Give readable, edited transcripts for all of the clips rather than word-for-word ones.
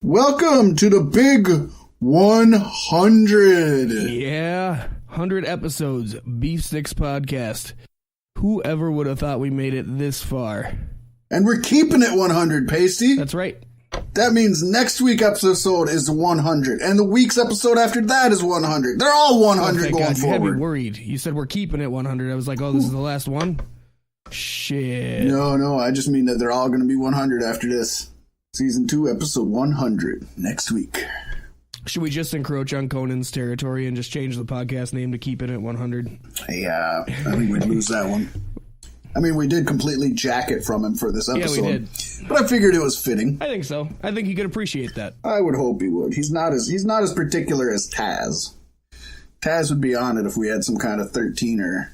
Welcome to the big 100. Yeah, 100 episodes, Beef Sticks Podcast. Whoever would have thought we made it this far? And we're keeping it 100, Paystee. That's right. That means next week's episode is 100, and the week's episode after that is 100. They're all 100 going God, you had me forward. worried. You said we're keeping it 100. I was like, oh, this is the last one? Shit. No, I just mean that they're all going to be 100 after this. Season 2, episode 100, next week. Should we just encroach on Conan's territory and just change the podcast name to Keepin It 100? Yeah, I think we'd lose that one. I mean, we did completely jack it from him for this episode. Yeah, we did. But I figured it was fitting. I think so. I think he could appreciate that. I would hope he would. He's not as particular as Taz. Taz would be on it if we had some kind of 13er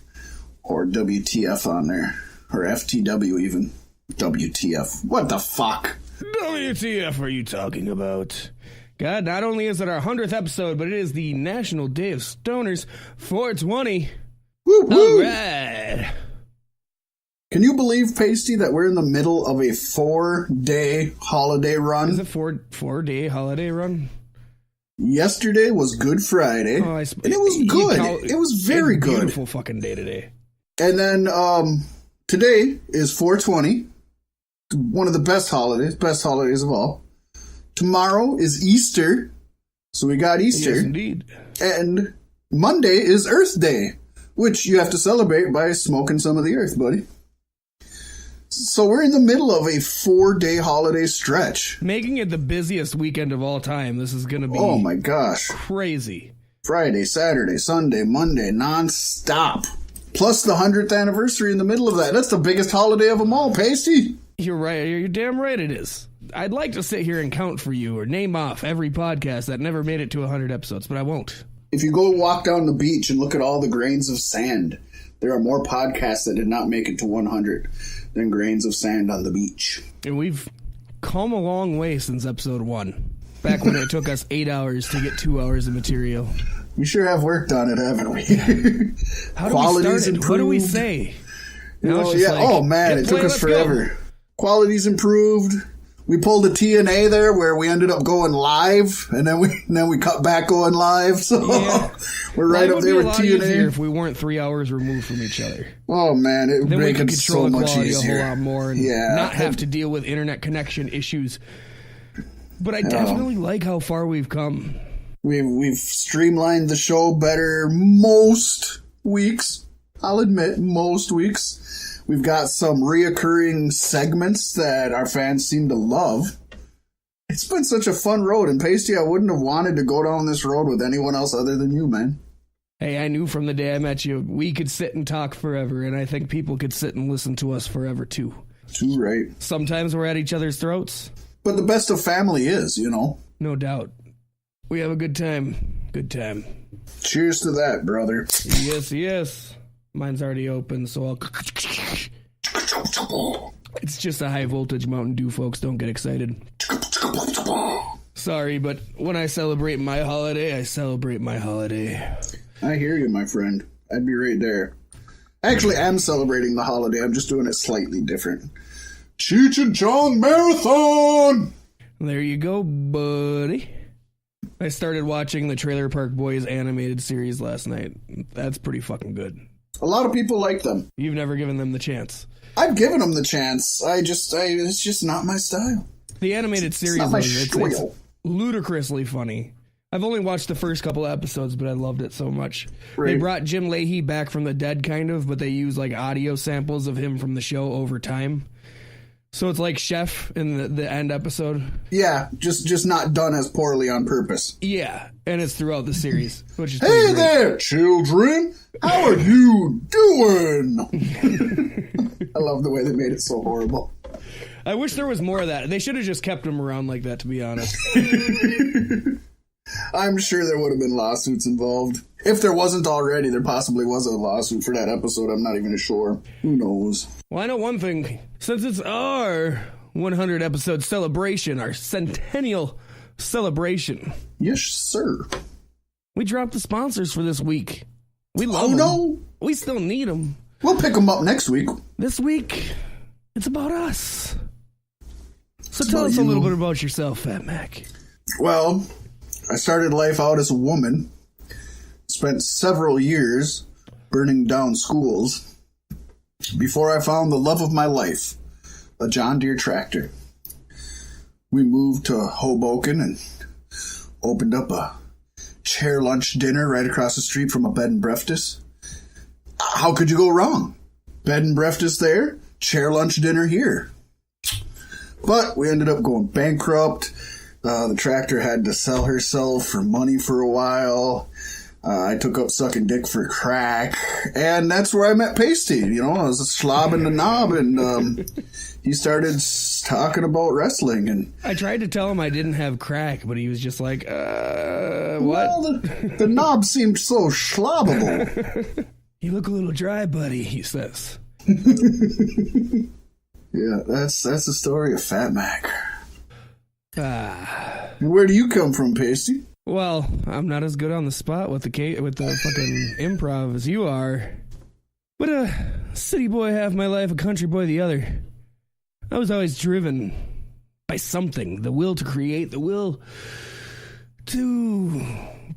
or WTF on there. Or FTW even. WTF. What the fuck? WTF are you talking about? God, not only is it our 100th episode, but it is the National Day of Stoners 420. Woo woo! Alright. Can you believe, Paystee, that we're in the middle of a 4-day holiday run? Is it four-day holiday run? Yesterday was Good Friday, and it was good. It was very good. Beautiful fucking day today. And then today is 420, one of the best holidays of all. Tomorrow is Easter, so we got Easter. Yes, indeed. And Monday is Earth Day, which you have to celebrate by smoking some of the earth, buddy. So we're in the middle of a 4-day holiday stretch. Making it the busiest weekend of all time. This is going to be oh my gosh, crazy. Friday, Saturday, Sunday, Monday, non-stop. Plus the 100th anniversary in the middle of that. That's the biggest holiday of them all, Paystee. You're right. You're damn right it is. I'd like to sit here and count for you or name off every podcast that never made it to 100 episodes, but I won't. If you go walk down the beach and look at all the grains of sand, there are more podcasts that did not make it to 100 than grains of sand on the beach. And we've come a long way since episode 1. Back when it took us 8 hours to get 2 hours of material. We sure have worked on it, haven't we? How do we start it? What do we say? Oh man, it took us forever. Go. Quality's improved. We pulled a TNA there where we ended up going live, and then we cut back going live. So yeah. We're right up there with TNA. If we weren't 3 hours removed from each other. Oh man, it would make it so much easier. A whole lot more, and not have to deal with internet connection issues. But I definitely like how far we've come. We've streamlined the show better most weeks. I'll admit, most weeks. We've got some reoccurring segments that our fans seem to love. It's been such a fun road, and Paystee, I wouldn't have wanted to go down this road with anyone else other than you, man. Hey, I knew from the day I met you, we could sit and talk forever, and I think people could sit and listen to us forever, too. Too right. Sometimes we're at each other's throats. But the best of family is, you know. No doubt. We have a good time. Good time. Cheers to that, brother. Yes. Mine's already open, so I'll... It's just a high-voltage Mountain Dew, folks. Don't get excited. Sorry, but when I celebrate my holiday, I celebrate my holiday. I hear you, my friend. I'd be right there. Actually, I'm celebrating the holiday. I'm just doing it slightly different. Cheech and Chong Marathon! There you go, buddy. I started watching the Trailer Park Boys animated series last night. That's pretty fucking good. A lot of people like them. You've never given them the chance. I've given them the chance. It's just not my style. The animated series it's ludicrously funny. I've only watched the first couple of episodes, but I loved it so much. Right. They brought Jim Leahy back from the dead, kind of, but they use like audio samples of him from the show over time. So it's like Chef in the end episode. Yeah, just not done as poorly on purpose. Yeah, and it's throughout the series, which is hey there, children! How are you doing? I love the way they made it so horrible. I wish there was more of that. They should have just kept him around like that, to be honest. I'm sure there would have been lawsuits involved. If there wasn't already, there possibly was a lawsuit for that episode. I'm not even sure. Who knows? Well, I know one thing. Since it's our 100 episode celebration, our centennial celebration. Yes, sir. We dropped the sponsors for this week. We love them. No. We still need them. We'll pick them up next week. This week, it's about us. So tell us a little bit about yourself, Fat Mack. Well, I started life out as a woman, spent several years burning down schools before I found the love of my life, a John Deere tractor. We moved to Hoboken and opened up a chair lunch dinner right across the street from a bed and breakfast. How could you go wrong? Bed and breakfast there, chair lunch dinner here. But we ended up going bankrupt. The tractor had to sell herself for money for a while. I took up sucking dick for crack. And that's where I met Paystee. You know, I was slobbing the knob, and he started talking about wrestling. And I tried to tell him I didn't have crack, but he was just like, what? Well, the knob seemed so slobbable. You look a little dry, buddy, he says. Yeah, that's the story of Fat Mack. Where do you come from, Paystee? Well, I'm not as good on the spot with the fucking improv as you are. But a city boy half my life, a country boy the other. I was always driven by something, the will to create, the will to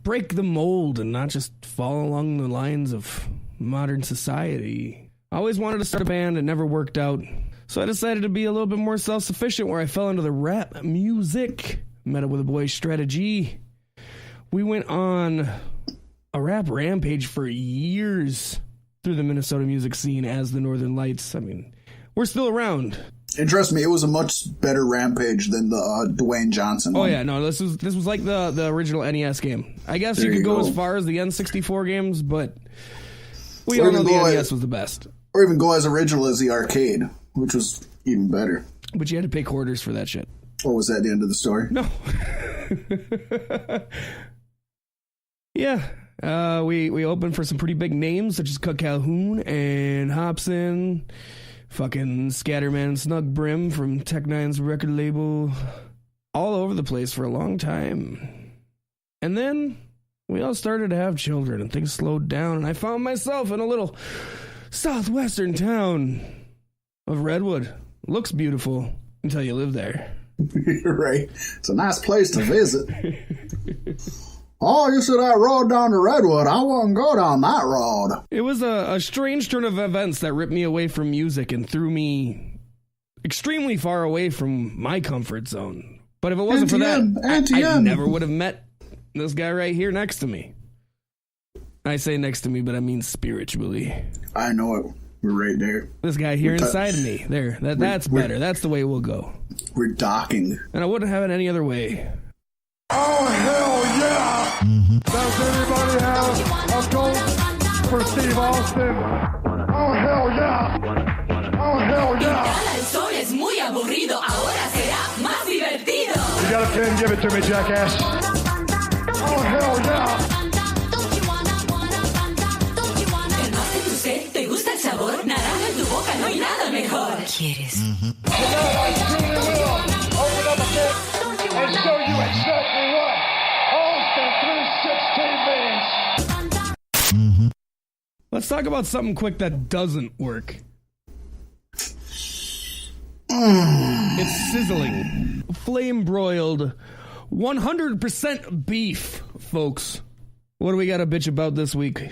break the mold and not just fall along the lines of modern society. I always wanted to start a band and never worked out. So I decided to be a little bit more self-sufficient, where I fell into the rap music. Met up with a boy, Stratta G. We went on a rap rampage for years through the Minnesota music scene as the Northern Lights. I mean, we're still around. And trust me, it was a much better rampage than the Dwayne Johnson one. Oh yeah, no, this was like the original NES game. I guess you could go as far as the N64 games, but we all know the NES was the best. Or even go as original as the arcade, which was even better. But you had to pay quarters for that shit. Oh, was that the end of the story? No. Yeah. We opened for some pretty big names, such as Cut Calhoun and Hobson, fucking Scatterman and Snug Brim from Tech Nine's record label. All over the place for a long time. And then we all started to have children and things slowed down, and I found myself in a little southwestern town of Redwood. Looks beautiful until you live there. You're right. It's a nice place to visit. Oh, you see that road down to Redwood? I won't go down that road. It was a strange turn of events that ripped me away from music and threw me extremely far away from my comfort zone. But if it wasn't for that, I never would have met this guy right here next to me. I say next to me, but I mean spiritually. I know it. We're right there. This guy here inside of me. There. That's better. That's the way we'll go. We're docking. And I wouldn't have it any other way. Oh, hell yeah! Mm-hmm. Does anybody have a goat for Steve Austin? Oh, hell yeah! Oh, hell yeah! El sol es muy aburrido. Ahora será más divertido. You got a pen? Give it to me, jackass. Oh, hell yeah! El más de tu sed, ¿te gusta el sabor? Naranja en tu boca, no hay nada mejor. ¿Quieres? Tonight I truly will open up a bit and show you exactly what Austin 316 means. Let's talk about something quick that doesn't work. It's sizzling, flame-broiled, 100% beef, folks. What do we got to bitch about this week?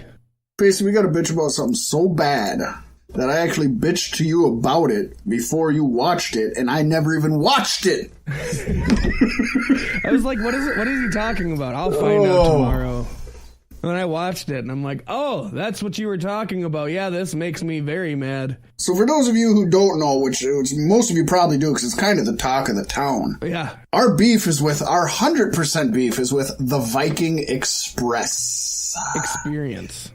Basically, we got to bitch about something so bad that I actually bitched to you about it before you watched it, and I never even watched it. I was like, what is it? What is he talking about? I'll find out tomorrow. And then I watched it, and I'm like, oh, that's what you were talking about. Yeah, this makes me very mad. So for those of you who don't know, which most of you probably do, because it's kind of the talk of the town. Yeah. Our 100% beef is with the Viking Express. Experience.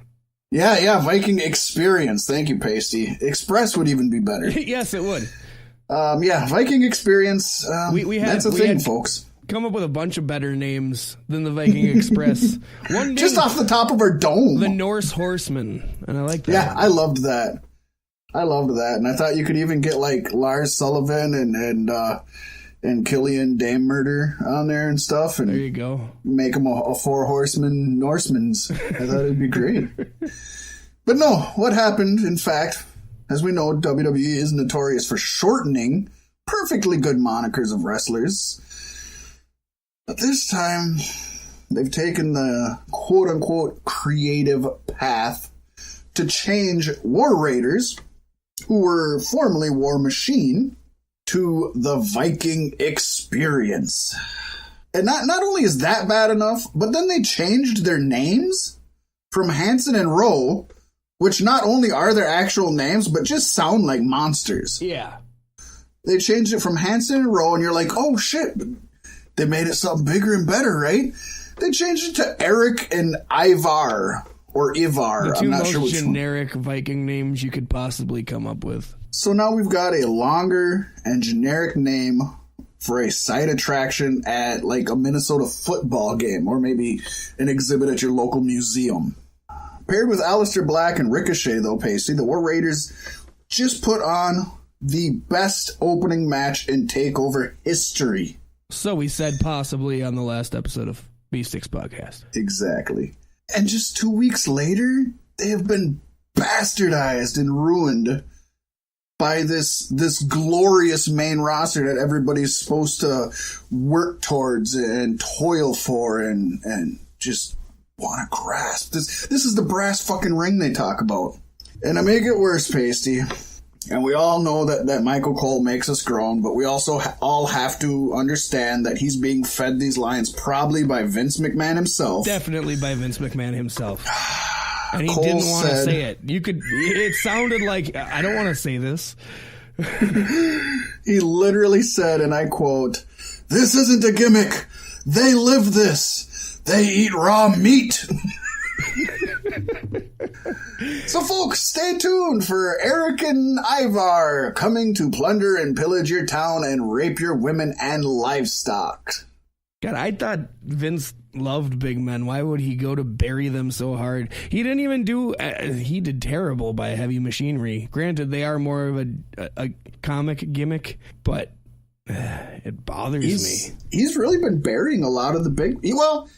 Yeah, Viking Experience. Thank you, Paystee. Express would even be better. Yes, it would. Viking Experience. That's a thing, folks. Come up with a bunch of better names than the Viking Express. One just off the top of our dome. The Norse Horseman, and I like that. Yeah, I loved that. And I thought you could even get like Lars Sullivan and Killian Dame Murder on there and stuff. And there you go. Make them a four horseman Norsemans. I thought it'd be great. But no, what happened, in fact, as we know, WWE is notorious for shortening perfectly good monikers of wrestlers. But this time, they've taken the quote-unquote creative path to change War Raiders, who were formerly War Machine, to the Viking Experience. And not only is that bad enough, but then they changed their names from Hansen and Rowe, which not only are their actual names, but just sound like monsters. Yeah. They changed it from Hansen and Rowe, and you're like, oh shit, they made it something bigger and better, right? They changed it to Arik and Ivar, or Ivar. The two most generic Viking names you could possibly come up with. So now we've got a longer and generic name for a side attraction at like a Minnesota football game, or maybe an exhibit at your local museum. Paired with Aleister Black and Ricochet, though, Paystee, the War Raiders just put on the best opening match in TakeOver history. So we said possibly on the last episode of B6 Podcast. Exactly. And just 2 weeks later, they have been bastardized and ruined by this glorious main roster that everybody's supposed to work towards and toil for and just want to grasp. This is the brass fucking ring they talk about. And to make it worse, Paystee, and we all know that Michael Cole makes us groan, but we also all have to understand that he's being fed these lines probably by Vince McMahon himself. Definitely by Vince McMahon himself. And he Cole didn't want to said, say it. It sounded like, I don't want to say this. He literally said, and I quote, "This isn't a gimmick. They live this. They eat raw meat." So folks, stay tuned for Arik and Ivar coming to plunder and pillage your town and rape your women and livestock. God, I thought Vince loved big men. Why would he go to bury them so hard? He didn't even do... he did terrible by Heavy Machinery. Granted, they are more of a comic gimmick, but it bothers me. He's really been burying a lot of the big... Well,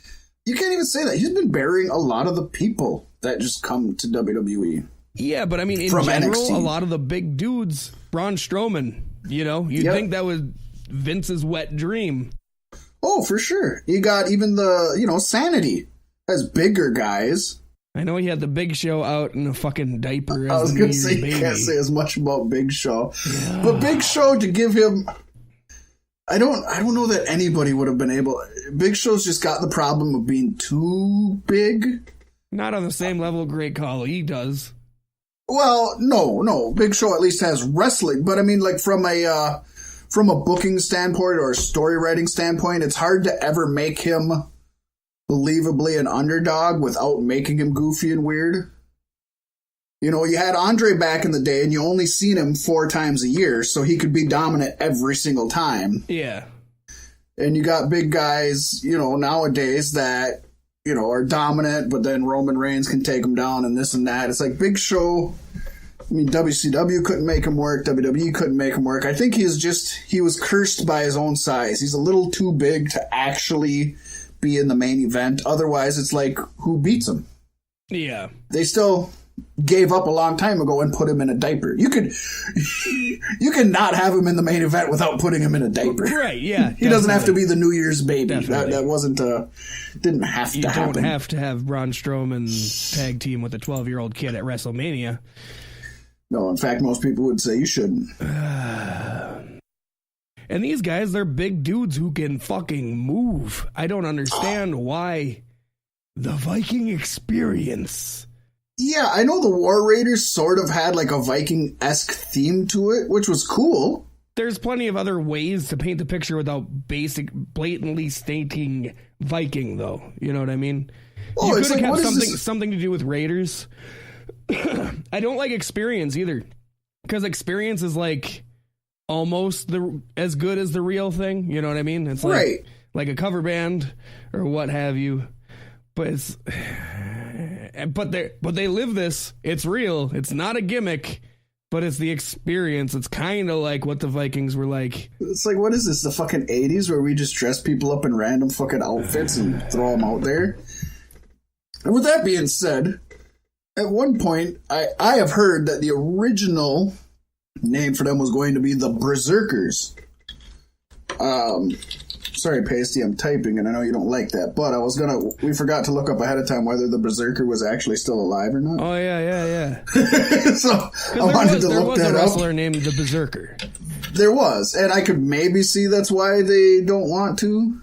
you can't even say that. He's been burying a lot of the people that just come to WWE. Yeah, but I mean, in From general, NXT. a lot of the big dudes, Braun Strowman, you'd think that was Vince's wet dream. Oh, for sure. You got even the, Sanity has bigger guys. I know he had the Big Show out in a fucking diaper. I was going to say, you can't say as much about Big Show. Yeah. But Big Show, to give him... I don't know that anybody would have been able... Big Show's just got the problem of being too big. Not on the same level Great Khali does. Well, no. Big Show at least has wrestling. But I mean, like, from a booking standpoint or a story writing standpoint, it's hard to ever make him believably an underdog without making him goofy and weird. You had Andre back in the day, and you only seen him 4 times a year, so he could be dominant every single time. Yeah. And you got big guys, nowadays that, are dominant, but then Roman Reigns can take him down and this and that. It's like Big Show... I mean, WCW couldn't make him work. WWE couldn't make him work. I think he was cursed by his own size. He's a little too big to actually be in the main event. Otherwise, it's like, who beats him? Yeah. They still gave up a long time ago and put him in a diaper. You could not have him in the main event without putting him in a diaper. Right, yeah. He doesn't have to be the New Year's baby. Definitely. That wasn't didn't have to happen. You don't have to have Braun Strowman tag team with a 12-year-old kid at WrestleMania. No, in fact, most people would say you shouldn't. And these guys, they're big dudes who can fucking move. I don't understand why the Viking Experience. Yeah, I know the War Raiders sort of had like a Viking-esque theme to it, which was cool. There's plenty of other ways to paint the picture without blatantly stating Viking, though. You know what I mean? Oh, you could have something to do with Raiders. I don't like Experience either, because Experience is like almost as good as the real thing. You know what I mean? It's like a cover band or what have you. But they live this. It's real. It's not a gimmick, but it's the experience. It's kind of like what the Vikings were like. It's like, what is this? The fucking 80s where we just dress people up in random fucking outfits and throw them out there? And with that being said, at one point, I have heard that the original name for them was going to be the Berserkers. sorry, Paystee, I'm typing, and I know you don't like that, but we forgot to look up ahead of time whether the Berserker was actually still alive or not. Oh, yeah. So I wanted to look that up. There was a wrestler named the Berserker. There was, and I could maybe see that's why they don't want to.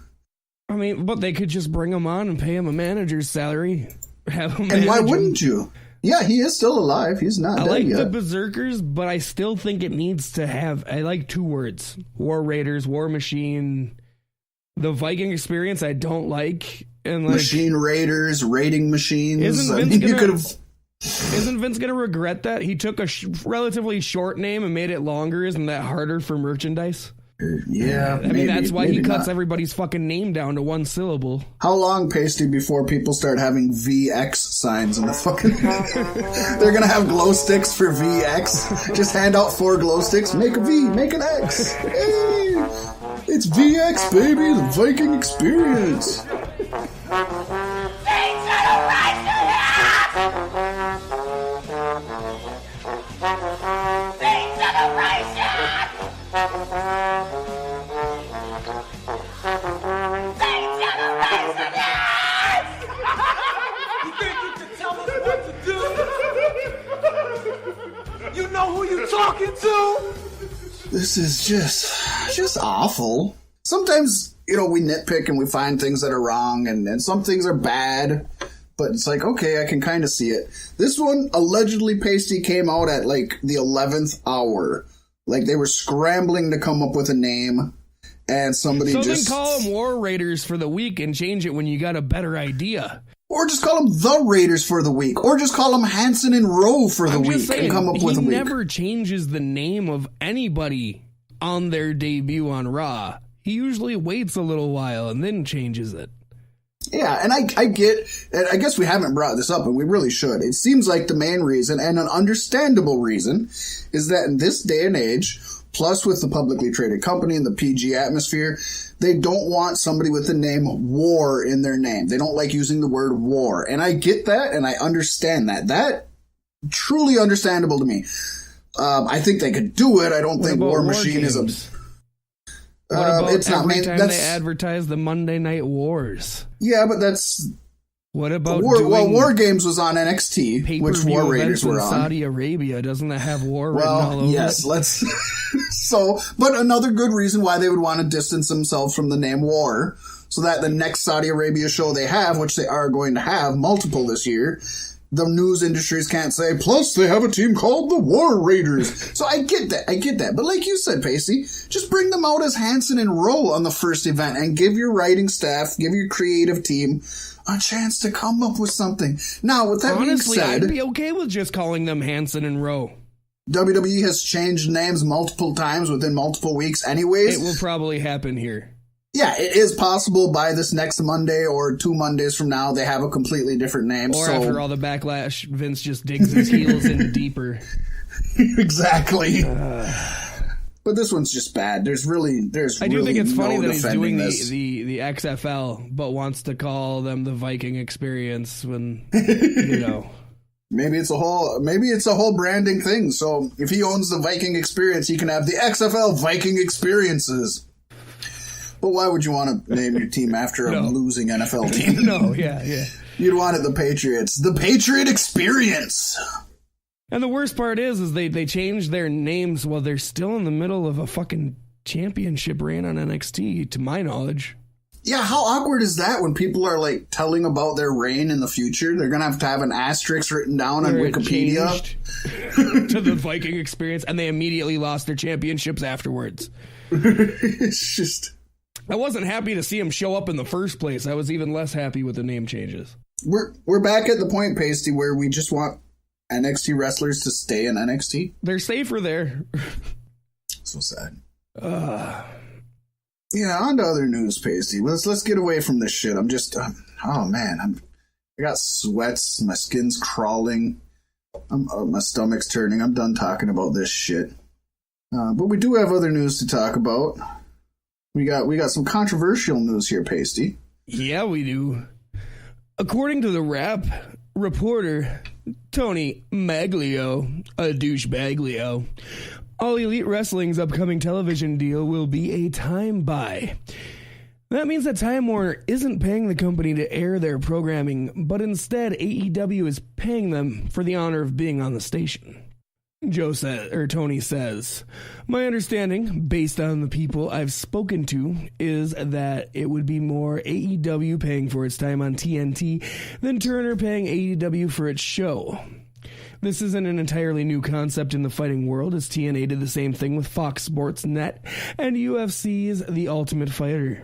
I mean, but they could just bring him on and pay him a manager's salary. And why wouldn't you? Yeah, he is still alive. He's not dead yet. I like the Berserkers, but I still think it needs to have... I like 2 words. War Raiders, War Machine. The Viking Experience I don't like. And like, Machine Raiders, Raiding Machines. Isn't Vince going to regret that? He took a relatively short name and made it longer. Isn't that harder for merchandise? Yeah, I mean, that's why he cuts everybody's fucking name down to 1 syllable. How long, Paystee, before people start having VX signs in the fucking... They're gonna have glow sticks for VX. Just hand out 4 glow sticks, make a V, make an X. Hey, it's VX, baby, the Viking Experience. Who you talking to? This is just awful. Sometimes, we nitpick and we find things that are wrong and some things are bad, but it's like, okay, I can kind of see it. This one, allegedly, Paystee came out at like the 11th hour. Like they were scrambling to come up with a name and somebody then call them War Raiders for the week and change it when you got a better idea. Or just call them the Raiders for the week. Or just call them Hansen and Rowe for the week and come up with a week. He never changes the name of anybody on their debut on Raw. He usually waits a little while and then changes it. Yeah, and I guess we haven't brought this up, and we really should. It seems like the main reason, and an understandable reason, is that in this day and age, plus with the publicly traded company and the PG atmosphere, they don't want somebody with the name War in their name. They don't like using the word war. And I get that, and I understand that. That, truly understandable to me. I think they could do it. I don't think War Machine is a... What about it's not every time they advertise the Monday Night Wars? Yeah, but that's... What about War Games was on NXT, which War Raiders were on. Saudi Arabia, doesn't that have war written all over yes, it? Let's... but another good reason why they would want to distance themselves from the name War, so that the next Saudi Arabia show they have, which they are going to have, multiple this year, the news industries can't say, plus they have a team called the War Raiders. So I get that. But like you said, Paystee, just bring them out as Hansen and Rowe on the first event and give your writing staff, give your creative team a chance to come up with something. Now, with that being said... I'd be okay with just calling them Hansen and Rowe. WWE has changed names multiple times within multiple weeks anyways. It will probably happen here. Yeah, it is possible by this next Monday or 2 Mondays from now they have a completely different name. Or after all the backlash, Vince just digs his heels in deeper. Exactly. But this one's just bad. There's I do think it's funny that he's doing the XFL, but wants to call them the Viking Experience when, Maybe it's a whole branding thing. So if he owns the Viking Experience, he can have the XFL Viking Experiences. But why would you want to name your team after a losing NFL team? No, yeah. You'd want it the Patriots. The Patriot Experience. And the worst part is they changed their names while they're still in the middle of a fucking championship reign on NXT, to my knowledge. Yeah, how awkward is that when people are like telling about their reign in the future? They're going to have an asterisk written down on Wikipedia. To the Viking Experience, and they immediately lost their championships afterwards. It's just... I wasn't happy to see him show up in the first place. I was even less happy with the name changes. We're back at the point, Paystee, where we just want NXT wrestlers to stay in NXT. They're safer there. So sad. Yeah, on to other news, Paystee. Let's get away from this shit. I'm just, I got sweats. My skin's crawling. My stomach's turning. I'm done talking about this shit. But we do have other news to talk about. We got some controversial news here, Paystee. Yeah, we do. According to the Wrap, reporter Tony Maglio, a douchebaglio, All Elite Wrestling's upcoming television deal will be a time buy. That means that Time Warner isn't paying the company to air their programming, but instead AEW is paying them for the honor of being on the station. Tony says, my understanding, based on the people I've spoken to, is that it would be more AEW paying for its time on TNT than Turner paying AEW for its show. This isn't an entirely new concept in the fighting world, as TNA did the same thing with Fox Sports Net and UFC's The Ultimate Fighter.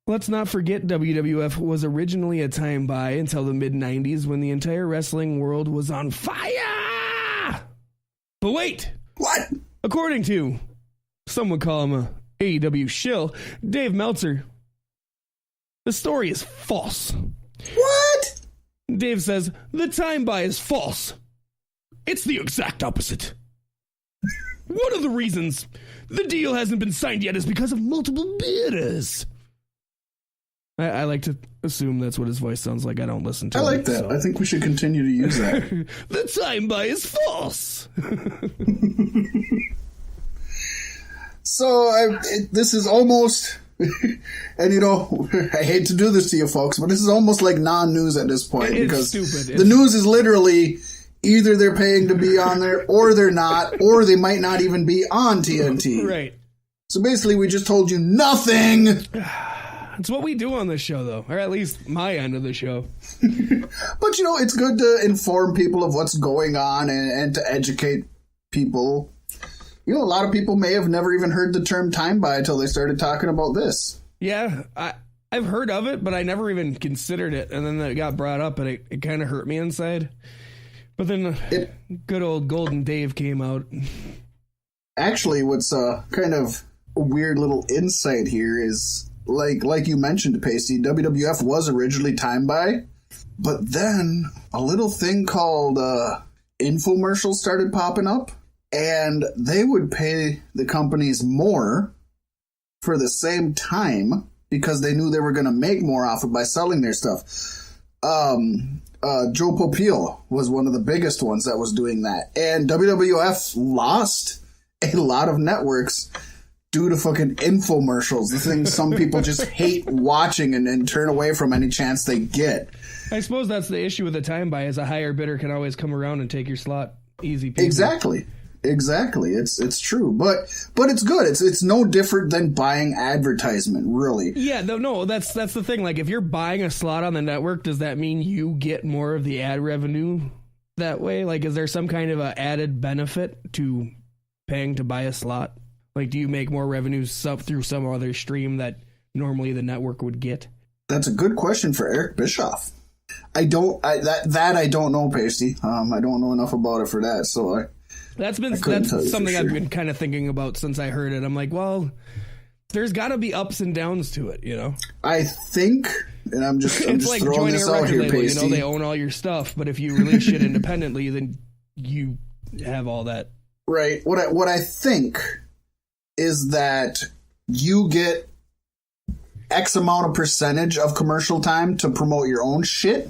Let's not forget WWF was originally a time buy until the mid-90s when the entire wrestling world was on fire! But wait! What? According to, some would call him a AEW shill, Dave Meltzer, the story is false. What? Dave says, the time buy is false. It's the exact opposite. One of the reasons the deal hasn't been signed yet is because of multiple bidders. I like to assume that's what his voice sounds like. I don't listen to it. I like that. So. I think we should continue to use that. The time buy is false. So this is almost, and you know, I hate to do this to you folks, but this is almost like non-news at this point. Because stupid. The news is literally either they're paying to be on there or they're not, or they might not even be on TNT. Right. So basically we just told you nothing. It's what we do on this show, though, or at least my end of the show. But, you know, it's good to inform people of what's going on and to educate people. You know, a lot of people may have never even heard the term time buy until they started talking about this. Yeah, I've heard of it, but I never even considered it. And then it got brought up, and it kind of hurt me inside. But then good old Golden Dave came out. Actually, what's kind of a weird little insight here is... Like you mentioned, Paystee, WWF was originally time buy, but then a little thing called infomercials started popping up, and they would pay the companies more for the same time because they knew they were going to make more off it by selling their stuff. Joe Popeil was one of the biggest ones that was doing that, and WWF lost a lot of networks due to fucking infomercials, the things some people just hate watching and turn away from any chance they get. I suppose that's the issue with the time buy, is a higher bidder can always come around and take your slot. Easy peasy. Exactly. It's true. But it's good. It's no different than buying advertisement, really. Yeah, no, that's the thing. Like, if you're buying a slot on the network, does that mean you get more of the ad revenue that way? Like, is there some kind of a added benefit to paying to buy a slot? Like, do you make more revenue through some other stream that normally the network would get? That's a good question for Eric Bischoff. I don't know, Paystee. I don't know enough about it for that, so that's something I've been kind of thinking about since I heard it. I'm like, well, there's got to be ups and downs to it, you know? I think, and I'm just like throwing this out here, label, Paystee. You know, they own all your stuff, but if you release shit independently, then you have all that. Right. What I think is that you get X amount of percentage of commercial time to promote your own shit.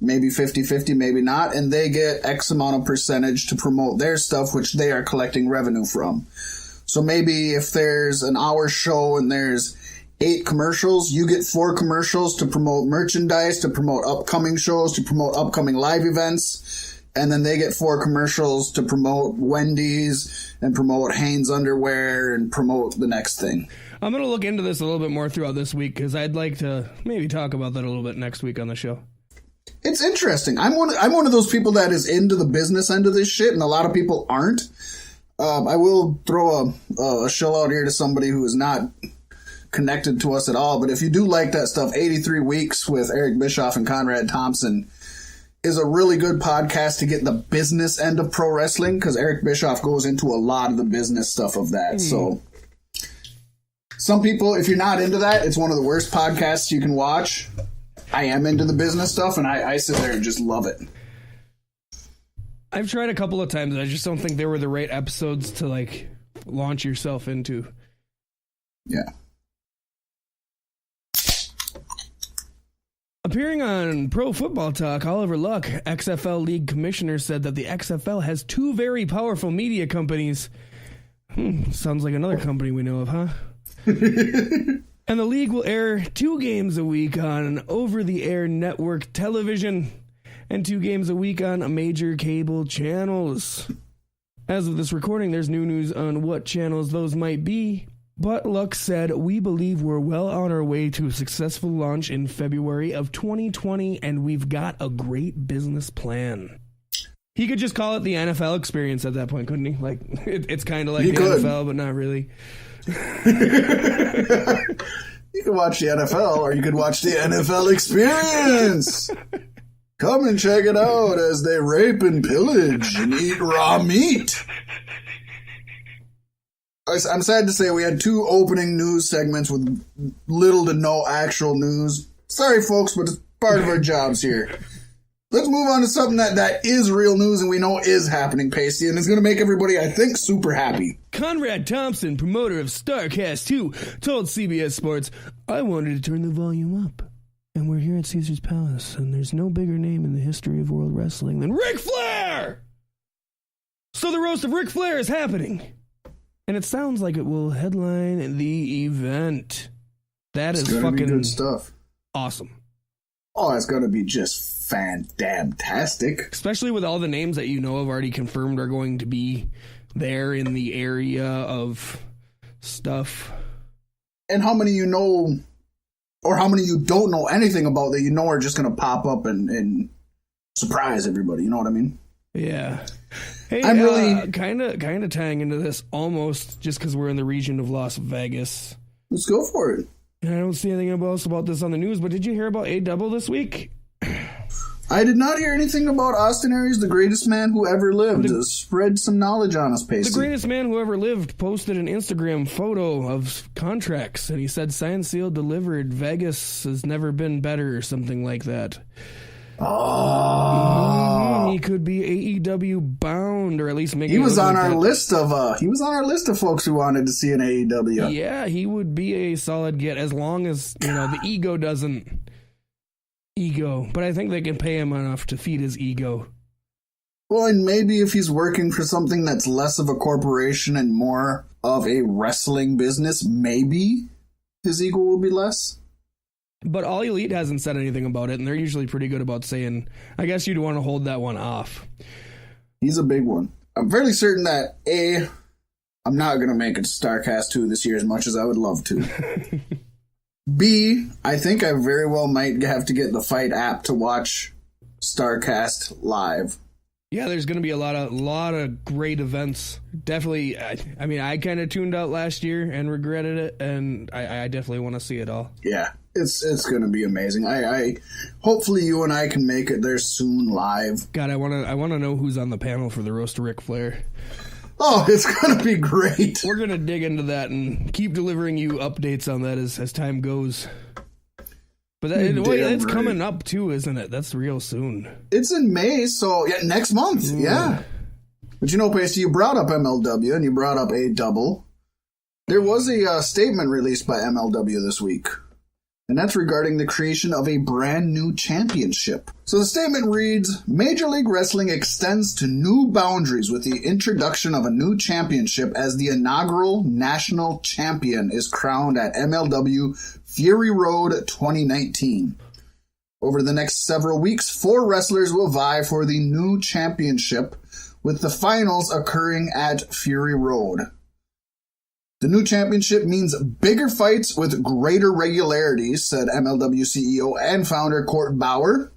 Maybe 50-50, maybe not. And they get X amount of percentage to promote their stuff, which they are collecting revenue from. So maybe if there's an hour show and there's 8 commercials, you get 4 commercials to promote merchandise, to promote upcoming shows, to promote upcoming live events. And then they get 4 commercials to promote Wendy's and promote Hanes underwear and promote the next thing. I'm going to look into this a little bit more throughout this week because I'd like to maybe talk about that a little bit next week on the show. It's interesting. I'm one of those people that is into the business end of this shit, and a lot of people aren't. I will throw a shell out here to somebody who is not connected to us at all, but if you do like that stuff, 83 Weeks with Eric Bischoff and Conrad Thompson is a really good podcast to get the business end of pro wrestling, because Eric Bischoff goes into a lot of the business stuff of that. So some people, if you're not into that, it's one of the worst podcasts you can watch. I am into the business stuff, and I sit there and just love it. I've tried a couple of times, and I just don't think they were the right episodes to, like, launch yourself into. Yeah. Appearing on Pro Football Talk, Oliver Luck, XFL League Commissioner, said that the XFL has 2 very powerful media companies. Sounds like another company we know of, huh? And the league will air 2 games a week on over-the-air network television and 2 games a week on major cable channels. As of this recording, there's new news on what channels those might be, but Luck said, "We believe we're well on our way to a successful launch in February of 2020, and we've got a great business plan." He could just call it the NFL experience at that point, couldn't he? Like, it's kind of like the NFL, but not really. You can watch the NFL, or you could watch the NFL experience. Come and check it out as they rape and pillage and eat raw meat. I'm sad to say we had 2 opening news segments with little to no actual news. Sorry, folks, but it's part of our jobs here. Let's move on to something that is real news and we know is happening, Paystee, and it's going to make everybody, I think, super happy. Conrad Thompson, promoter of StarCast 2, told CBS Sports, "I wanted to turn the volume up. And we're here at Caesar's Palace, and there's no bigger name in the history of world wrestling than Ric Flair! So the roast of Ric Flair is happening. And it sounds like it will headline the event. That is fucking good stuff. Awesome. Oh, it's going to be just fan-damn-tastic. Especially with all the names that you know have already confirmed are going to be there in the area of stuff. And how many you know, or how many you don't know anything about that you know are just going to pop up and surprise everybody, you know what I mean? Yeah. Hey, I'm really kind of tying into this almost just because we're in the region of Las Vegas. Let's go for it. And I don't see anything else about this on the news, but did you hear about A-Double this week? I did not hear anything about Austin Aries, the greatest man who ever lived. Spread some knowledge on us, Paystee. The greatest man who ever lived posted an Instagram photo of contracts, and he said, "Signed, sealed, delivered. Vegas has never been better," or something like that. Oh, he could be AEW bound, or at least make. He was on our list of folks who wanted to see an AEW. Yeah, he would be a solid get as long as the ego doesn't ego. But I think they can pay him enough to feed his ego. Well, and maybe if he's working for something that's less of a corporation and more of a wrestling business, maybe his ego will be less. But All Elite hasn't said anything about it, and they're usually pretty good about saying, I guess you'd want to hold that one off. He's a big one. I'm fairly certain that, I'm not going to make it to StarCast 2 this year as much as I would love to. B, I think I very well might have to get the Fight app to watch StarCast live. Yeah, there's going to be a lot of great events. Definitely, I mean, I kind of tuned out last year and regretted it, and I definitely want to see it all. Yeah. It's going to be amazing. I hopefully you and I can make it there soon live. God, I want to know who's on the panel for the roast of Ric Flair. Oh, it's going to be great. We're going to dig into that and keep delivering you updates on that as time goes. But it's right. Coming up too, isn't it? That's real soon. It's in May, so yeah, next month. Ooh. Yeah. But Paystee, you brought up MLW and you brought up A-Double. There was a statement released by MLW this week. And that's regarding the creation of a brand new championship. So the statement reads, Major League Wrestling extends to new boundaries with the introduction of a new championship as the inaugural national champion is crowned at MLW Fury Road 2019. Over the next several weeks, 4 wrestlers will vie for the new championship, with the finals occurring at Fury Road. The new championship means bigger fights with greater regularity, said MLW CEO and founder Court Bauer.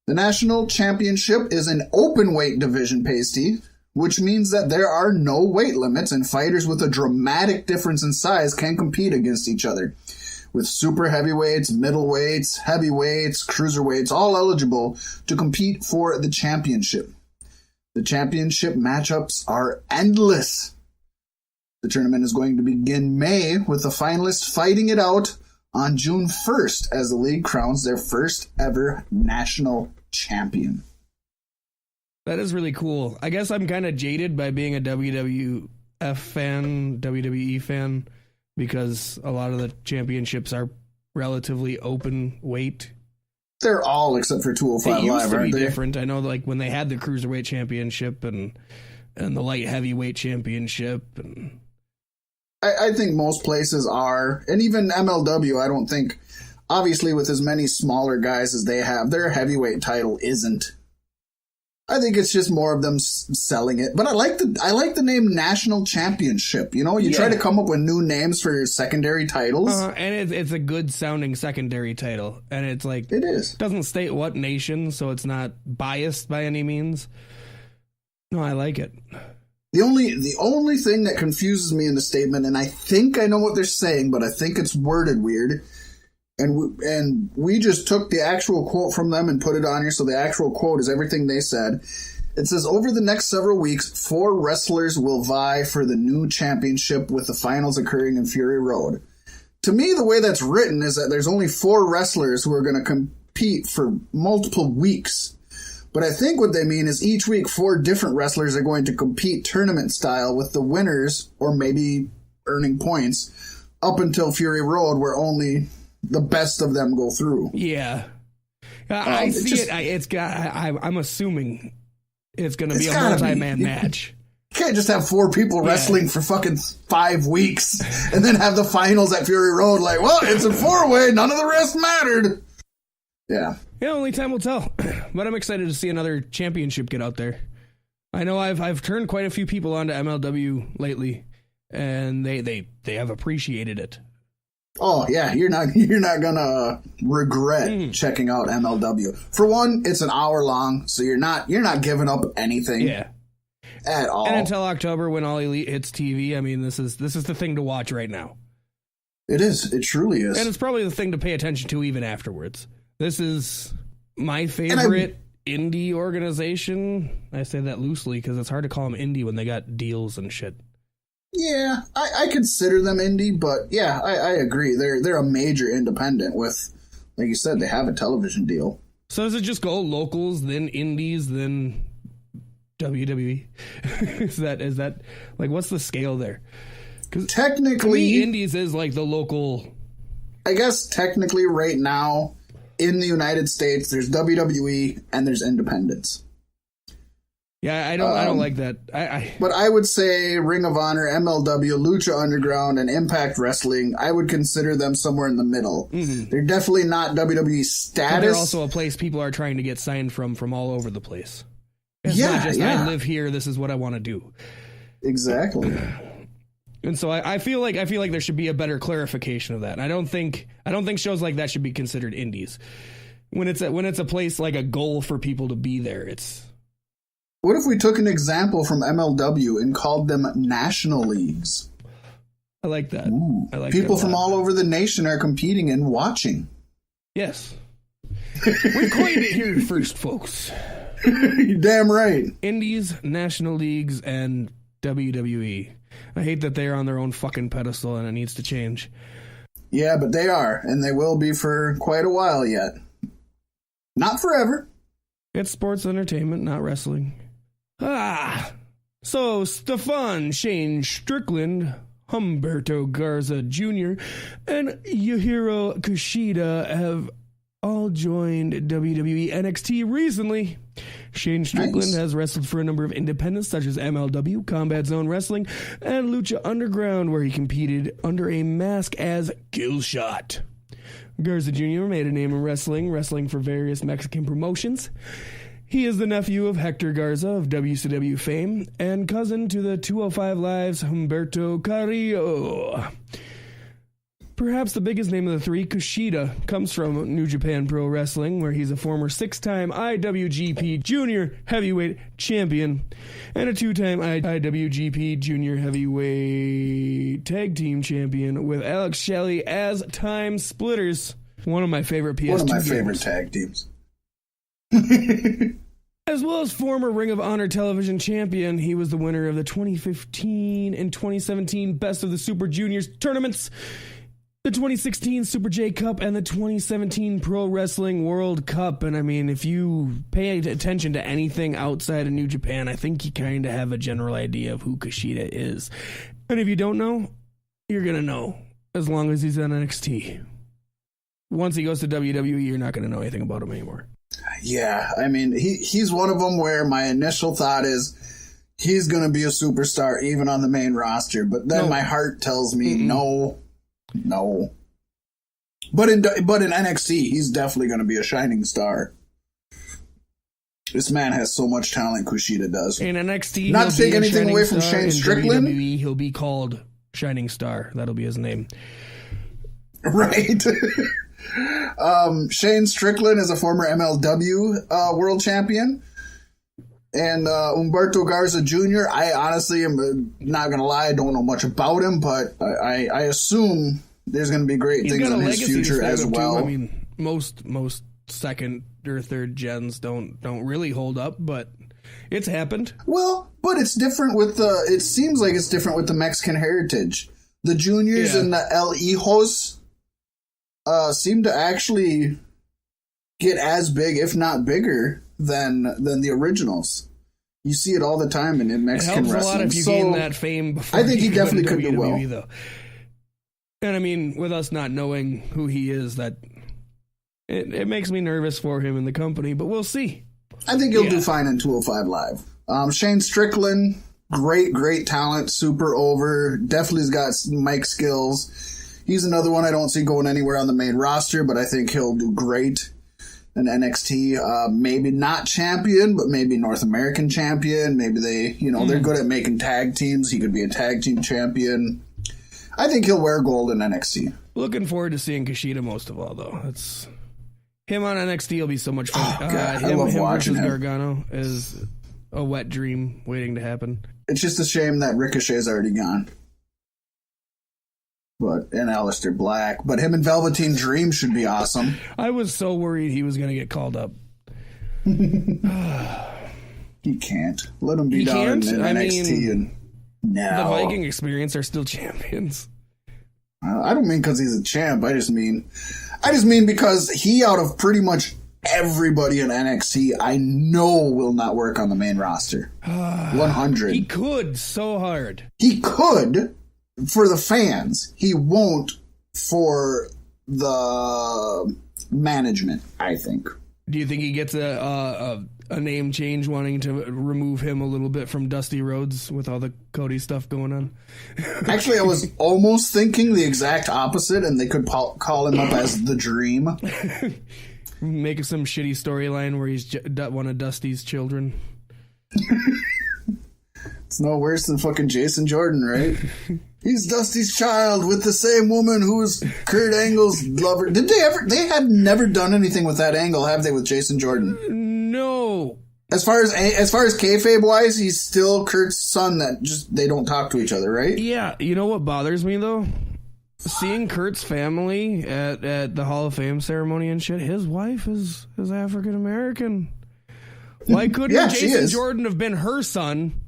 The national championship is an open weight division, Paystee, which means that there are no weight limits and fighters with a dramatic difference in size can compete against each other, with super heavyweights, middleweights, heavyweights, cruiserweights all eligible to compete for the championship. The championship matchups are endless. The tournament is going to begin May, with the finalists fighting it out on June 1st as the league crowns their first ever national champion. That is really cool. I guess I'm kind of jaded by being a WWE fan, because a lot of the championships are relatively open weight. They're all except for 205 Live, aren't they? It used to be different. I know, like, when they had the Cruiserweight Championship and the Light Heavyweight Championship, and I think most places are, and even MLW, I don't think, obviously with as many smaller guys as they have, their heavyweight title isn't. I think it's just more of them selling it. But I like the name National Championship. You know, you try to come up with new names for your secondary titles. And it's a good sounding secondary title. And it's like, it is. Doesn't state what nation, so it's not biased by any means. No, I like it. The only thing that confuses me in the statement, and I think I know what they're saying, but I think it's worded weird. And we just took the actual quote from them and put it on here, so the actual quote is everything they said. It says, over the next several weeks, 4 wrestlers will vie for the new championship with the finals occurring in Fury Road. To me, the way that's written is that there's only 4 wrestlers who are going to compete for multiple weeks. But I think what they mean is each week 4 different wrestlers are going to compete tournament style with the winners, or maybe earning points, up until Fury Road, where only the best of them go through. Yeah. I see it. I'm assuming it's going to be a multi-man match. You can't just have 4 people wrestling for fucking 5 weeks and then have the finals at Fury Road like, well, it's a 4-way, none of the rest mattered. Yeah. Yeah, only time will tell. But I'm excited to see another championship get out there. I know I've turned quite a few people onto MLW lately, and they have appreciated it. Oh yeah, you're not gonna regret checking out MLW. For one, it's an hour long, so you're not giving up anything. At all. And until October, when All Elite hits TV, I mean, this is the thing to watch right now. It is. It truly is. And it's probably the thing to pay attention to even afterwards. This is my favorite indie organization. I say that loosely because it's hard to call them indie when they got deals and shit. Yeah, I consider them indie, but yeah, I agree. They're a major independent with, like you said, they have a television deal. So does it just go locals, then indies, then WWE? is that like, what's the scale there? Because technically, to me, indies is like the local. I guess technically, right now in the United States, there's WWE and there's independents. Yeah, I don't like that. But I would say Ring of Honor, MLW, Lucha Underground, and Impact Wrestling, I would consider them somewhere in the middle. Mm-hmm. They're definitely not WWE status. But they're also a place people are trying to get signed from all over the place. It's not just, I live here, this is what I want to do. Exactly. And so I feel like there should be a better clarification of that. And I don't think shows like that should be considered indies. When it's a place like a goal for people to be there, it's. What if we took an example from MLW and called them national leagues? I like that. Ooh. I like people from all over the nation are competing and watching. Yes. We coined it here first, folks. You're damn right. Indies, national leagues, and WWE. I hate that they are on their own fucking pedestal and it needs to change. Yeah, but they are, and they will be for quite a while yet. Not forever. It's sports entertainment, not wrestling. So Stefan Shane Strickland, Humberto Garza Jr., and Yujiro Kushida have all joined WWE NXT recently. Shane Strickland has wrestled for a number of independents such as MLW, Combat Zone Wrestling, and Lucha Underground, where he competed under a mask as Killshot. Garza Jr. made a name in wrestling for various Mexican promotions. He is the nephew of Hector Garza of WCW fame and cousin to the 205 Live's Humberto Carrillo. Perhaps the biggest name of the three, Kushida, comes from New Japan Pro Wrestling, where he's a former 6-time IWGP Junior Heavyweight Champion and a 2-time IWGP Junior Heavyweight Tag Team Champion with Alex Shelley as Time Splitters. One of my favorite PS2 One of my games. favorite tag teams. As well as former Ring of Honor television champion, he was the winner of the 2015 and 2017 Best of the Super Juniors tournaments, the 2016 Super J Cup, and the 2017 Pro Wrestling World Cup. And I mean, if you pay attention to anything outside of New Japan, I think you kind of have a general idea of who Kushida is. And if you don't know, you're going to know, as long as he's on NXT. Once he goes to WWE, you're not going to know anything about him anymore. Yeah, I mean, he's one of them where my initial thought is, he's going to be a superstar even on the main roster. But then my heart tells me no. But in NXT, he's definitely going to be a shining star. This man has so much talent, Kushida does. In NXT, not to take anything away from Shane Strickland. In WWE, he'll be called Shining Star. That'll be his name. Right. Shane Strickland is a former MLW world champion. And Humberto Garza Jr., I honestly am not going to lie, I don't know much about him, but I assume there's going to be great things in his future as well. Too. I mean, most second or third gens don't really hold up, but it's happened. Well, but it's different with it seems like it's different with the Mexican heritage. The juniors and the El Hijos seem to actually get as big, if not bigger, than the originals. You see it all the time in Mexican wrestling. It helps a lot if you gain that fame before. I think he definitely could do well. Though. And I mean, with us not knowing who he is, that it makes me nervous for him in the company, but we'll see. I think he'll do fine in 205 Live. Shane Strickland, great talent, super over. Definitely's got mic skills. He's another one I don't see going anywhere on the main roster, but I think he'll do great in NXT. Maybe not champion, but maybe North American champion. Maybe they're good at making tag teams. He could be a tag team champion. I think he'll wear gold in NXT. Looking forward to seeing Kushida most of all, though. It's him on NXT will be so much fun. Oh, God, I love watching him. Gargano is a wet dream waiting to happen. It's just a shame that Ricochet's already gone. And Aleister Black. But him and Velveteen Dream should be awesome. I was so worried he was going to get called up. He can't. Let him be down in NXT. No. The Viking Experience are still champions. I don't mean because he's a champ. I just mean because he, out of pretty much everybody in NXT, I know will not work on the main roster. 100. He could so hard. He could for the fans. He won't for the management, I think. Do you think he gets a name change, wanting to remove him a little bit from Dusty Rhodes with all the Cody stuff going on? Actually, I was almost thinking the exact opposite, and they could call him up as The Dream. Make some shitty storyline where he's one of Dusty's children. It's no worse than fucking Jason Jordan, right? He's Dusty's child with the same woman who was Kurt Angle's lover. Did they ever? They had never done anything with that angle, have they, with Jason Jordan? No. As far as kayfabe wise, he's still Kurt's son. That just they don't talk to each other, right? Yeah. You know what bothers me though? Seeing Kurt's family at the Hall of Fame ceremony and shit. His wife is African American. Why couldn't Jason Jordan have been her son?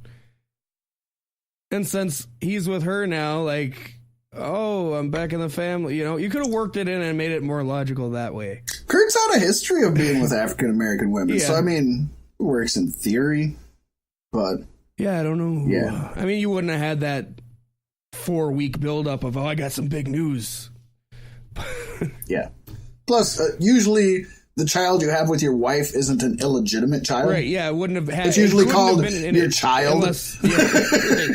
And since he's with her now, I'm back in the family. You could have worked it in and made it more logical that way. Kurt's had a history of being with African American women, so I mean, it works in theory. But yeah, I don't know. Yeah, I mean, you wouldn't have had that 4-week buildup of I got some big news. Yeah. Plus, usually the child you have with your wife isn't an illegitimate child. Right, yeah, it wouldn't have had... It's usually called your child. Unless, right.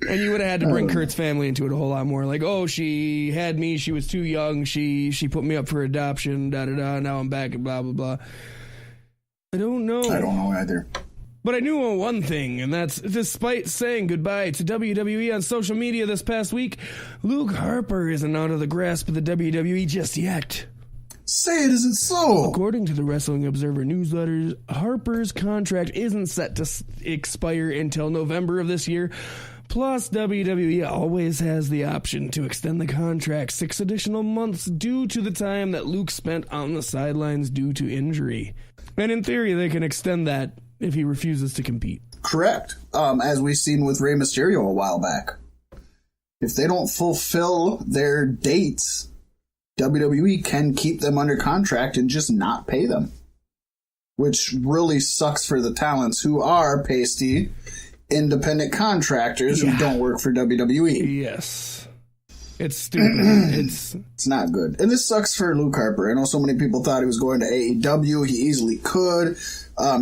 And you would have had to bring Kurt's family into it a whole lot more. She had me, she was too young, she put me up for adoption, da-da-da, now I'm back, and blah, blah, blah. I don't know. I don't know either. But I knew one thing, and that's despite saying goodbye to WWE on social media this past week, Luke Harper isn't out of the grasp of the WWE just yet. Say it isn't so. According to the Wrestling Observer newsletters, Harper's contract isn't set to expire until November of this year. Plus, WWE always has the option to extend the contract 6 additional months due to the time that Luke spent on the sidelines due to injury. And in theory, they can extend that if he refuses to compete. Correct. As we've seen with Rey Mysterio a while back. If they don't fulfill their dates, WWE can keep them under contract and just not pay them. Which really sucks for the talents who are Paystee, independent contractors who don't work for WWE. Yes. It's stupid. It's not good. And this sucks for Luke Harper. I know so many people thought he was going to AEW. He easily could.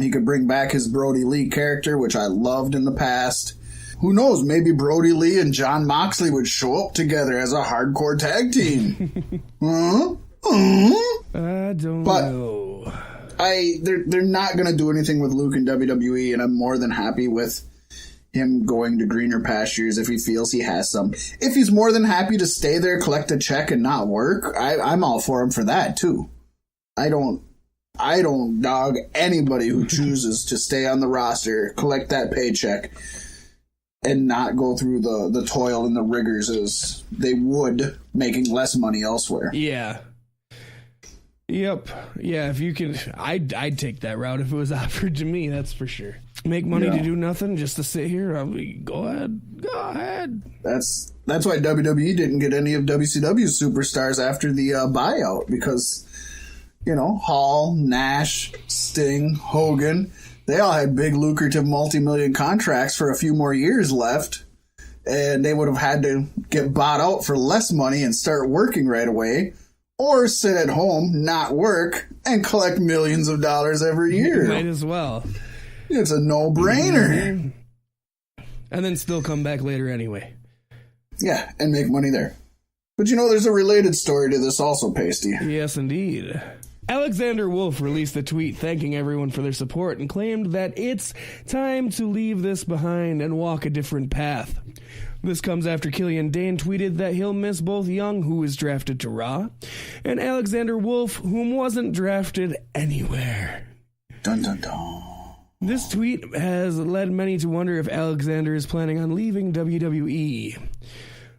He could bring back his Brody Lee character, which I loved in the past. Who knows, maybe Brody Lee and Jon Moxley would show up together as a hardcore tag team. I don't know. They're not going to do anything with Luke in WWE, and I'm more than happy with him going to greener pastures if he feels he has some. If he's more than happy to stay there, collect a check, and not work, I'm all for him for that, too. I don't dog anybody who chooses to stay on the roster, collect that paycheck, and not go through the toil and the rigors as they would making less money elsewhere. Yeah. Yep. Yeah, if you could, I'd take that route if it was offered to me, that's for sure. Make money to do nothing, just to sit here, go ahead. That's why WWE didn't get any of WCW's superstars after the buyout, because, Hall, Nash, Sting, Hogan, they all had big, lucrative, multi-million contracts for a few more years left, and they would have had to get bought out for less money and start working right away, or sit at home, not work, and collect millions of dollars every year. Might as well. It's a no-brainer. And then still come back later anyway. Yeah, and make money there. But there's a related story to this also, Paystee. Yes, indeed. Alexander Wolf released a tweet thanking everyone for their support and claimed that it's time to leave this behind and walk a different path. This comes after Killian Dane tweeted that he'll miss both Young, who was drafted to Raw, and Alexander Wolf, whom wasn't drafted anywhere. Dun dun dun. This tweet has led many to wonder if Alexander is planning on leaving WWE.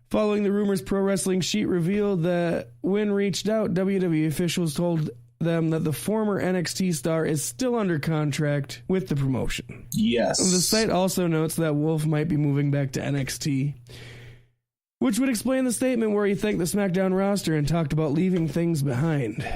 Following the rumors, Pro Wrestling Sheet revealed that when reached out, WWE officials told them that the former NXT star is still under contract with the promotion. Yes. The site also notes that Wolf might be moving back to NXT, which would explain the statement where he thanked the SmackDown roster and talked about leaving things behind.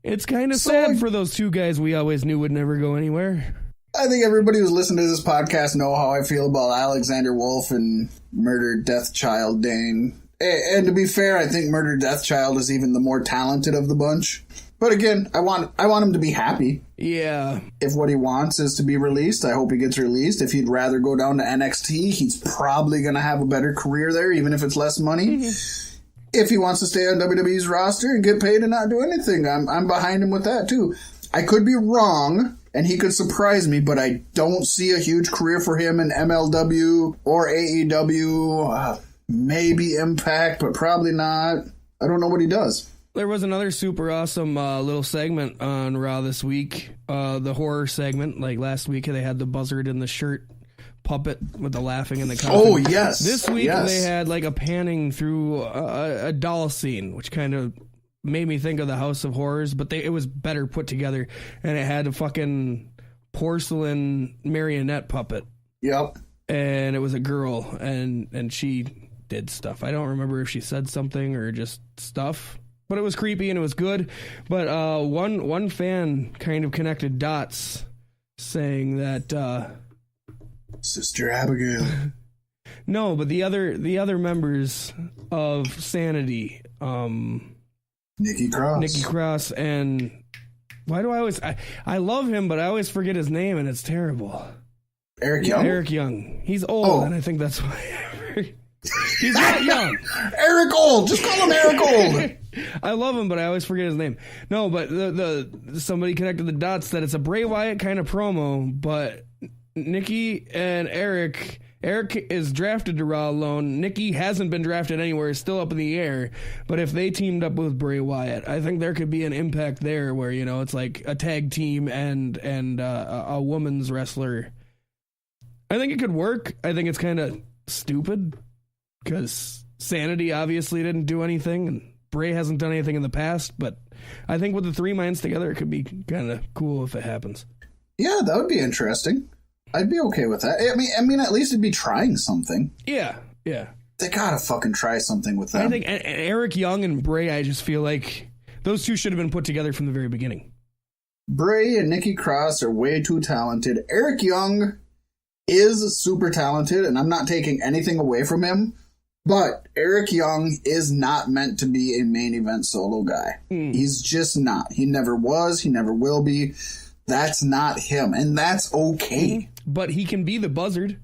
It's kind of sad for those two guys we always knew would never go anywhere. I think everybody who's listening to this podcast know how I feel about Alexander Wolf and Murdered Deathchild Dane. And to be fair, I think Murdered Deathchild is even the more talented of the bunch. But again, I want him to be happy. Yeah. If what he wants is to be released, I hope he gets released. If he'd rather go down to NXT, he's probably going to have a better career there, even if it's less money. Mm-hmm. If he wants to stay on WWE's roster and get paid and not do anything, I'm behind him with that too. I could be wrong, and he could surprise me, but I don't see a huge career for him in MLW or AEW. Maybe Impact, but probably not. I don't know what he does. There was another super awesome little segment on Raw this week, the horror segment. Like last week, they had the buzzard in the shirt puppet with the laughing and the coughing. Oh, yes. This week, they had like a panning through a doll scene, which kind of made me think of the House of Horrors, but it was better put together, and it had a fucking porcelain marionette puppet. Yep. And it was a girl, and she did stuff. I don't remember if she said something or just stuff. But it was creepy and it was good. But one fan kind of connected dots, saying that Sister Abigail. No, but the other members of Sanity, Nikki Cross, and why do I always I love him, but I always forget his name, and it's terrible. Eric Young. Eric Young. He's old, and I think that's why. He's not young. Eric Old. Just call him Eric Old. I love him, but I always forget his name. No, but the somebody connected the dots that it's a Bray Wyatt kind of promo, but Nikki and Eric is drafted to Raw alone. Nikki hasn't been drafted anywhere, is still up in the air. But if they teamed up with Bray Wyatt, I think there could be an impact there where, it's like a tag team and a woman's wrestler. I think it could work. I think it's kind of stupid because Sanity obviously didn't do anything, and Bray hasn't done anything in the past, but I think with the three minds together, it could be kind of cool if it happens. Yeah, that would be interesting. I'd be okay with that. I mean, at least it'd be trying something. Yeah. They gotta fucking try something with them. I think Eric Young and Bray, I just feel like those two should have been put together from the very beginning. Bray and Nikki Cross are way too talented. Eric Young is super talented, and I'm not taking anything away from him, but Eric Young is not meant to be a main event solo guy. He's just not. He never was. He never will be. That's not him, and that's okay. But he can be the Buzzard.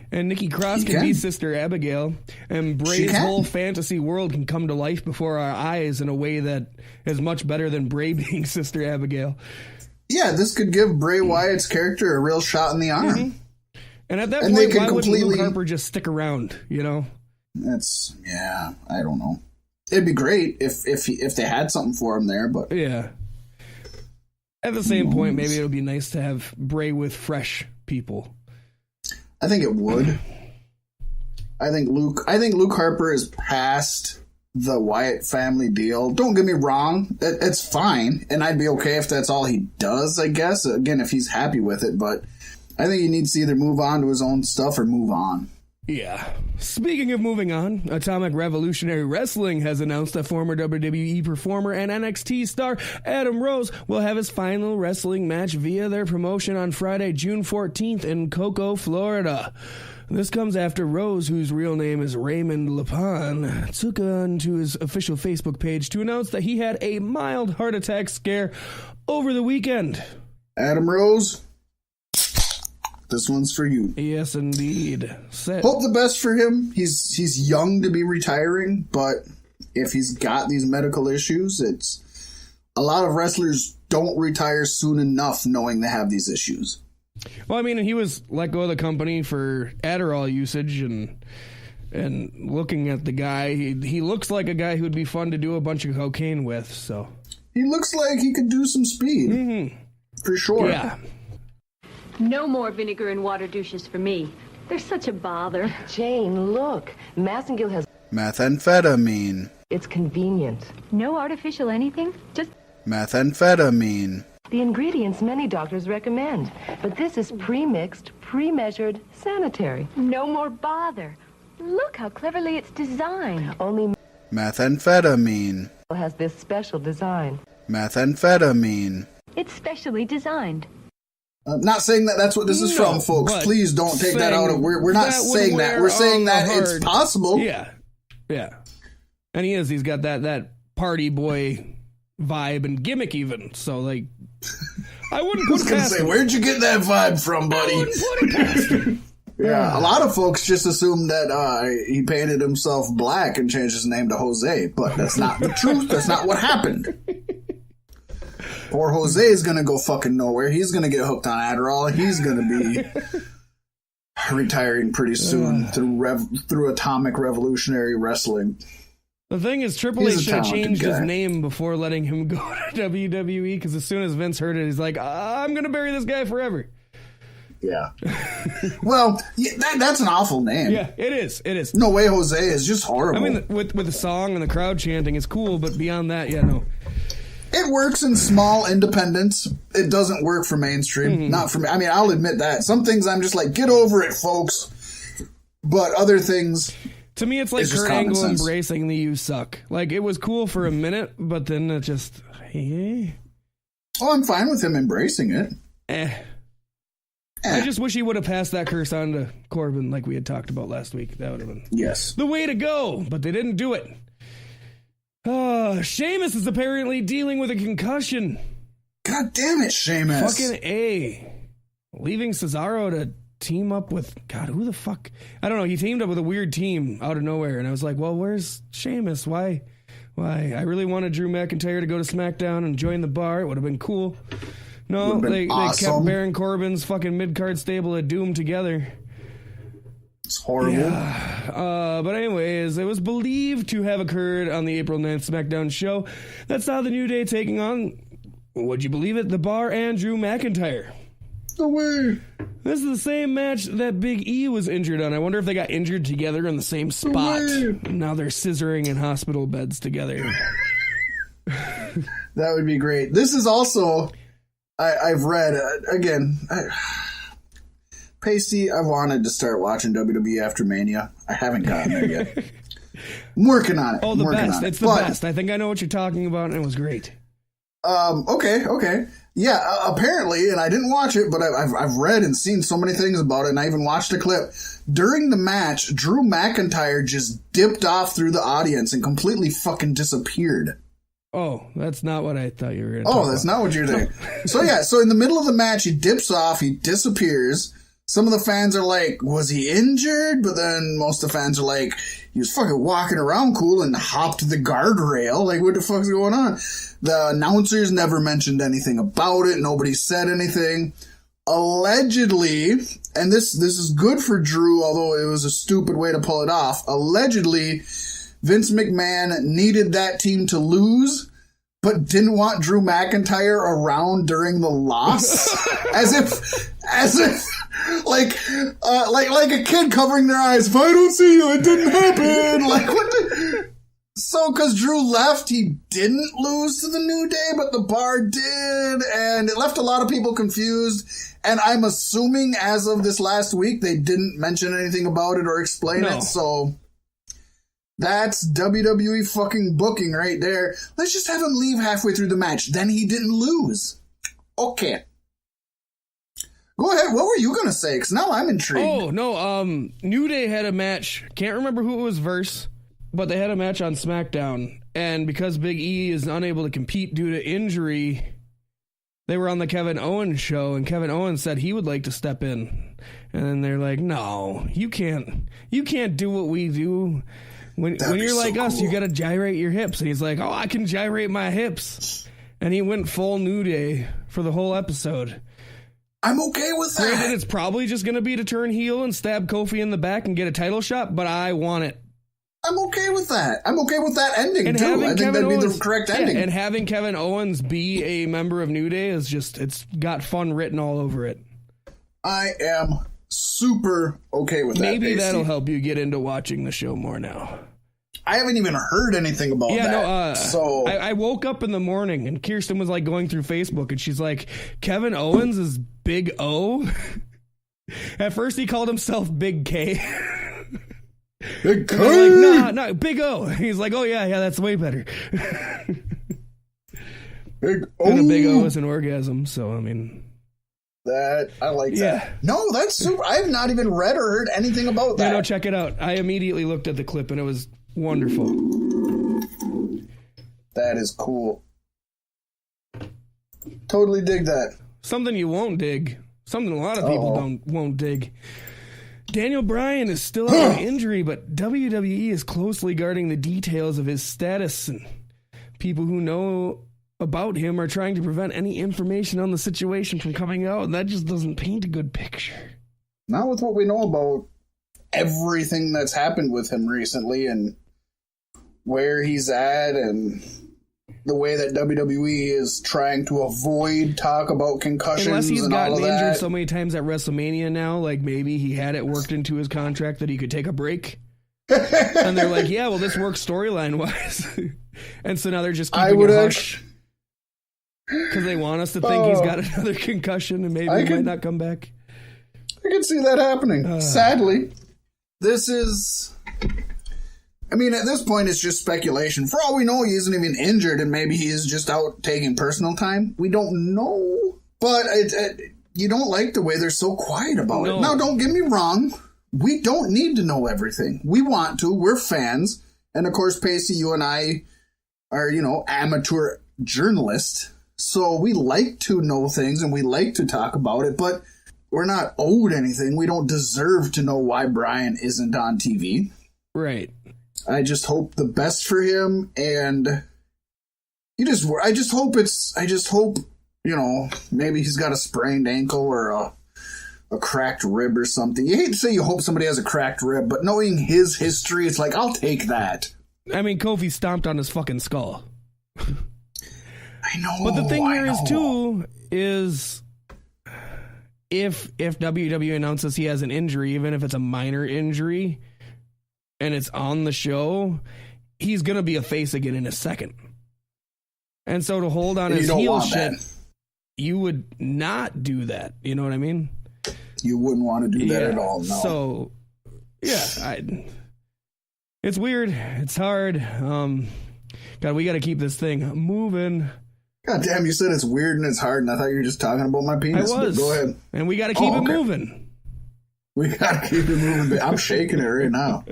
And Nikki Cross can be Sister Abigail. And Bray's whole fantasy world can come to life before our eyes in a way that is much better than Bray being Sister Abigail. Yeah, this could give Bray Wyatt's character a real shot in the arm. Mm-hmm. And at that point, why wouldn't Luke Harper just stick around, you know? I don't know. It'd be great if they had something for him there, but... Yeah. At the same point, maybe it would be nice to have Bray with fresh people. I think it would. I think Luke Harper is past the Wyatt family deal. Don't get me wrong. It's fine. And I'd be okay if that's all he does, I guess. Again, if he's happy with it. But I think he needs to either move on to his own stuff or move on. Yeah. Speaking of moving on, Atomic Revolutionary Wrestling has announced that former WWE performer and NXT star Adam Rose will have his final wrestling match via their promotion on Friday, June 14th in Cocoa, Florida. This comes after Rose, whose real name is Raymond Lapon, took onto his official Facebook page to announce that he had a mild heart attack scare over the weekend. Adam Rose, this one's for you. Yes, indeed. Hope the best for him. He's young to be retiring, but if he's got these medical issues, it's a lot of wrestlers don't retire soon enough knowing they have these issues. Well, I mean, he was let go of the company for Adderall usage, and looking at the guy, he looks like a guy who'd be fun to do a bunch of cocaine with. So he looks like he could do some speed, for sure. Yeah. No more vinegar and water douches for me. They're such a bother. Jane, look. Massengill has methamphetamine. It's convenient. No artificial anything? Just methamphetamine. The ingredients many doctors recommend. But this is pre-mixed, pre-measured, sanitary. No more bother. Look how cleverly it's designed. Only methamphetamine has this special design. Methamphetamine. It's specially designed. Not saying that that's what this is from, folks. Please don't take that out of... We're not saying that. We're saying that it's possible. Yeah. Yeah. And he's got that party boy vibe and gimmick even. So, like, I wouldn't put it past him. Where'd you get that vibe from, buddy? I wouldn't put it past him. Yeah, a lot of folks just assume that he painted himself black and changed his name to Jose, but that's not the truth. That's not what happened. Or Jose is going to go fucking nowhere. He's going to get hooked on Adderall. He's going to be retiring pretty soon through Atomic Revolutionary Wrestling. The thing is, Triple H should have changed his name before letting him go to WWE, because as soon as Vince heard it, he's like, I'm going to bury this guy forever. Yeah. Well, that's an awful name. Yeah, it is. It is. No way Jose is just horrible. I mean, with the song and the crowd chanting, it's cool, but beyond that, yeah, no. It works in small independents. It doesn't work for mainstream. Not for me. I mean, I'll admit that. Some things I'm just like, get over it, folks. But other things... To me, it's like Kurt Angle embracing the "you suck." Like, it was cool for a minute, but then it just... Hey. Oh, I'm fine with him embracing it. I just wish he would have passed that curse on to Corbin like we had talked about last week. That would have been the way to go, but they didn't do it. Sheamus is apparently dealing with a concussion. God damn it, Sheamus. Fucking A. Leaving Cesaro to team up with... God, who the fuck? I don't know. He teamed up with a weird team out of nowhere, and I was like, well, where's Sheamus? Why? I really wanted Drew McIntyre to go to SmackDown and join the bar. It would have been cool. No, they kept Baron Corbin's fucking mid-card stable of Doom together. It's horrible. Yeah. But anyways, it was believed to have occurred on the April 9th SmackDown show that saw the New Day taking on, would you believe it, The Bar and Drew McIntyre. No way. This is the same match that Big E was injured on. I wonder if they got injured together in the same spot. Now they're scissoring in hospital beds together. That would be great. This is also... I've read, Paystee, I wanted to start watching WWE after Mania. I haven't gotten there yet. I'm working on it. Oh, the best. It's the best. I think I know what you're talking about, and it was great. Okay. Yeah, apparently, and I didn't watch it, but I've read and seen so many things about it, and I even watched a clip. During the match, Drew McIntyre just dipped off through the audience and completely fucking disappeared. Oh, that's not what I thought you were going to Oh, that's not what you're doing. So in the middle of the match, he dips off, he disappears. Some of the fans are like, was he injured? But then most of the fans are like, he was fucking walking around cool and hopped the guardrail. Like, what the fuck's going on? The announcers never mentioned anything about it. Nobody said anything. Allegedly, and this is good for Drew, although it was a stupid way to pull it off. Allegedly, Vince McMahon needed that team to lose, but didn't want Drew McIntyre around during the loss. as if like a kid covering their eyes. If I don't see you, it didn't happen. Like, what the... So, because Drew left, he didn't lose to the New Day, but the Bar did, and it left a lot of people confused. And I'm assuming as of this last week, they didn't mention anything about it or explain it, so... That's WWE fucking booking right there. Let's just have him leave halfway through the match. Then he didn't lose. Okay. Go ahead. What were you going to say? Because now I'm intrigued. Oh, no. New Day had a match. Can't remember who it was versus, but they had a match on SmackDown. And because Big E is unable to compete due to injury, they were on the Kevin Owens show, and Kevin Owens said he would like to step in. And then they're like, no, you can't do what we do. When you're like so us, cool. You got to gyrate your hips. And he's like, oh, I can gyrate my hips. And he went full New Day for the whole episode. I'm okay with that. Granted, it's probably just going to be to turn heel and stab Kofi in the back and get a title shot, but I want it. I'm okay with that. I'm okay with that ending, too. I think that'd be the correct ending. And having Kevin Owens be a member of New Day is just, it's got fun written all over it. I am super okay with that. Maybe that'll help you get into watching the show more now. I haven't even heard anything about that. So I woke up in the morning and Kirsten was like going through Facebook and she's like, Kevin Owens is Big O. At first he called himself Big K. Big K. Like, no, Big O. He's like, oh yeah, that's way better. Big O. And a Big O is an orgasm, so I mean. That I like that. No, that's super. I've not even read or heard anything about that. No, check it out. I immediately looked at the clip and it was wonderful. That is cool. Totally dig that. Something you won't dig. Something a lot of people won't dig. Daniel Bryan is still out of injury, but WWE is closely guarding the details of his status, and people who know about him are trying to prevent any information on the situation from coming out, and that just doesn't paint a good picture. Not with what we know about everything that's happened with him recently and where he's at and the way that WWE is trying to avoid talk about concussions. Unless he's and gotten all of injured that. So many times at WrestleMania now, like maybe he had it worked into his contract that he could take a break. And they're like, yeah, well, this works storyline-wise. And so now they're just keeping a hush. Because they want us to think he's got another concussion and maybe he might not come back. I can see that happening. Sadly, this is... I mean, at this point, it's just speculation. For all we know, he isn't even injured, and maybe he is just out taking personal time. We don't know. But you don't like the way they're so quiet about it. Now, don't get me wrong. We don't need to know everything. We want to. We're fans. And, of course, Paystee, you and I are, amateur journalists. So we like to know things, and we like to talk about it. But we're not owed anything. We don't deserve to know why Bryan isn't on TV. Right. I just hope the best for him, and I just hope, maybe he's got a sprained ankle or a cracked rib or something. You hate to say you hope somebody has a cracked rib, but knowing his history, it's like, I'll take that. I mean, Kofi stomped on his fucking skull. I know. But the thing here is, too, is if WWE announces he has an injury, even if it's a minor injury, and it's on the show, he's going to be a face again in a second. And so to hold on his heel shit, you would not do that. You know what I mean? You wouldn't want to do that at all, no. So, yeah, it's weird. It's hard. God, we got to keep this thing moving. God damn, you said it's weird and it's hard, and I thought you were just talking about my penis. I was. Go ahead. And we got to keep it moving. We got to keep it moving. I'm shaking it right now.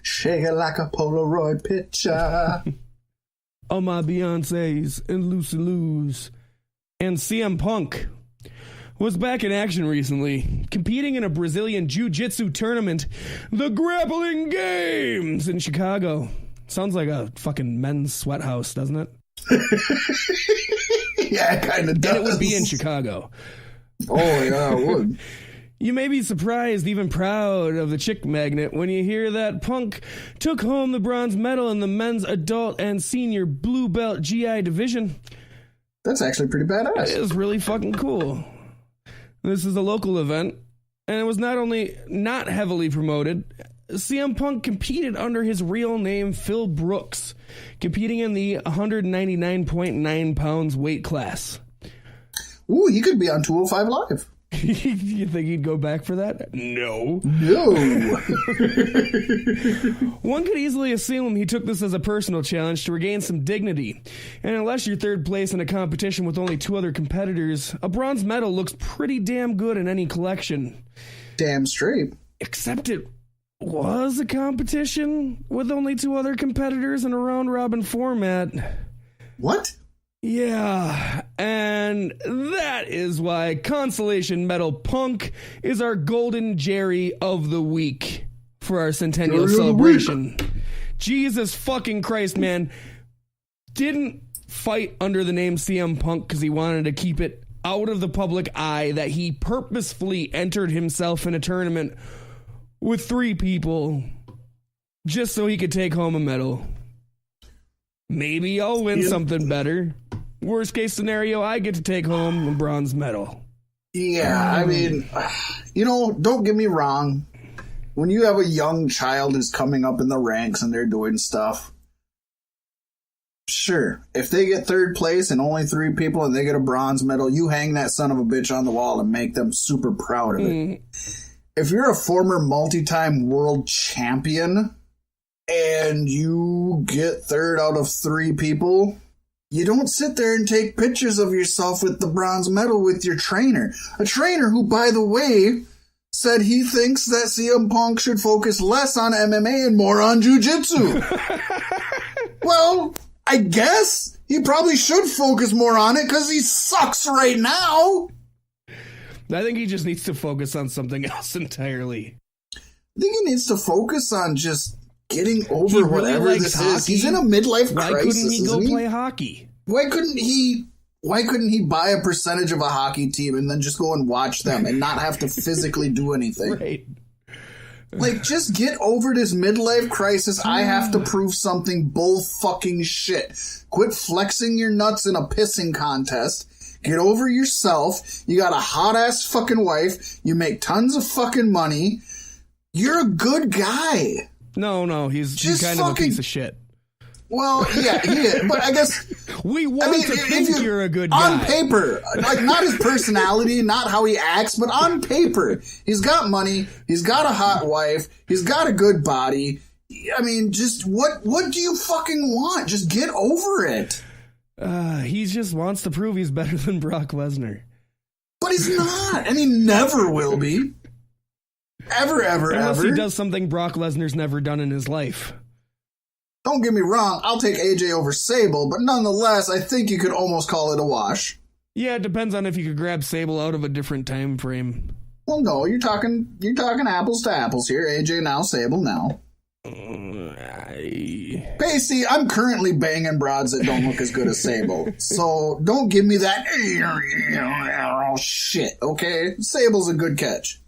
Shake it like a Polaroid picture. all my Beyoncés and Lucy Lou's. And CM Punk was back in action recently, competing in a Brazilian Jiu-Jitsu tournament, the Grappling Games in Chicago. Sounds like a fucking men's sweat house, doesn't it? Yeah, it kind of does. And it would be in Chicago. Oh, yeah, it would. You may be surprised, even proud of the chick magnet, when you hear that Punk took home the bronze medal in the men's adult and senior blue belt GI division. That's actually pretty badass. It is really fucking cool. This is a local event, and it was not only not heavily promoted, CM Punk competed under his real name, Phil Brooks, competing in the 199.9 pounds weight class. Ooh, he could be on 205 Live. You think he'd go back for that? No. One could easily assume he took this as a personal challenge to regain some dignity. And unless you're third place in a competition with only 2 other competitors, a bronze medal looks pretty damn good in any collection. Damn straight. Except it was a competition with only 2 other competitors in a round-robin format. What? Yeah, and that is why Consolation Medal Punk is our Golden Jerry of the week for our centennial celebration. Jesus fucking Christ, man. Didn't fight under the name CM Punk because he wanted to keep it out of the public eye that he purposefully entered himself in a tournament with 3 people just so he could take home a medal. Maybe I'll win something better. Worst case scenario, I get to take home a bronze medal. Yeah, I mean, don't get me wrong. When you have a young child who's coming up in the ranks and they're doing stuff, sure, if they get 3rd place and only 3 people and they get a bronze medal, you hang that son of a bitch on the wall and make them super proud of it. If you're a former multi-time world champion and you get 3rd out of 3 people, you don't sit there and take pictures of yourself with the bronze medal with your trainer. A trainer who, by the way, said he thinks that CM Punk should focus less on MMA and more on jiu-jitsu. Well, I guess he probably should focus more on it because he sucks right now. I think he just needs to focus on something else entirely. I think he needs to focus on just getting over whatever this is. He's in a midlife crisis. Why couldn't he go play hockey? Why couldn't he buy a percentage of a hockey team and then just go and watch them and not have to physically do anything? Right. Like, just get over this midlife crisis. I have to prove something bull fucking shit. Quit flexing your nuts in a pissing contest. Get over yourself. You got a hot ass fucking wife. You make tons of fucking money. You're a good guy. No, he's kind of a piece of shit. Well, yeah, he is. But I guess we want to think you're a good guy. On paper, like not his personality, not how he acts, but on paper, he's got money, he's got a hot wife, he's got a good body. I mean, just what do you fucking want? Just get over it. He just wants to prove he's better than Brock Lesnar. But he's not, and he never will be. Ever. Unless he does something Brock Lesnar's never done in his life. Don't get me wrong, I'll take AJ over Sable, but nonetheless, I think you could almost call it a wash. Yeah, it depends on if you could grab Sable out of a different time frame. Well, no, you're talking apples to apples here. AJ now, Sable now. Paystee, I'm currently banging broads that don't look as good as Sable, so don't give me that shit, okay? Sable's a good catch.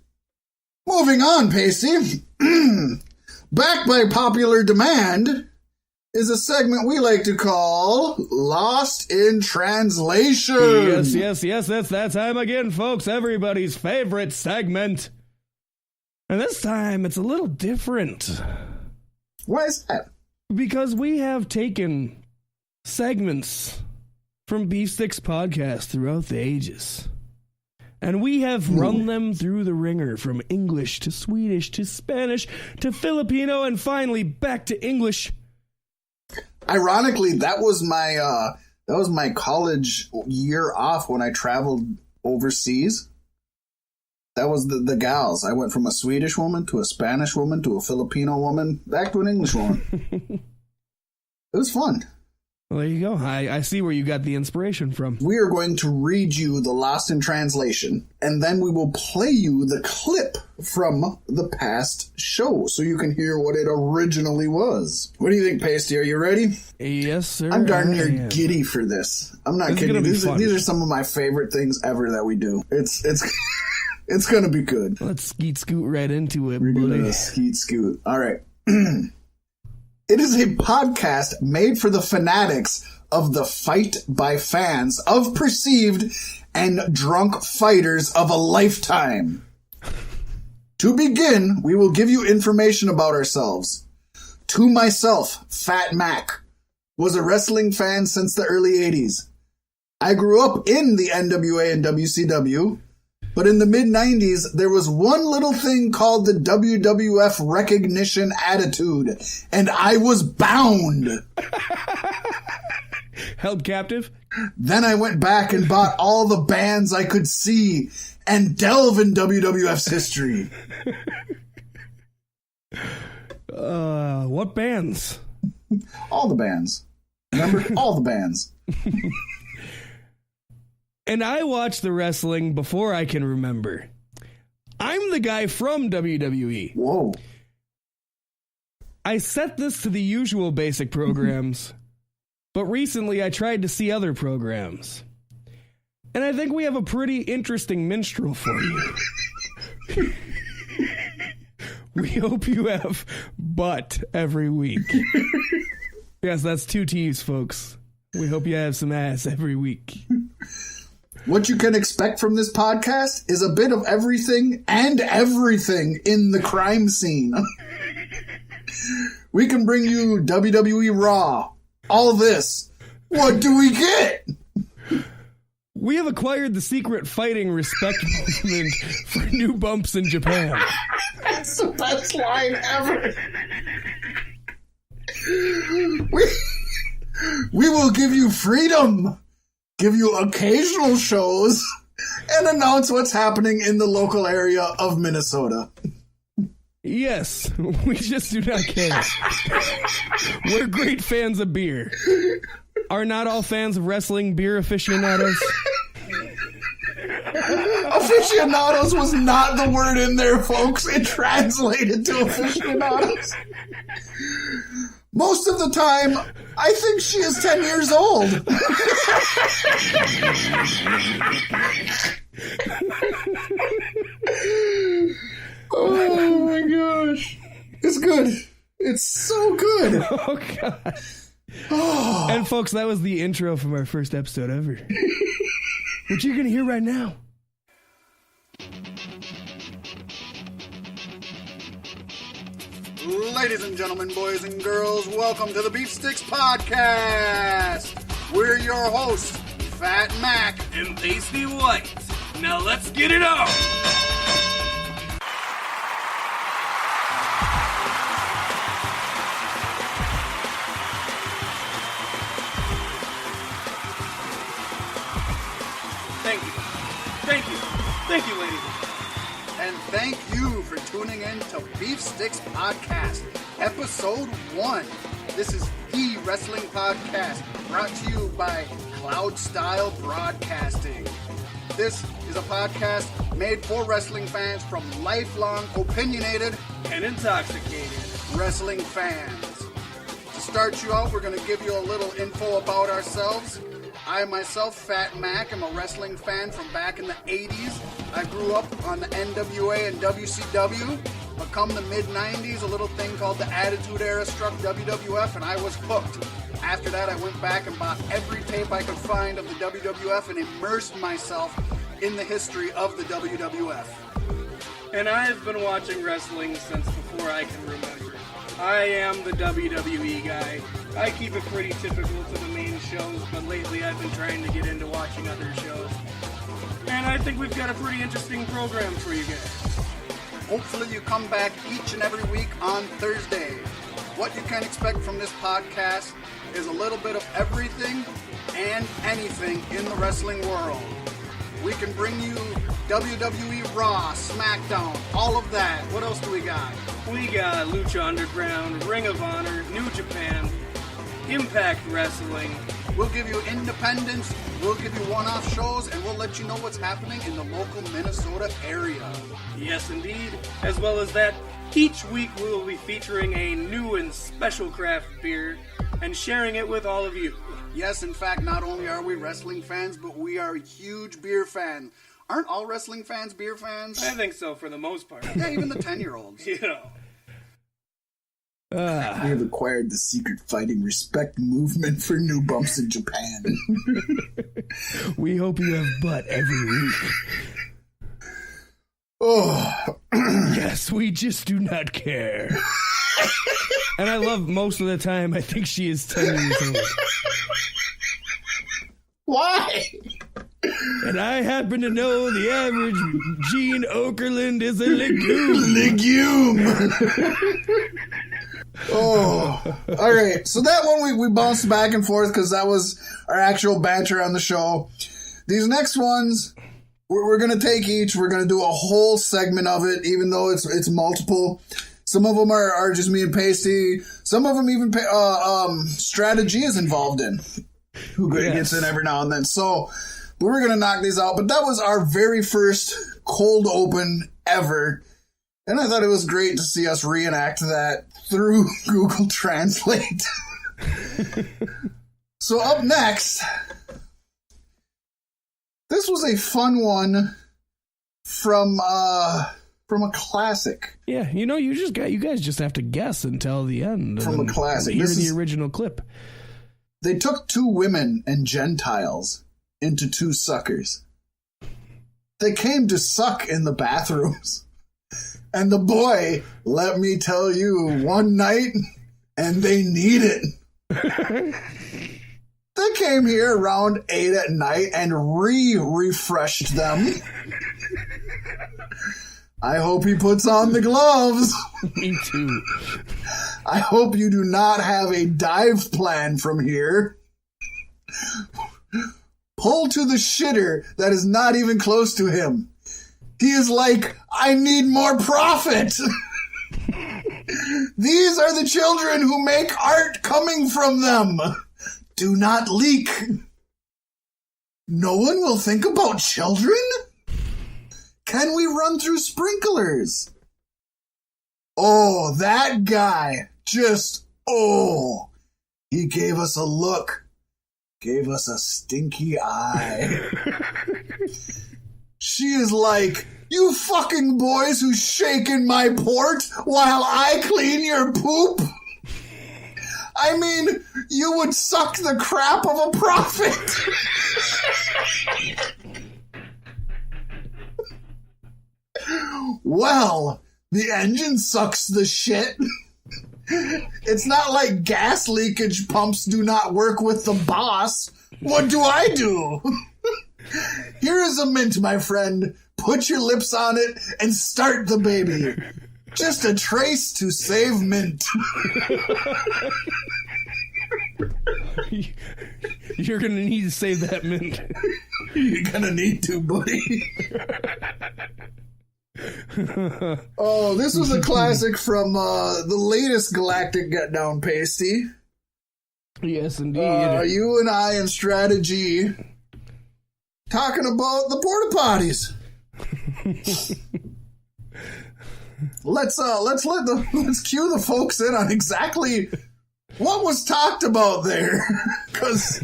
Moving on, Paystee. Back by popular demand is a segment we like to call Lost in Translation. Yes, that's that time again, folks. Everybody's favorite segment. And this time, it's a little different. Why is that? Because we have taken segments from Beef Sticks podcast throughout the ages. And we have run them through the ringer from English to Swedish to Spanish to Filipino and finally back to English. Ironically, that was my college year off when I traveled overseas. That was the gals. I went from a Swedish woman to a Spanish woman to a Filipino woman back to an English woman. It was fun. Well, there you go. I see where you got the inspiration from. We are going to read you the Lost in Translation, and then we will play you the clip from the past show so you can hear what it originally was. What do you think, Paystee? Are you ready? Yes, sir. I'm darn near giddy for this. I'm not kidding. These are some of my favorite things ever that we do. It's it's going to be good. Let's scoot right into it, We're buddy. going to scoot. All right. It is a podcast made for the fanatics of the fight by fans of perceived and drunk fighters of a lifetime. To begin, we will give you information about ourselves. To myself, Fat Mack, was a wrestling fan since the early 80s. I grew up in the NWA and WCW, but in the mid-90s, there was one little thing called the WWF recognition attitude, and I was bound. Held captive? Then I went back and bought all the bands I could see and delve in WWF's history. What bands? All the bands. Remember? All the bands. And I watched the wrestling before I can remember. I'm the guy from WWE. Whoa. I set this to the usual basic programs, but recently I tried to see other programs. And I think we have a pretty interesting minstrel for you. We hope you have butt every week. Yes, that's 2 T's, folks. We hope you have some ass every week. What you can expect from this podcast is a bit of everything and everything in the crime scene. We can bring you WWE Raw. All this. What do we get? We have acquired the secret fighting respect movement for new bumps in Japan. That's the best line ever. We will give you freedom, give you occasional shows, and announce what's happening in the local area of Minnesota. Yes, we just do not care. We're great fans of beer. Are not all fans of wrestling beer aficionados? Aficionados was not the word in there, folks. It translated to aficionados. Most of the time, I think she is 10 years old. Oh my gosh. It's good. It's so good. Oh, God. Oh. And folks, that was the intro from our first episode ever. Which you're going to hear right now. Ladies and gentlemen, boys and girls, welcome to the Beef Sticks Podcast. We're your hosts, Fat Mack and Paystee White. Now let's get it on. Thank you, ladies. And thank you for tuning in to Beef Sticks Podcast, Episode 1. This is the wrestling podcast brought to you by Cloud Style Broadcasting. This is a podcast made for wrestling fans from lifelong, opinionated, and intoxicated wrestling fans. To start you out, we're going to give you a little info about ourselves. I myself, Fat Mack, am a wrestling fan from back in the 80s. I grew up on the NWA and WCW, but come the mid-90s, a little thing called the Attitude Era struck WWF, and I was hooked. After that, I went back and bought every tape I could find of the WWF and immersed myself in the history of the WWF. And I've been watching wrestling since before I can remember. I am the WWE guy. I keep it pretty typical to the main shows, but lately I've been trying to get into watching other shows. And I think we've got a pretty interesting program for you guys. Hopefully you come back each and every week on Thursday. What you can expect from this podcast is a little bit of everything and anything in the wrestling world. We can bring you WWE Raw, SmackDown, all of that. What else do we got? We got Lucha Underground, Ring of Honor, New Japan, Impact Wrestling. We'll give you independence, we'll give you one-off shows, and we'll let you know what's happening in the local Minnesota area. Yes, indeed. As well as that, each week we will be featuring a new and special craft beer and sharing it with all of you. Yes, in fact, not only are we wrestling fans, but we are huge beer fans. Aren't all wrestling fans beer fans? I think so, for the most part. Yeah, even the 10-year-olds. You know. We have acquired the secret fighting respect movement for new bumps in Japan. We hope you have butt every week. Oh. Yes, we just do not care. And I love most of the time, I think she is 10 years old. Why? And I happen to know the average Gene Okerlund is a legume. Oh, all right. So that one we bounced back and forth because that was our actual banter on the show. These next ones, we're going to take each. We're going to do a whole segment of it, even though it's multiple. Some of them are just me and Paystee. Some of them even Stratta G is involved in, who gets in every now and then. So we're going to knock these out. But that was our very first cold open ever. And I thought it was great to see us reenact that through Google Translate. So up next, this was a fun one from a classic. Yeah, you guys just have to guess until the end. From a classic. Here's the original clip. They took 2 women and Gentiles into 2 suckers. They came to suck in the bathrooms. And the boy, let me tell you, one night, and they need it. They came here around 8 at night and refreshed them. I hope he puts on the gloves. Me too. I hope you do not have a dive plan from here. Pull to the shitter that is not even close to him. He is like, I need more profit. These are the children who make art coming from them. Do not leak. No one will think about children? Can we run through sprinklers? Oh, that guy. He gave us a look. Gave us a stinky eye. She is like, you fucking boys who shake in my port while I clean your poop? I mean, you would suck the crap of a prophet. Well, the engine sucks the shit. It's not like gas leakage pumps do not work with the boss. What do I do? Here is a mint, my friend. Put your lips on it and start the baby. Just a trace to save mint. You're going to need to save that mint. You're going to need to, buddy. Oh, this was a classic from the latest Galactic Get Down, Paystee. Yes, indeed. You and I and Stratta G talking about the porta potties. Let's cue the folks in on exactly what was talked about there, because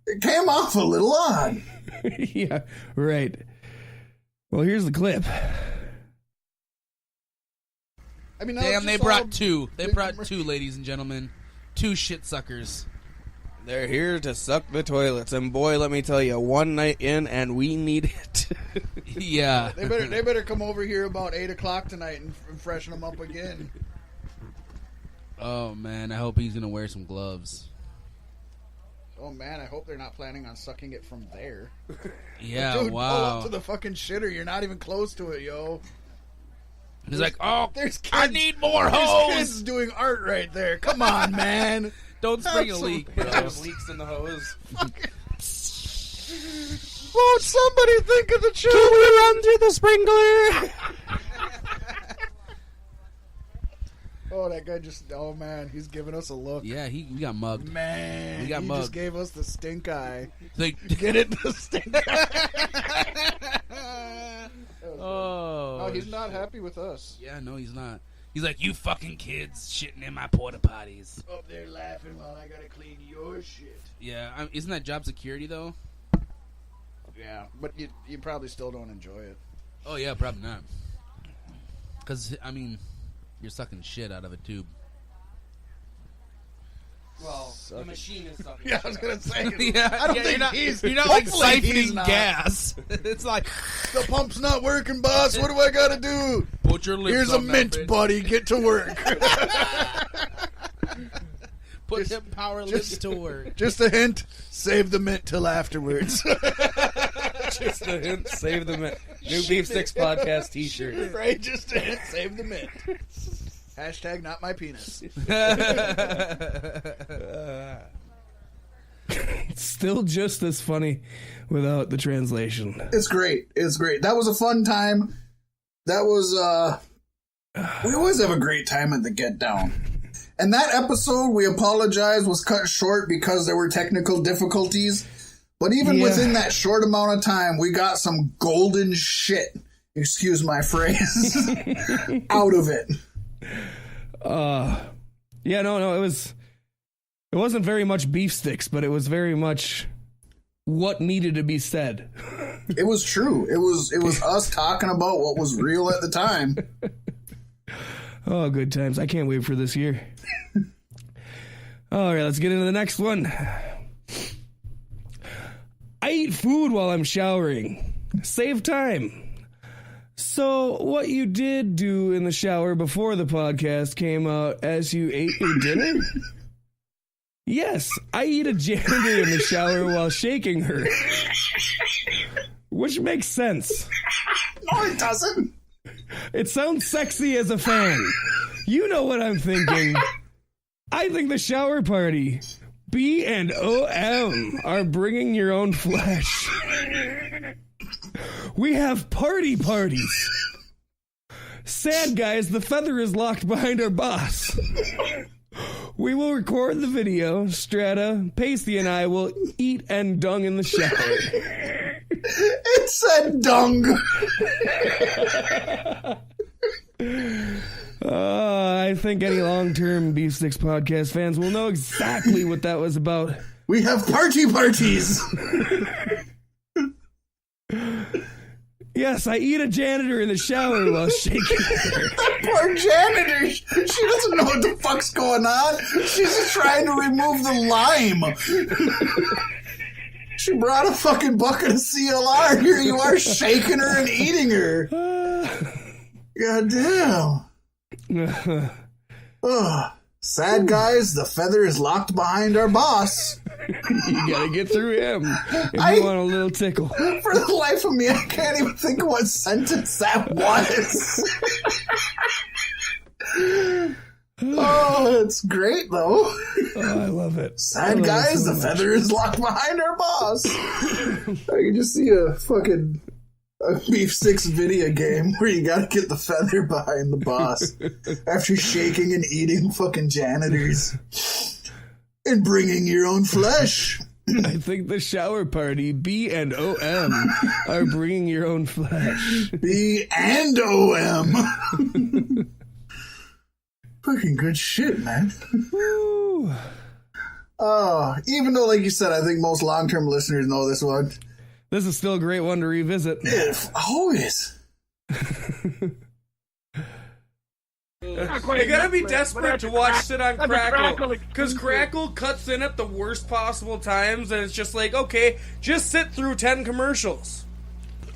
it came off a little odd. Yeah, right. Well, here's the clip. I mean, damn, they brought 2. They brought 2, ladies and gentlemen. 2 shit suckers. They're here to suck the toilets, and boy, let me tell you, one night in, and we need it. Yeah. They better come over here about 8 o'clock tonight and freshen them up again. Oh, man, I hope he's going to wear some gloves. Oh, man, I hope they're not planning on sucking it from there. Yeah, dude, wow. Pull up to the fucking shitter. You're not even close to it, yo. He's like, oh, there's kids, I need more hose. There's kids doing art right there. Come on, man. Don't spring a leak, bro. There's leaks in the hose. Won't somebody think of the children? Can we run through the sprinkler? Oh, that guy just... Oh, man, he's giving us a look. Yeah, we got mugged. Man, we got he mugged. Just gave us the stink eye. Like, get it? The stink eye. Oh, he's not happy with us. Yeah, no, he's not. He's like, you fucking kids shitting in my porta potties. Up there laughing while I gotta clean your shit. Yeah, isn't that job security, though? Yeah, but you probably still don't enjoy it. Oh, yeah, probably not. Because, I mean, you're sucking shit out of a tube. Well, the machine is sucking. Yeah, I was gonna say. Yeah, I don't think you're not like siphoning gas. It's like the pump's not working, boss. What do I gotta do? Put your lips. Here's a mint, buddy. Get to work. Put them power lips to work. Just a hint. Save the mint till afterwards. Just a hint. Save the mint. New Beef Sticks podcast T-shirt. Right. Just a hint. Save the mint. Hashtag not my penis. It's still just as funny without the translation. It's great. It's great. That was a fun time. That was, we always have a great time at the Get Down. And that episode, we apologize, was cut short because there were technical difficulties. But even within that short amount of time, we got some golden shit, excuse my phrase, out of it. It wasn't very much beef sticks, but it was very much what needed to be said. It was true. It was us talking about what was real at the time. Oh, good times. I can't wait for this year. All right, let's get into the next one. I eat food while I'm showering. Save time. So, what you did do in the shower before the podcast came out as you ate your dinner? Yes, I eat a janitor in the shower while shaking her. Which makes sense. No, it doesn't. It sounds sexy as a fan. You know what I'm thinking. I think the shower party, B and OM, are bringing your own flesh. We have parties. Sad guys, the feather is locked behind our boss. We will record the video. Stratta, Paystee, and I will eat and dung in the shower. It said dung. I think any long-term Beef Sticks podcast fans will know exactly what that was about. We have parties. Yes, I eat a janitor in the shower while shaking her. Poor janitor. She doesn't know what the fuck's going on. She's just trying to remove the lime. She brought a fucking bucket of CLR. Here you are shaking her and eating her. God damn. Sad guys, the feather is locked behind our boss. You gotta get through him if you want a little tickle. For the life of me, I can't even think of what sentence that was. Oh, it's great, though. Oh, I love it. Sad guys, the feather is locked behind our boss. I can just see a fucking Beef Sticks video game where you gotta get the feather behind the boss after shaking and eating fucking janitors and bringing your own flesh. I think the shower party, B and OM, are bringing your own flesh. B and OM. Fucking good shit, man. Woo. Even though, like you said, I think most long-term listeners know this one. This is still a great one to revisit. Always. You gotta be desperate to watch shit on Crackle, because Crackle cuts in at the worst possible times, and it's just like, okay, just sit through 10 commercials.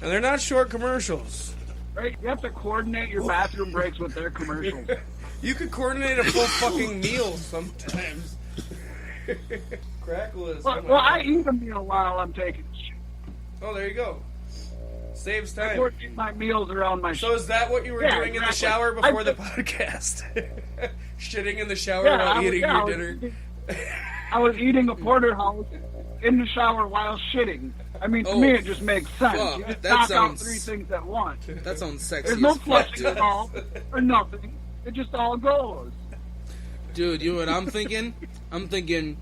And they're not short commercials. Right? You have to coordinate your bathroom breaks with their commercials. You could coordinate a full fucking meal sometimes. Crackle is... Well, I eat a meal while I'm taking shit. Oh, there you go. Saves I time. coordinate my meals around my So is that what you were doing in the shower before the podcast? Shitting in the shower while eating your dinner? I was eating a porterhouse in the shower while shitting. I mean, to me, it just makes sense. Fuck, you just that knock out sounds- 3 things at once. That sounds sexy. There's no as fuck, flushing dude. involved or nothing. It just all goes. Dude, you know what I'm thinking? I'm thinking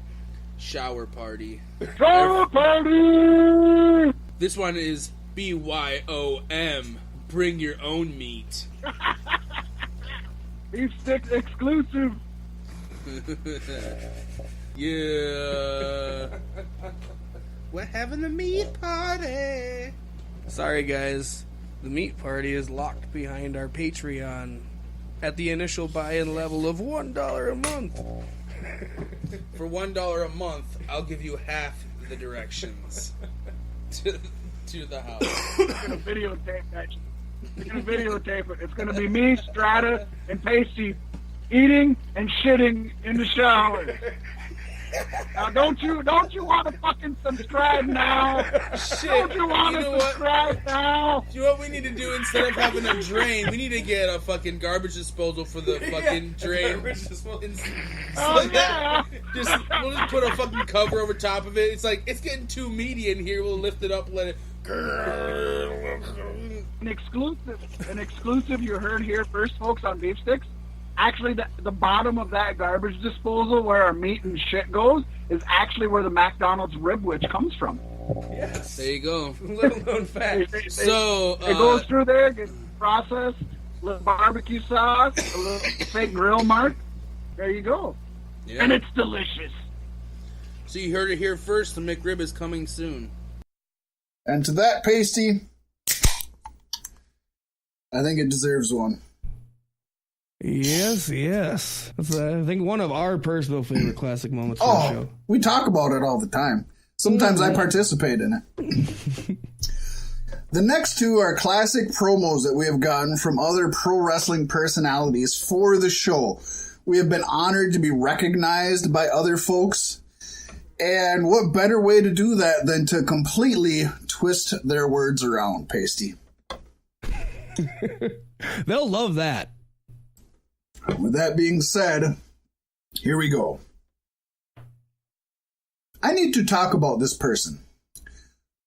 shower party. Shower party! This one is BYOM. Bring your own meat. Beef stick exclusive. Yeah. We're having a meat party. Sorry, guys. The meat party is locked behind our Patreon at the initial buy-in level of $1 a month. For $1 a month, I'll give you half the directions to the house. We're gonna videotape that. We're gonna videotape it. It's gonna be me, Stratta, and Paystee eating and shitting in the shower. Now, don't you want to fucking subscribe now? Shit. Don't you want to subscribe now? You know what we need to do instead of having a drain? We need to get a fucking garbage disposal for the fucking drain. Oh, yeah. We'll just put a fucking cover over top of it. It's like, it's getting too meaty in here. We'll lift it up, let it... An exclusive you heard here first, folks, on Beef Sticks. Actually, the bottom of that garbage disposal where our meat and shit goes is actually where the McDonald's ribwich comes from. Yes. There you go. Little known fact. It goes through there, gets processed, a little barbecue sauce, a little fake grill mark. There you go. Yeah. And it's delicious. So you heard it here first. The McRib is coming soon. And to that, Paystee, I think it deserves one. Yes. That's, I think, one of our personal favorite classic moments from the show. We talk about it all the time. Sometimes I participate in it. The next two are classic promos that we have gotten from other pro wrestling personalities for the show. We have been honored to be recognized by other folks. And what better way to do that than to completely twist their words around, Paystee? They'll love that. With that being said, here we go. I need to talk about this person.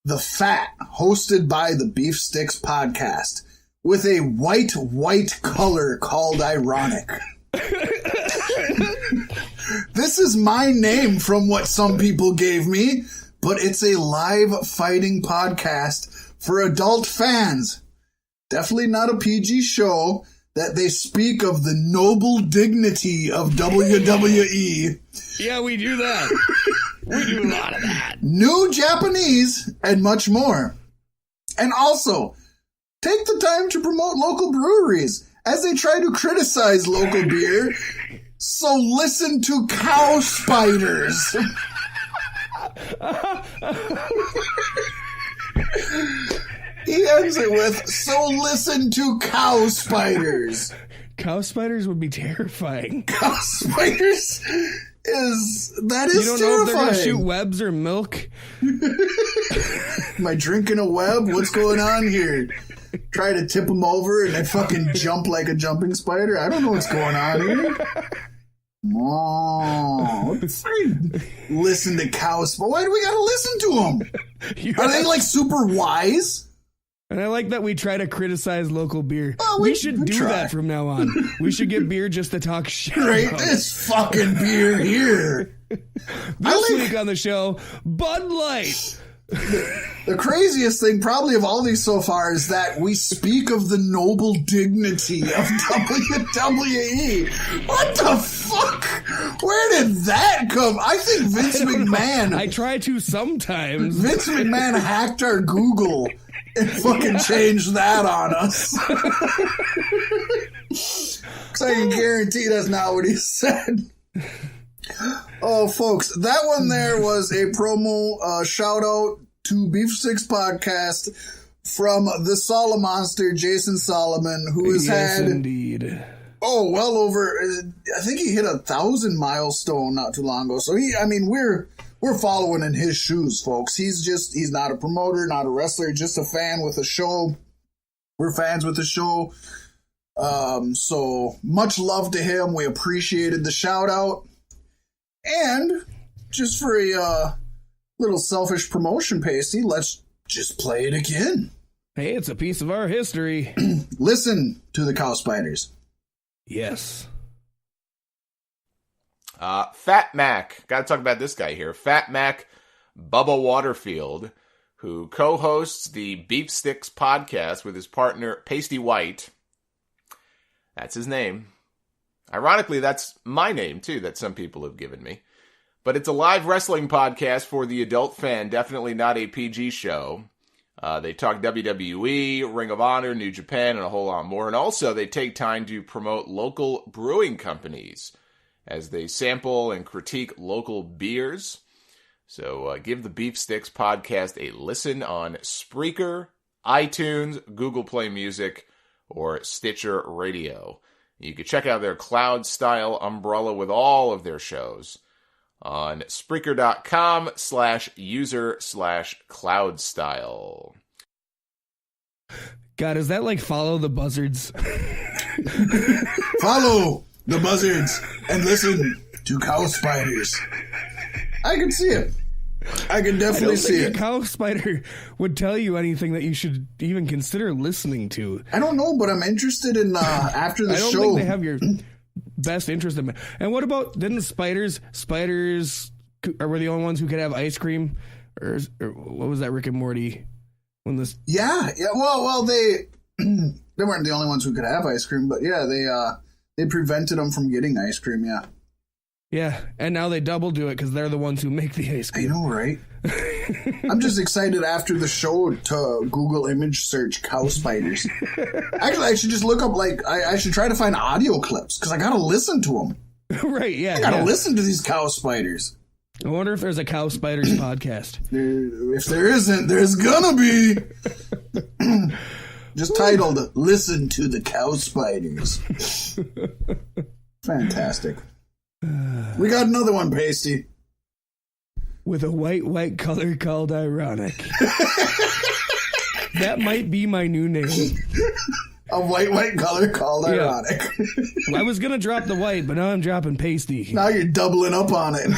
The Fat, hosted by the Beef Sticks podcast, with a white color called ironic. This is my name from what some people gave me, but it's a live fighting podcast for adult fans. Definitely not a PG show. That they speak of the noble dignity of WWE. Yeah, we do that. We do a lot of that. New Japanese and much more. And also, take the time to promote local breweries as they try to criticize local beer. So listen to Cow Spiders. He ends it with, so listen to Cow Spiders. Cow spiders would be terrifying. Cow spiders is You don't terrifying. know if they're going to shoot webs or milk? Am I drinking a web? What's going on here? Try to tip them over and they fucking jump like a jumping spider? I don't know what's going on here. Oh, listen to Cow Spiders. Why do we gotta listen to them? Are they like super wise? And I like that we try to criticize local beer. Oh, we should do that from now on. We should get beer just to talk shit about this fucking beer here. This week on the show, Bud Light. The craziest thing probably of all these so far is that we speak of the noble dignity of WWE. What the fuck? Where did that come? I think Vince McMahon... I try to sometimes. Vince McMahon hacked our Google and fucking changed that on us. Because I can guarantee that's not what he said. Oh, folks, that one there was a promo shout out to Beef Sticks Podcast from the Solomonster, Jason Solomon, who has had indeed. Well over. I think he hit 1,000 milestone not too long ago. So we're following in his shoes, folks. He's not a promoter, not a wrestler, just a fan with a show. We're fans with the show. So much love to him. We appreciated the shout out. And just for a little selfish promotion, Paystee, let's just play it again. Hey, it's a piece of our history. Listen to the Cow Spiders. Yes. Fat Mack. Got to talk about this guy here. Fat Mack Bubba Waterfield, who co-hosts the Beef Sticks podcast with his partner, Paystee White. That's his name. Ironically, that's my name, too, that some people have given me. But it's a live wrestling podcast for the adult fan, definitely not a PG show. They talk WWE, Ring of Honor, New Japan, and a whole lot more. And also, they take time to promote local brewing companies as they sample and critique local beers. So give the Beef Sticks podcast a listen on Spreaker, iTunes, Google Play Music, or Stitcher Radio. You can check out their Cloud-style umbrella with all of their shows on Spreaker.com/user/Cloudstyle. God, is that like follow the buzzards? Follow the buzzards and listen to cow spiders. I can see it. I can definitely see it. A cow spider would tell you anything that you should even consider listening to. I don't know, but I'm interested in after the show. I don't think they have your best interest in. And what about, didn't spiders were the only ones who could have ice cream? Or what was that, Rick and Morty? When this? Yeah. Well, they weren't the only ones who could have ice cream, but yeah, they prevented them from getting ice cream. Yeah. Yeah, and now they double do it because they're the ones who make the ice cream. I know, right? I'm just excited after the show to Google image search cow spiders. Actually, I should just look up, I should try to find audio clips because I got to listen to them. Right, yeah. I got to listen to these cow spiders. I wonder if there's a cow spiders podcast. If there isn't, there's gonna be. Just titled, Listen to the Cow Spiders. Fantastic. We got another one, Paystee. With a white color called ironic. That might be my new name. A white color called ironic. I was going to drop the white, but now I'm dropping Paystee. Now you're doubling up on it.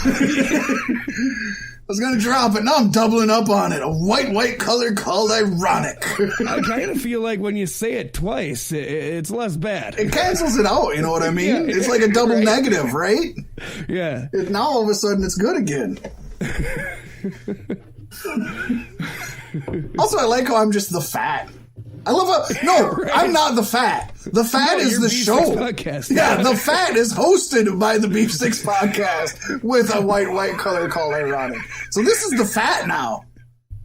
I was going to drop it, now I'm doubling up on it. A white color called ironic. I kind of feel like when you say it twice, it's less bad. It cancels it out, you know what I mean? Yeah, it's like a double negative, right? Yeah. Now all of a sudden it's good again. Also, I like how I'm just the fat. I love how... No, right. I'm not the fat. The fat is the show. Podcast. Yeah, the fat is hosted by the Beef Sticks podcast with a white color called ironic. So this is the fat now.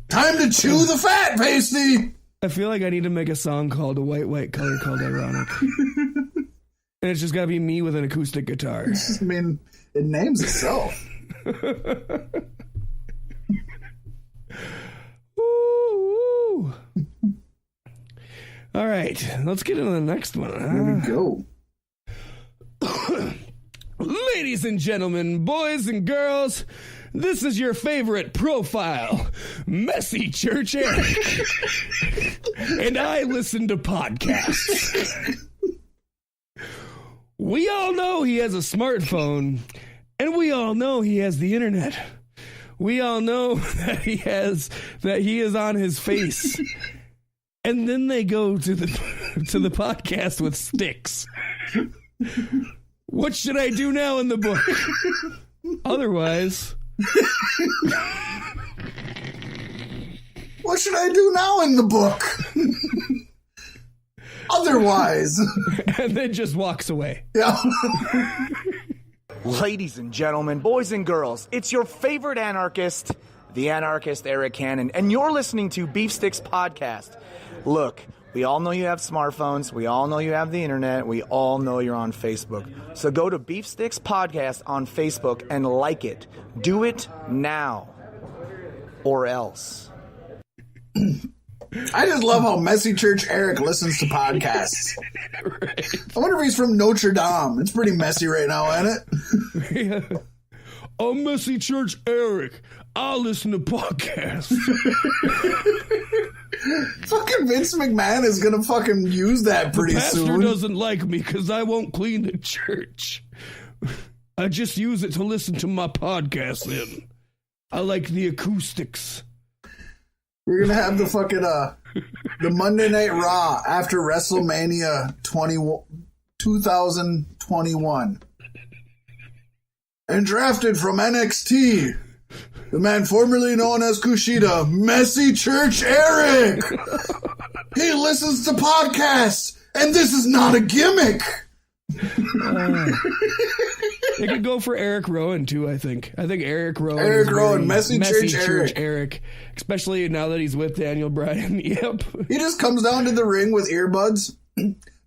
Time to chew the fat, Paystee. I feel like I need to make a song called A White Color Called Ironic. And it's just got to be me with an acoustic guitar. I mean, it names itself. Ooh. All right, let's get into the next one. Here we go. Ladies and gentlemen, boys and girls, this is your favorite profile, Messy Church Arik. And I listen to podcasts. We all know he has a smartphone, and we all know he has the internet. We all know that he is on his face. And then they go to the podcast with sticks. What should I do now in the book? Otherwise. What should I do now in the book? Otherwise. And then just walks away. Yeah. Ladies and gentlemen, boys and girls, it's your favorite anarchist, the anarchist Arik Cannon, and you're listening to Beef Sticks Podcast. Look, we all know you have smartphones. We all know you have the internet. We all know you're on Facebook. So go to Beef Sticks Podcast on Facebook and like it. Do it now. Or else. I just love how Messy Church Arik listens to podcasts. Right. I wonder if he's from Notre Dame. It's pretty messy right now, isn't it? Yeah. I'm Messy Church Arik. I'll listen to podcasts. Fucking Vince McMahon is gonna fucking use that pretty soon. The pastor doesn't like me because I won't clean the church. I just use it to listen to my podcast in. I like the acoustics. We're gonna have the fucking the Monday Night Raw after WrestleMania 2021. and drafted from NXT, the man formerly known as Kushida, Messy Church Arik. He listens to podcasts, and this is not a gimmick. It could go for Eric Rowan too. I think Eric Rowan. Eric Rowan, Messy Church Arik, especially now that he's with Daniel Bryan. Yep. He just comes down to the ring with earbuds.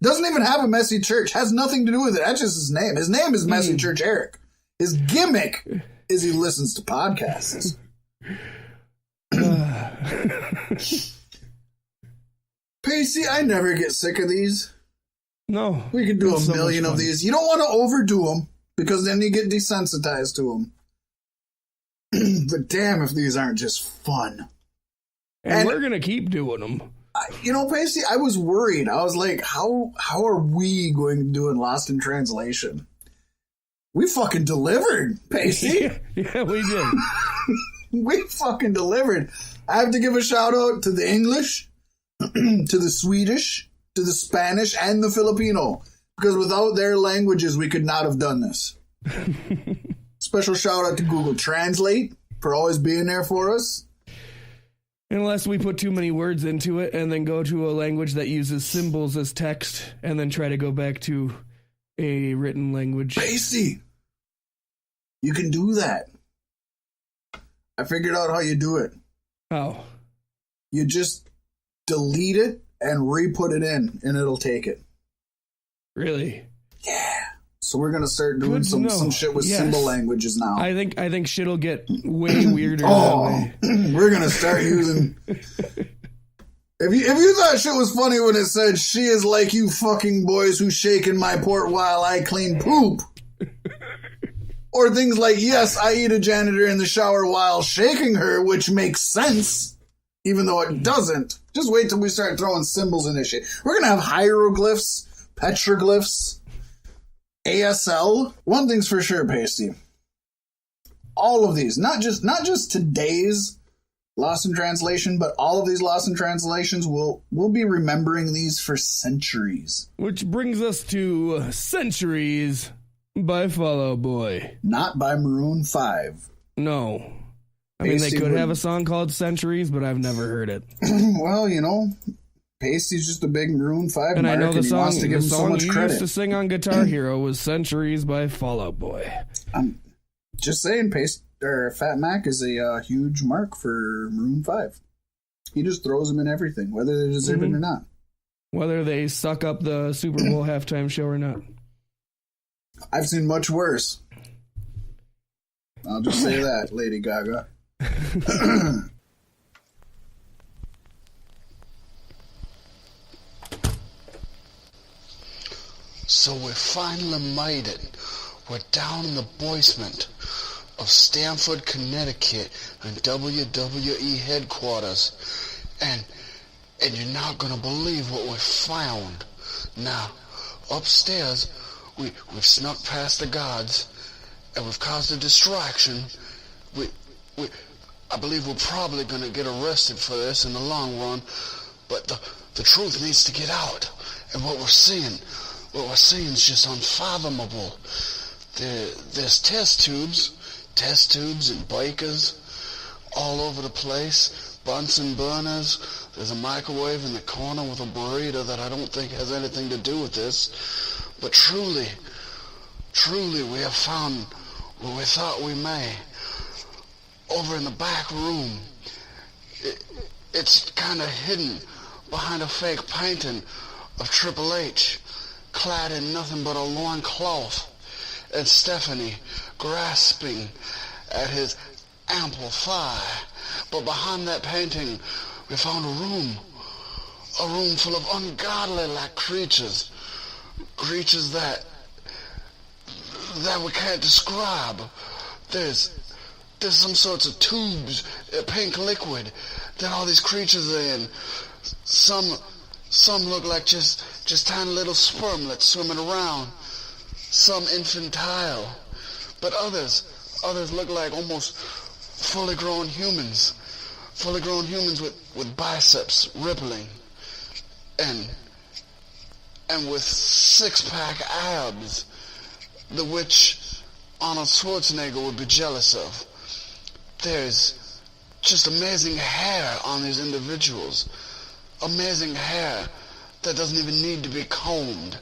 Doesn't even have a messy church. Has nothing to do with it. That's just his name. His name is Messy Church Arik. His gimmick is he listens to podcasts. Paystee, I never get sick of these. No. We could do a million of these. You don't want to overdo them, because then you get desensitized to them. But damn if these aren't just fun. And we're going to keep doing them. Paystee, I was worried. I was like, how are we going to do it Lost in Translation? We fucking delivered, Paystee. Yeah, we did. We fucking delivered. I have to give a shout out to the English, to the Swedish, to the Spanish, and the Filipino. Because without their languages, we could not have done this. Special shout out to Google Translate for always being there for us. Unless we put too many words into it and then go to a language that uses symbols as text and then try to go back to a written language. Paystee, you can do that. I figured out how you do it. How? You just delete it and re-put it in, and it'll take it. Really? Yeah. So we're gonna start doing some shit with symbol languages now. I think shit'll get way weirder. We're gonna start using. If you thought shit was funny when it said "she is like you fucking boys who shake in my port while I clean poop," or things like "yes, I eat a janitor in the shower while shaking her," which makes sense, even though it doesn't. Just wait till we start throwing symbols in this shit. We're gonna have hieroglyphs, petroglyphs. ASL. One thing's for sure, Paystee. All of these, not just today's Lost in Translation, but all of these Lost in Translations, we'll be remembering these for centuries. Which brings us to Centuries by Fall Out Boy. Not by Maroon 5. No. I mean, they could have a song called Centuries, but I've never heard it. Well, Paystee's just a big Maroon 5 and mark, I know the song, wants to give him so much you credit. used to sing on Guitar Hero was Centuries by Fall Out Boy. I'm just saying, Fat Mack is a huge mark for Maroon 5. He just throws them in everything, whether they deserve it or not. Whether they suck up the Super Bowl halftime show or not. I've seen much worse. I'll just say that, Lady Gaga. So we finally made it. We're down in the basement of Stamford, Connecticut, in WWE headquarters. And you're not gonna believe what we found. Now, upstairs, we've snuck past the guards, and we've caused a distraction. I believe we're probably gonna get arrested for this in the long run, but the truth needs to get out. And what we're seeing is just unfathomable. There's test tubes and bakers all over the place, Bunsen burners. There's a microwave in the corner with a burrito that I don't think has anything to do with this. But truly, we have found what we thought we may. Over in the back room, it's kind of hidden behind a fake painting of Triple H, clad in nothing but a loincloth, and Stephanie grasping at his ample thigh. But behind that painting, we found a room full of ungodly-like creatures that we can't describe. There's some sorts of tubes, pink liquid, that all these creatures are in. Some look like just tiny little spermlets swimming around. Some infantile. But others look like almost fully grown humans. Fully grown humans with biceps rippling. And with six-pack abs. The which Arnold Schwarzenegger would be jealous of. There's just amazing hair on these individuals. Amazing hair that doesn't even need to be combed.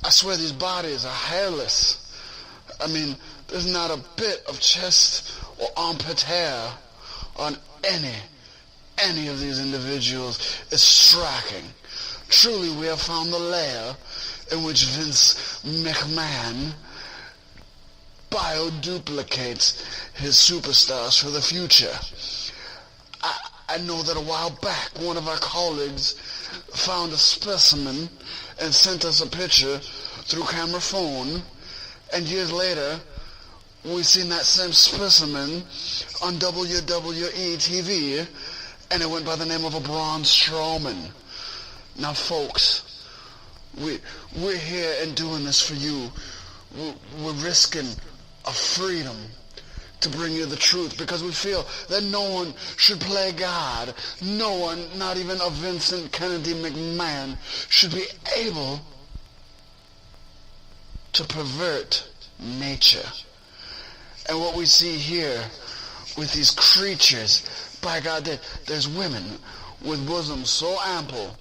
I swear these bodies are hairless. I mean, there's not a bit of chest or armpit hair on any of these individuals. It's striking. Truly, we have found the lair in which Vince McMahon bioduplicates his superstars for the future. I know that a while back, one of our colleagues found a specimen and sent us a picture through camera phone, and years later, we seen that same specimen on WWE TV, and it went by the name of a Braun Strowman. Now, folks, we're here and doing this for you. We're risking a freedom to bring you the truth, because we feel that no one should play God. No one, not even a Vincent Kennedy McMahon, should be able to pervert nature. And what we see here with these creatures, by God, there's women with bosoms so ample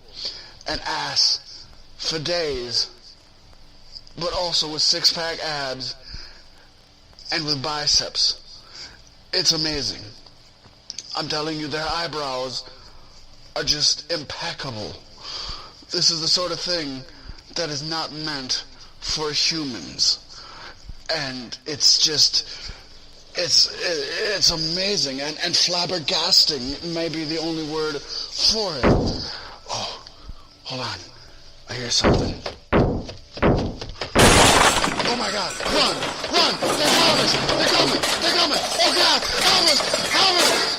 and ass for days, but also with six-pack abs and with biceps. It's amazing. I'm telling you, their eyebrows are just impeccable. This is the sort of thing that is not meant for humans. And it's just, it's amazing. And flabbergasting may be the only word for it. Oh, hold on. I hear something. Oh my God, run, they're coming, oh God, help us,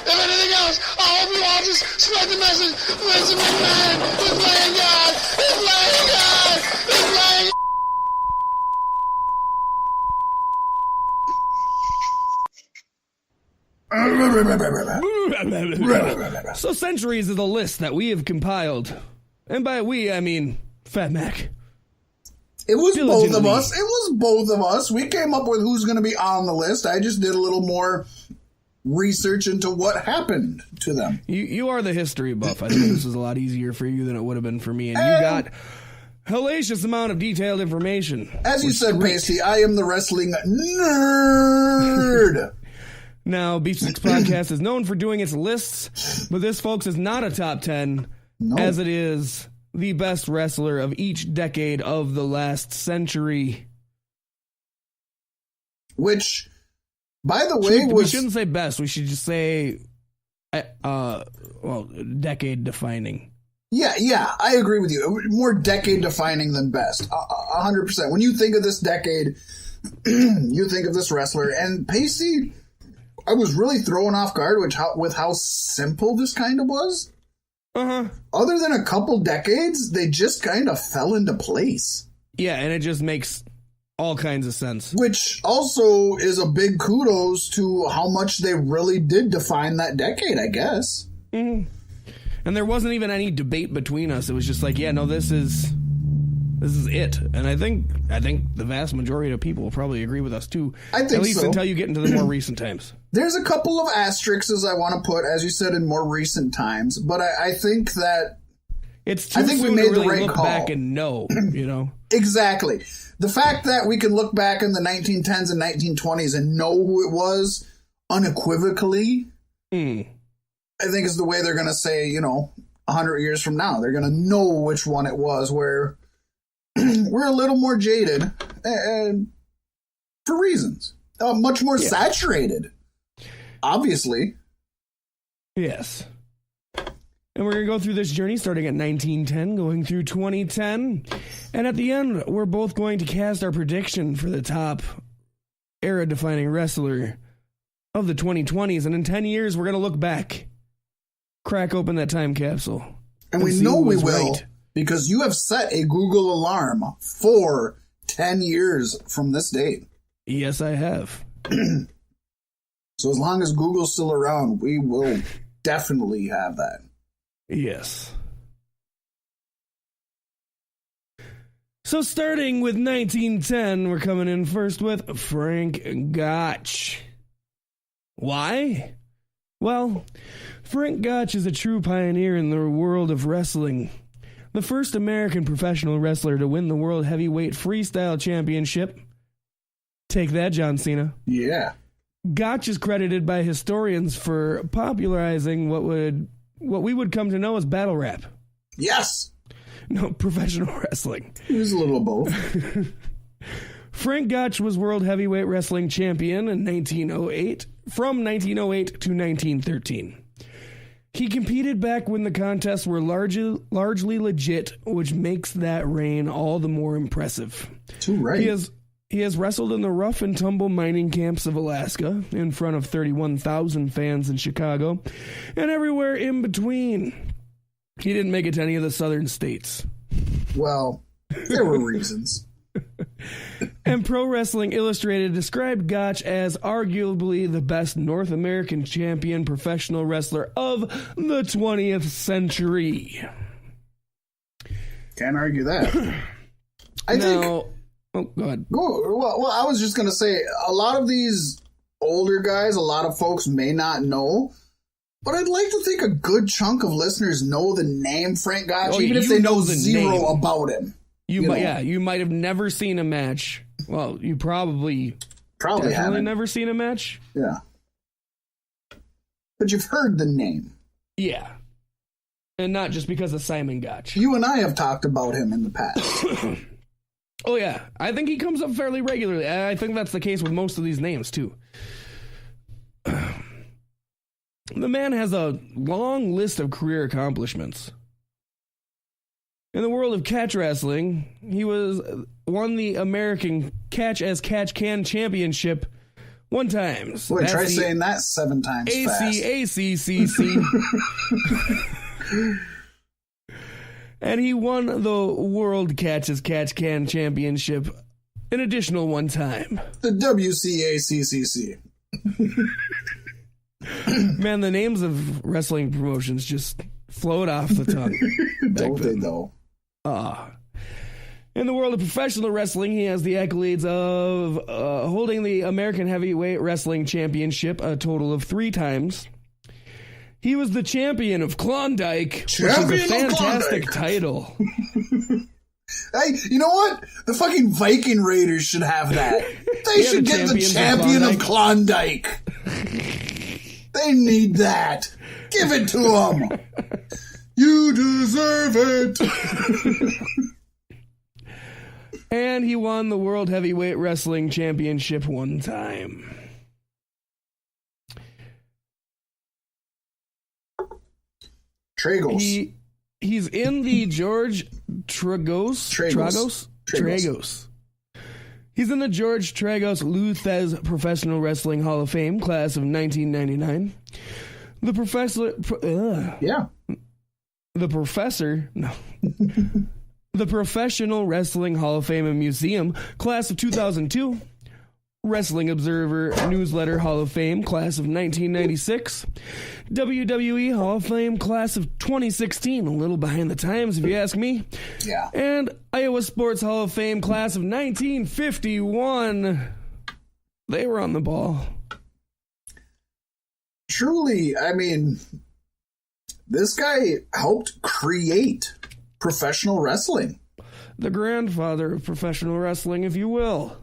if anything else, I hope you all just spread the message, Vincent McMahon is playing God, he's playing So Centuries is the list that we have compiled, and by we, I mean Fat Mack. It was both of us. It was both of us. We came up with who's going to be on the list. I just did a little more research into what happened to them. You are the history buff. I think this was a lot easier for you than it would have been for me. And you got hellacious amount of detailed information. As you said, Paystee, I am the wrestling nerd. Now, Beef Sticks Podcast is known for doing its lists, but this, folks, is not a top 10, as it is the best wrestler of each decade of the last century. Which, by the way, we shouldn't say best. We should just say, decade defining. Yeah, I agree with you. More decade defining than best. 100%. When you think of this decade, you think of this wrestler. And Paystee, I was really thrown off guard with how simple this kind of was. Other than a couple decades, they just kind of fell into place. Yeah, and it just makes all kinds of sense. Which also is a big kudos to how much they really did define that decade, I guess. Mm-hmm. And there wasn't even any debate between us. It was just like, yeah, no, this is it. And I think the vast majority of people will probably agree with us too. I think at least so. Until you get into the more recent times. There's a couple of asterisks I want to put, as you said, in more recent times, but I think that it's too soon we made to really the right look call. Back and know, you know. Exactly. The fact that we can look back in the 1910s and 1920s and know who it was unequivocally, I think is the way they're going to say, 100 years from now. They're going to know which one it was, where we're a little more jaded and for reasons. Much more saturated. Obviously. Yes. And we're going to go through this journey starting at 1910, going through 2010. And at the end, we're both going to cast our prediction for the top era-defining wrestler of the 2020s. And in 10 years, we're going to look back, crack open that time capsule. And we know we will, because you have set a Google alarm for 10 years from this date. Yes, I have. So as long as Google's still around, we will definitely have that. Yes. So starting with 1910, we're coming in first with Frank Gotch. Why? Well, Frank Gotch is a true pioneer in the world of wrestling. The first American professional wrestler to win the World Heavyweight Freestyle Championship. Take that, John Cena. Yeah. Gotch is credited by historians for popularizing what we would come to know as battle rap. Yes! No, professional wrestling. He was a little of both. Frank Gotch was World Heavyweight Wrestling Champion in 1908, from 1908 to 1913. He competed back when the contests were largely legit, which makes that reign all the more impressive. Too right. He has wrestled in the rough and tumble mining camps of Alaska, in front of 31,000 fans in Chicago, and everywhere in between. He didn't make it to any of the southern states. Well, there were reasons. And Pro Wrestling Illustrated described Gotch as arguably the best North American champion professional wrestler of the 20th century. Can't argue that. I think... Oh, go ahead. Well, I was just going to say, a lot of these older guys, a lot of folks may not know, but I'd like to think a good chunk of listeners know the name Frank Gotch, even if they know zero about him. You might have never seen a match. Well, you probably haven't. Never seen a match. Yeah, but you've heard the name. Yeah, and not just because of Simon Gotch. You and I have talked about him in the past. Oh yeah, I think he comes up fairly regularly. I think that's the case with most of these names too. The man has a long list of career accomplishments. In the world of catch wrestling, he won the American Catch as Catch Can Championship one time. Boy, try saying that 7 times fast. ACCCC. And he won the World Catch as Catch Can Championship an additional one time. The WCACCC. Man, the names of wrestling promotions just float off the tongue. Don't they, though? In the world of professional wrestling, he has the accolades of holding the American Heavyweight Wrestling Championship a total of 3 times. He was the champion of Klondike, which is a fantastic title. Hey, you know what? The fucking Viking Raiders should have that. They should get the champion of Klondike. They need that. Give it to them. You deserve it. And he won the World Heavyweight Wrestling Championship one time. Tragos. He's in the George Tragos. He's in the George Tragos Luthez Professional Wrestling Hall of Fame, class of 1999. The Professional Wrestling Hall of Fame and Museum, class of 2002. Wrestling Observer Newsletter Hall of Fame, class of 1996. WWE Hall of Fame, class of 2016. A little behind the times, if you ask me. Yeah. And Iowa Sports Hall of Fame, class of 1951. They were on the ball. Truly, I mean, this guy helped create professional wrestling. The grandfather of professional wrestling, if you will.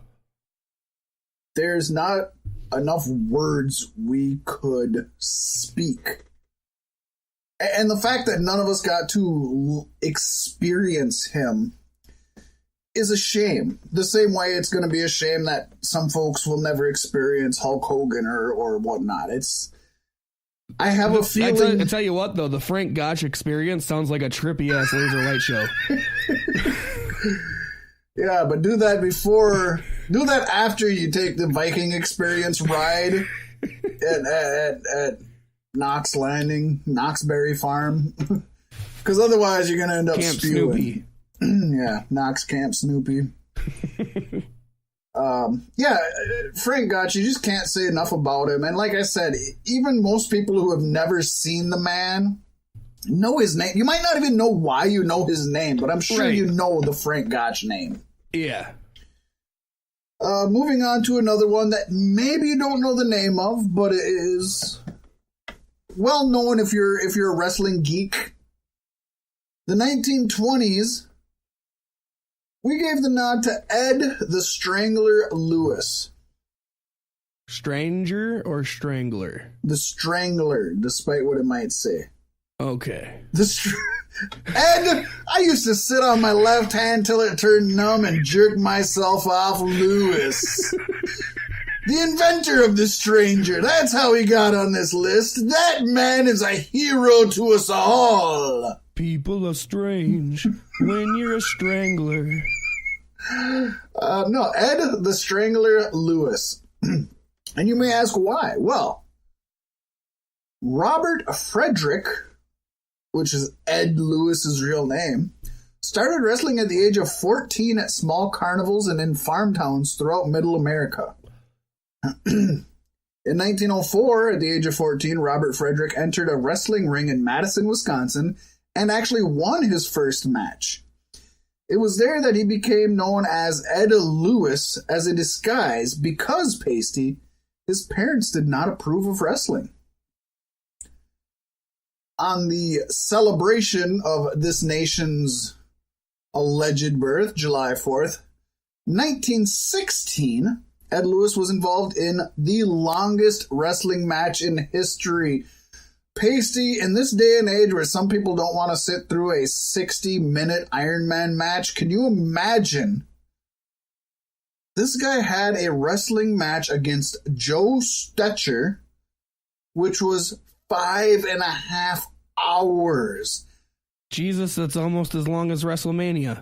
There's not enough words we could speak. And the fact that none of us got to experience him is a shame. The same way it's going to be a shame that some folks will never experience Hulk Hogan or whatnot. I have a feeling... I tell you what, though, the Frank Gotch experience sounds like a trippy-ass laser light show. Yeah, but do that after you take the Viking Experience ride at Knox Landing, Knoxberry Farm. Because otherwise you're going to end up Camp spewing. Snoopy. Yeah, Knox Camp Snoopy. Frank Gotch, you just can't say enough about him. And like I said, even most people who have never seen the man know his name. You might not even know why you know his name, but I'm sure you know the Frank Gotch name. Yeah. Moving on to another one that maybe you don't know the name of, but it is well known if you're a wrestling geek. The 1920s, we gave the nod to Ed the Strangler Lewis. Stranger or Strangler? The Strangler, despite what it might say. Okay. Ed, I used to sit on my left hand till it turned numb and jerk myself off Lewis. The inventor of the Stranger. That's how he got on this list. That man is a hero to us all. People are strange when you're a strangler. No, Ed the Strangler Lewis. And you may ask why. Well, Robert Frederick, which is Ed Lewis's real name, started wrestling at the age of 14 at small carnivals and in farm towns throughout Middle America. In 1904, at the age of 14, Robert Frederick entered a wrestling ring in Madison, Wisconsin, and actually won his first match. It was there that he became known as Ed Lewis as a disguise because, Paystee, his parents did not approve of wrestling. On the celebration of this nation's alleged birth, July 4th, 1916, Ed Lewis was involved in the longest wrestling match in history. Paystee, in this day and age where some people don't want to sit through a 60-minute Iron Man match, can you imagine? This guy had a wrestling match against Joe Stetcher, which was 5.5 hours. Jesus, that's almost as long as WrestleMania.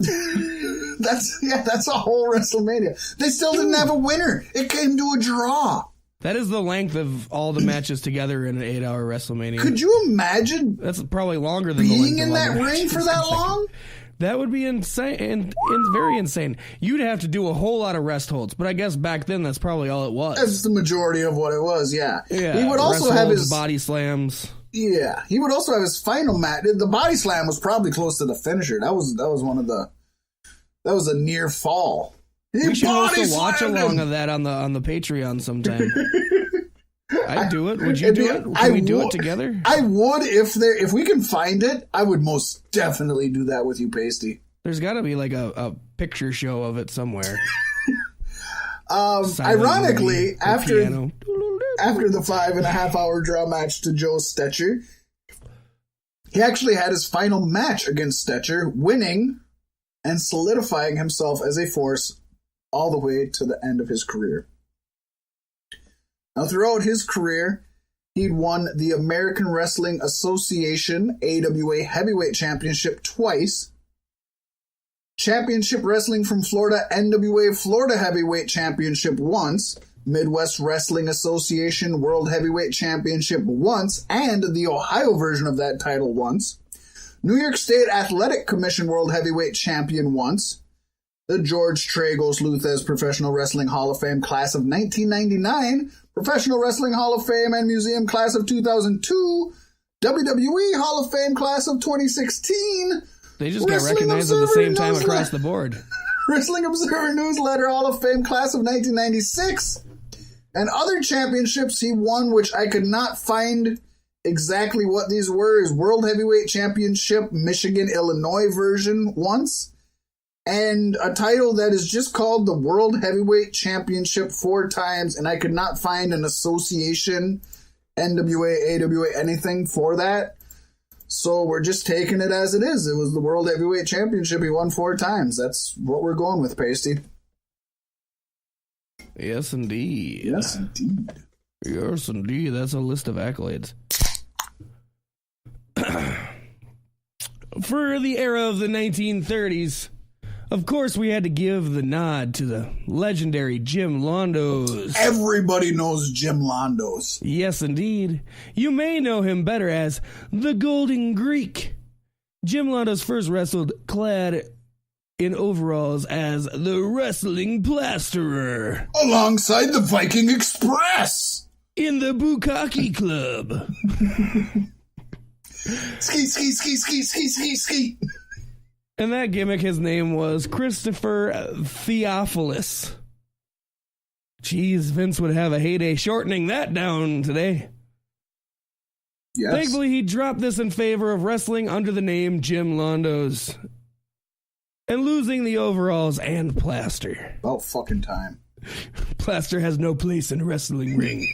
That's a whole WrestleMania. They still didn't have a winner. It came to a draw. That is the length of all the matches together in an 8-hour WrestleMania. Could you imagine? That's probably longer than being the length in of that all the ring for that long. That would be insane, and very insane. You'd have to do a whole lot of rest holds, but I guess back then that's probably all it was. That's the majority of what it was. Yeah. He would also rest have holds, his body slams. Yeah, he would also have his final match. The body slam was probably close to the finisher. That was one of the. That was a near fall. We should also watch along of that on the Patreon sometime. I'd do it. Would you do it? Can we do it together? I would if we can find it. I would most definitely do that with you, Paystee. There's got to be like a picture show of it somewhere. Ironically, after the 5.5 hour draw match to Joe Stetcher, he actually had his final match against Stetcher, winning and solidifying himself as a force all the way to the end of his career. Now, throughout his career, he'd won the American Wrestling Association AWA Heavyweight Championship twice, Championship Wrestling from Florida NWA Florida Heavyweight Championship once, Midwest Wrestling Association World Heavyweight Championship once, and the Ohio version of that title once, New York State Athletic Commission World Heavyweight Champion once, the George Tragos Luthez Professional Wrestling Hall of Fame Class of 1999, Professional Wrestling Hall of Fame and Museum Class of 2002, WWE Hall of Fame Class of 2016. They just got recognized at the same time across the board. Wrestling Observer Newsletter Hall of Fame Class of 1996. And other championships he won, which I could not find exactly what these were, is World Heavyweight Championship Michigan, Illinois version once, and a title that is just called the World Heavyweight Championship 4 times, and I could not find an association, NWA, AWA, anything for that. So we're just taking it as it is. It was the World Heavyweight Championship he won 4 times. That's what we're going with, Paystee. Yes, indeed. Yes, indeed. Yes, indeed. That's a list of accolades. For the era of the 1930s, of course, we had to give the nod to the legendary Jim Londos. Everybody knows Jim Londos. Yes, indeed. You may know him better as the Golden Greek. Jim Londos first wrestled clad in overalls as the Wrestling Plasterer. Alongside the Viking Express. In the Bukkake Club. Ski, ski, ski, ski, ski, ski, ski. And that gimmick, his name was Christopher Theophilus. Jeez, Vince would have a heyday shortening that down today. Yes. Thankfully, he dropped this in favor of wrestling under the name Jim Londos. And losing the overalls and Plaster. About fucking time. Plaster has no place in a wrestling ring.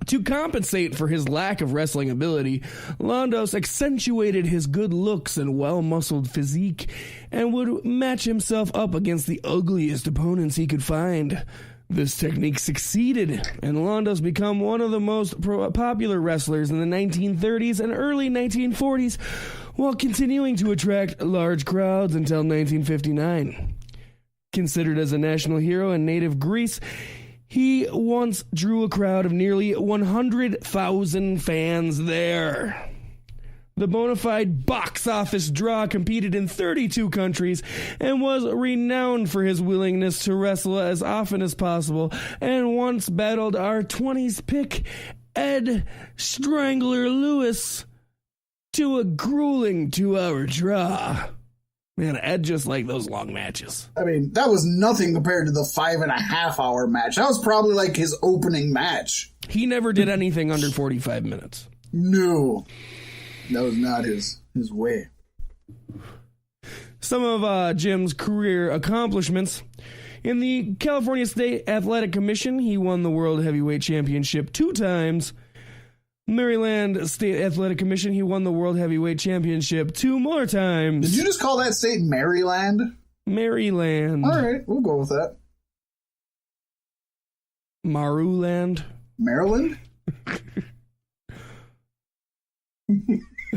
To compensate for his lack of wrestling ability, Londos accentuated his good looks and well-muscled physique and would match himself up against the ugliest opponents he could find. This technique succeeded, and Londos became one of the most popular wrestlers in the 1930s and early 1940s, while continuing to attract large crowds until 1959. Considered as a national hero in native Greece, he once drew a crowd of nearly 100,000 fans there. The bona fide box office draw competed in 32 countries and was renowned for his willingness to wrestle as often as possible, and once battled our 20s pick, Ed Strangler Lewis, to a grueling 2-hour draw. Man, Ed just liked those long matches. I mean, that was nothing compared to the 5.5-hour match. That was probably like his opening match. He never did anything under 45 minutes. No. That was not his way. Some of Jim's career accomplishments. In the California State Athletic Commission, he won the World Heavyweight Championship 2 times. Maryland State Athletic Commission, he won the World Heavyweight Championship 2 more times. Did you just call that state Maryland? Maryland. All right, we'll go with that. Maruland. Maryland?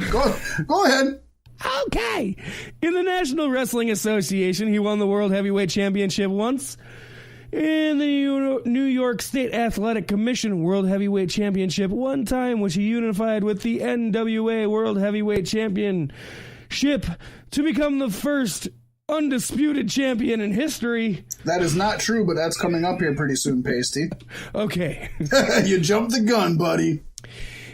Go ahead. Okay. In the National Wrestling Association, he won the World Heavyweight Championship once. In the New York State Athletic Commission World Heavyweight Championship 1 time, which he unified with the NWA World Heavyweight Championship to become the first undisputed champion in history. That is not true, but that's coming up here pretty soon, Paystee. Okay. You jumped the gun, buddy.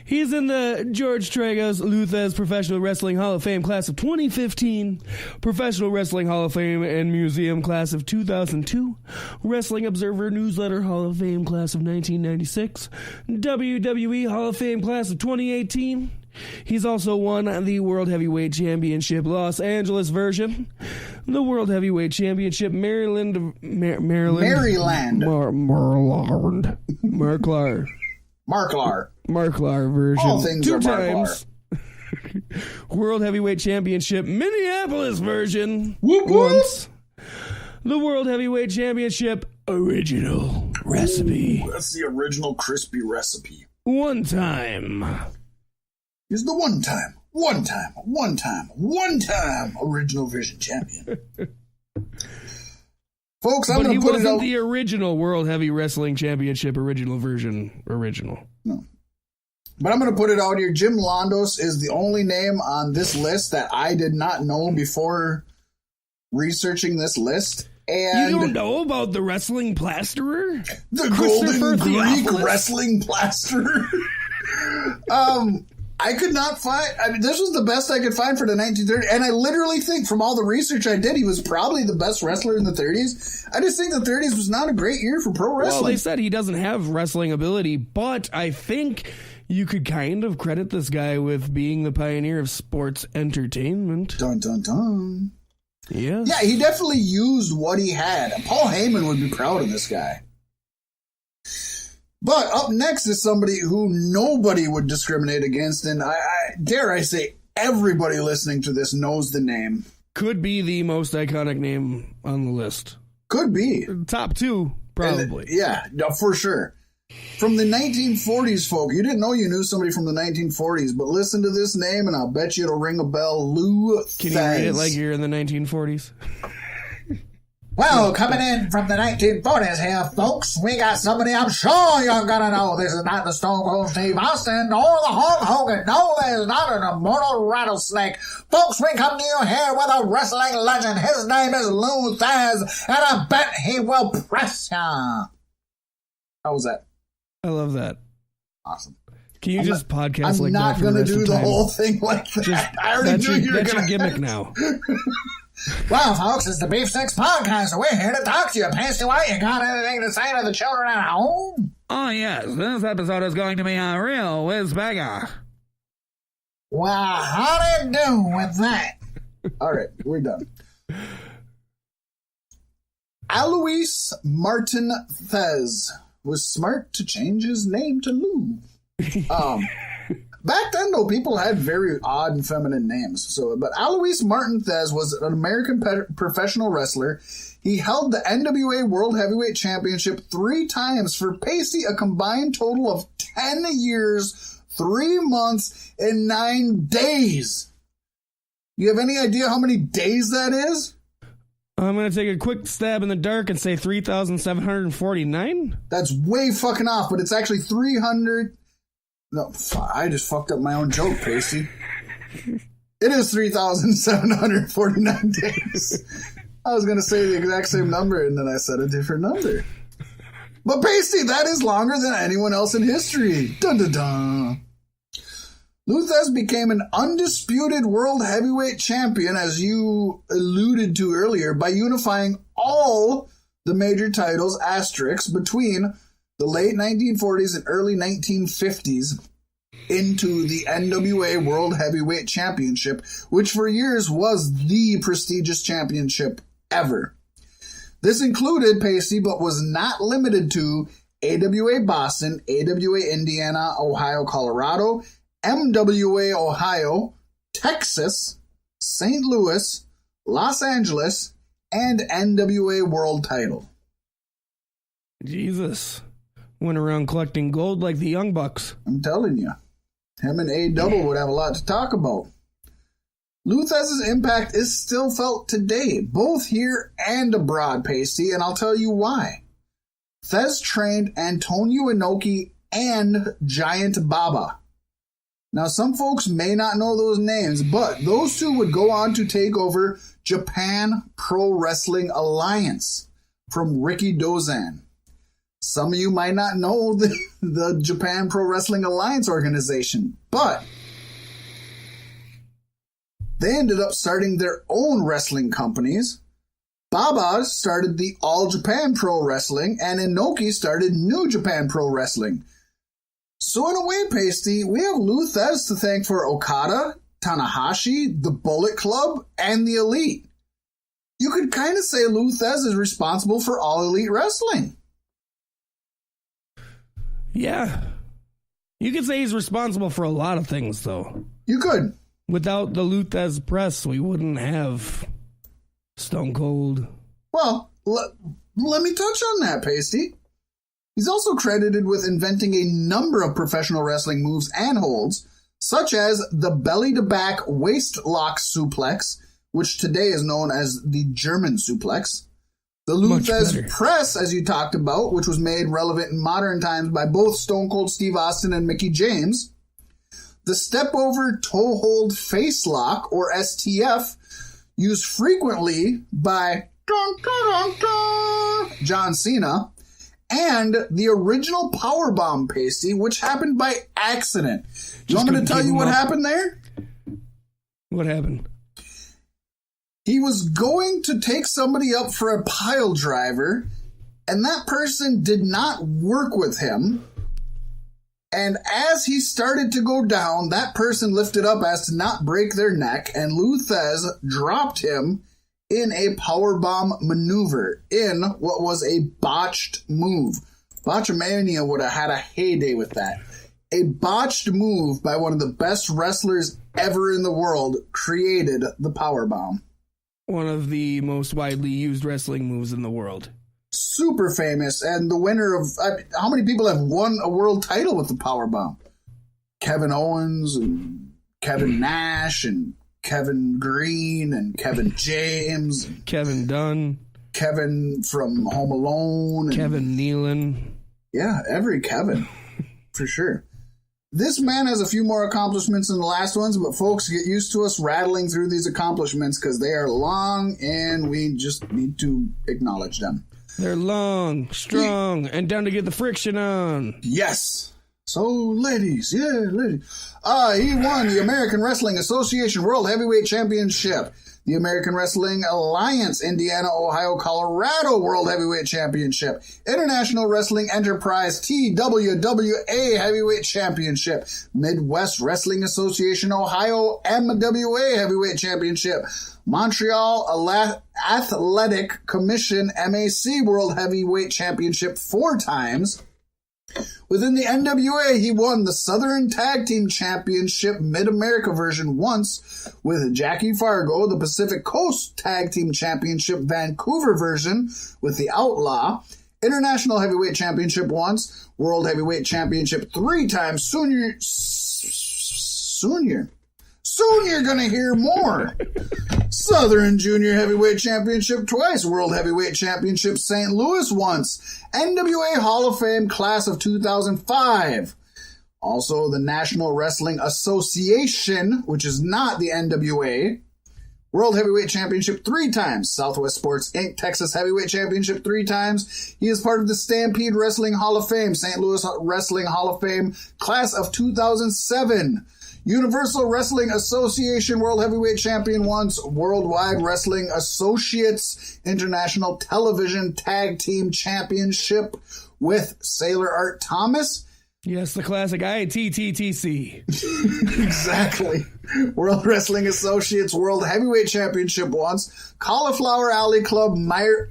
He's in the George Tragos Luthez Professional Wrestling Hall of Fame class of 2015, Professional Wrestling Hall of Fame and Museum class of 2002, Wrestling Observer Newsletter Hall of Fame class of 1996, WWE Hall of Fame class of 2018. He's also won the World Heavyweight Championship Los Angeles version, the World Heavyweight Championship Maryland Marklar version. All things 2 are times. World Heavyweight Championship Minneapolis version. Whoop, once. The World Heavyweight Championship original recipe. That's the original crispy recipe. 1 time. He's the one time original Vision champion. Folks, I'm going to put it out. But he wasn't the original World Heavy Wrestling Championship original version. No. But I'm going to put it out here. Jim Londos is the only name on this list that I did not know before researching this list. And you don't know about the wrestling plasterer? The Golden Greek wrestling plasterer? I could not find... I mean, this was the best I could find for the 1930s. And I literally think, from all the research I did, he was probably the best wrestler in the 30s. I just think the 30s was not a great year for pro wrestling. Well, they said he doesn't have wrestling ability, but I think you could kind of credit this guy with being the pioneer of sports entertainment. Dun, dun, dun. Yes. Yeah, he definitely used what he had. Paul Heyman would be proud of this guy. But up next is somebody who nobody would discriminate against, and I dare I say everybody listening to this knows the name. Could be the most iconic name on the list. Could be. Top 2, probably. Yeah, for sure. From the 1940s, folk. You didn't know you knew somebody from the 1940s, but listen to this name, and I'll bet you it'll ring a bell. Lou Thesz. Can you read it like you're in the 1940s? Well, coming in from the 1940s here, folks, we got somebody I'm sure you're gonna know. This is not the Stone Cold Steve Austin or the Hulk Hogan. No, there's not an immortal rattlesnake. Folks, we come to you here with a wrestling legend. His name is Lou Thesz, and I bet he will press ya. How was that? I love that. Awesome. Can you just podcast I'm like that? I'm not going to do the whole thing like that. I already knew you were That's your gonna... gimmick now. Well, folks, it's the Beef Sticks Podcast, and we're here to talk to you. Paystee White, you got anything to say to the children at home? Oh, yes. This episode is going to be a real whiz-banger. Well, how do you do with that? All right, we're done. Alois Martin Thez was smart to change his name to Lou. Back then, though, people had very odd and feminine names. But Alois Martin Thez was an American professional wrestler. He held the NWA World Heavyweight Championship 3 times for Paystee, a combined total of 10 years, 3 months, and 9 days. You have any idea how many days that is? I'm going to take a quick stab in the dark and say 3,749? That's way fucking off, but it's actually 300... No, I just fucked up my own joke, Paystee. It is 3,749 days. I was going to say the exact same number, and then I said a different number. But Paystee, that is longer than anyone else in history. Dun dun dun. Lou Thesz became an undisputed world heavyweight champion, as you alluded to earlier, by unifying all the major titles asterisks between the late 1940s and early 1950s into the NWA World Heavyweight Championship, which for years was the prestigious championship ever. This included Paystee, but was not limited to AWA Boston, AWA Indiana, Ohio, Colorado, MWA Ohio, Texas, St. Louis, Los Angeles, and NWA World title. Jesus. Went around collecting gold like the Young Bucks. I'm telling you. Him and A-Double would have a lot to talk about. Lou Thesz's impact is still felt today, both here and abroad, Paystee, and I'll tell you why. Thesz trained Antonio Inoki and Giant Baba. Now, some folks may not know those names, but those two would go on to take over Japan Pro Wrestling Alliance from Ricky Dozan. Some of you might not know the Japan Pro Wrestling Alliance organization, but they ended up starting their own wrestling companies. Baba started the All Japan Pro Wrestling, and Inoki started New Japan Pro Wrestling. So in a way, Paystee, we have Lou Thesz to thank for Okada, Tanahashi, the Bullet Club, and the Elite. You could kind of say Lou Thesz is responsible for All Elite Wrestling. Yeah. You could say he's responsible for a lot of things, though. You could. Without the Lou Thesz press, we wouldn't have Stone Cold. Well, let me touch on that, Paystee. He's also credited with inventing a number of professional wrestling moves and holds, such as the belly-to-back waist-lock suplex, which today is known as the German suplex, the Lou Thesz press, as you talked about, which was made relevant in modern times by both Stone Cold Steve Austin and Mickie James, the step-over toe-hold face-lock, or STF, used frequently by John Cena, and the original powerbomb, Paystee, which happened by accident. You want me to tell you what happened there? What happened? He was going to take somebody up for a pile driver, and that person did not work with him. And as he started to go down, that person lifted up as to not break their neck, and Lou Thesz dropped him in a powerbomb maneuver in what was a botched move. Botchamania would have had a heyday with that. A botched move by one of the best wrestlers ever in the world created the powerbomb. One of the most widely used wrestling moves in the world. Super famous, and the winner of... how many people have won a world title with the powerbomb? Kevin Owens, and Kevin Nash, and Kevin Green, and Kevin James. And Kevin Dunn. Kevin from Home Alone. Kevin Nealon. Yeah, every Kevin. For sure. This man has a few more accomplishments than the last ones, but folks, get used to us rattling through these accomplishments because they are long and we just need to acknowledge them. They're long, strong, and down to get the friction on. Yes. So, ladies. He won the American Wrestling Association World Heavyweight Championship, the American Wrestling Alliance Indiana, Ohio, Colorado World Heavyweight Championship, International Wrestling Enterprise TWWA Heavyweight Championship, Midwest Wrestling Association Ohio MWA Heavyweight Championship, Montreal Athletic Commission MAC World Heavyweight Championship 4 times. Within the NWA, he won the Southern Tag Team Championship Mid-America version once with Jackie Fargo, the Pacific Coast Tag Team Championship Vancouver version with the Outlaw, International Heavyweight Championship once, World Heavyweight Championship 3 times, Soon you're gonna hear more. Southern Junior Heavyweight Championship twice, World Heavyweight Championship St. Louis once, NWA Hall of Fame Class of 2005. Also, the National Wrestling Association, which is not the NWA, World Heavyweight Championship 3 times, Southwest Sports Inc. Texas Heavyweight Championship 3 times. He is part of the Stampede Wrestling Hall of Fame, St. Louis Wrestling Hall of Fame Class of 2007. Universal Wrestling Association World Heavyweight Champion once, Worldwide Wrestling Associates International Television Tag Team Championship with Sailor Art Thomas. Yes, the classic ITTTC. Exactly. World Wrestling Associates World Heavyweight Championship once, Cauliflower Alley Club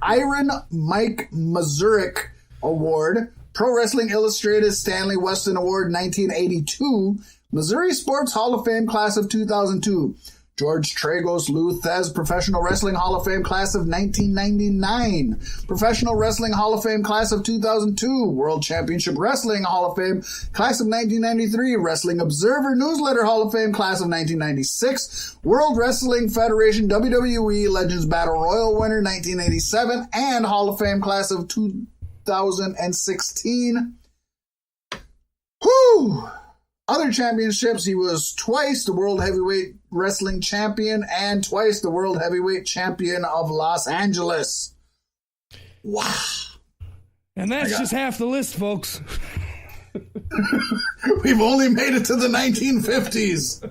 Iron Mike Mazurek Award, Pro Wrestling Illustrated Stanley Weston Award 1982, Missouri Sports Hall of Fame Class of 2002, George Tragos Lou Thez Professional Wrestling Hall of Fame Class of 1999, Professional Wrestling Hall of Fame Class of 2002, World Championship Wrestling Hall of Fame Class of 1993, Wrestling Observer Newsletter Hall of Fame Class of 1996, World Wrestling Federation WWE Legends Battle Royal winner 1987, and Hall of Fame Class of 2016. Whew! Other championships, he was twice the World Heavyweight Wrestling Champion and twice the World Heavyweight Champion of Los Angeles. Wow. And that's just half the list, folks. We've only made it to the 1950s.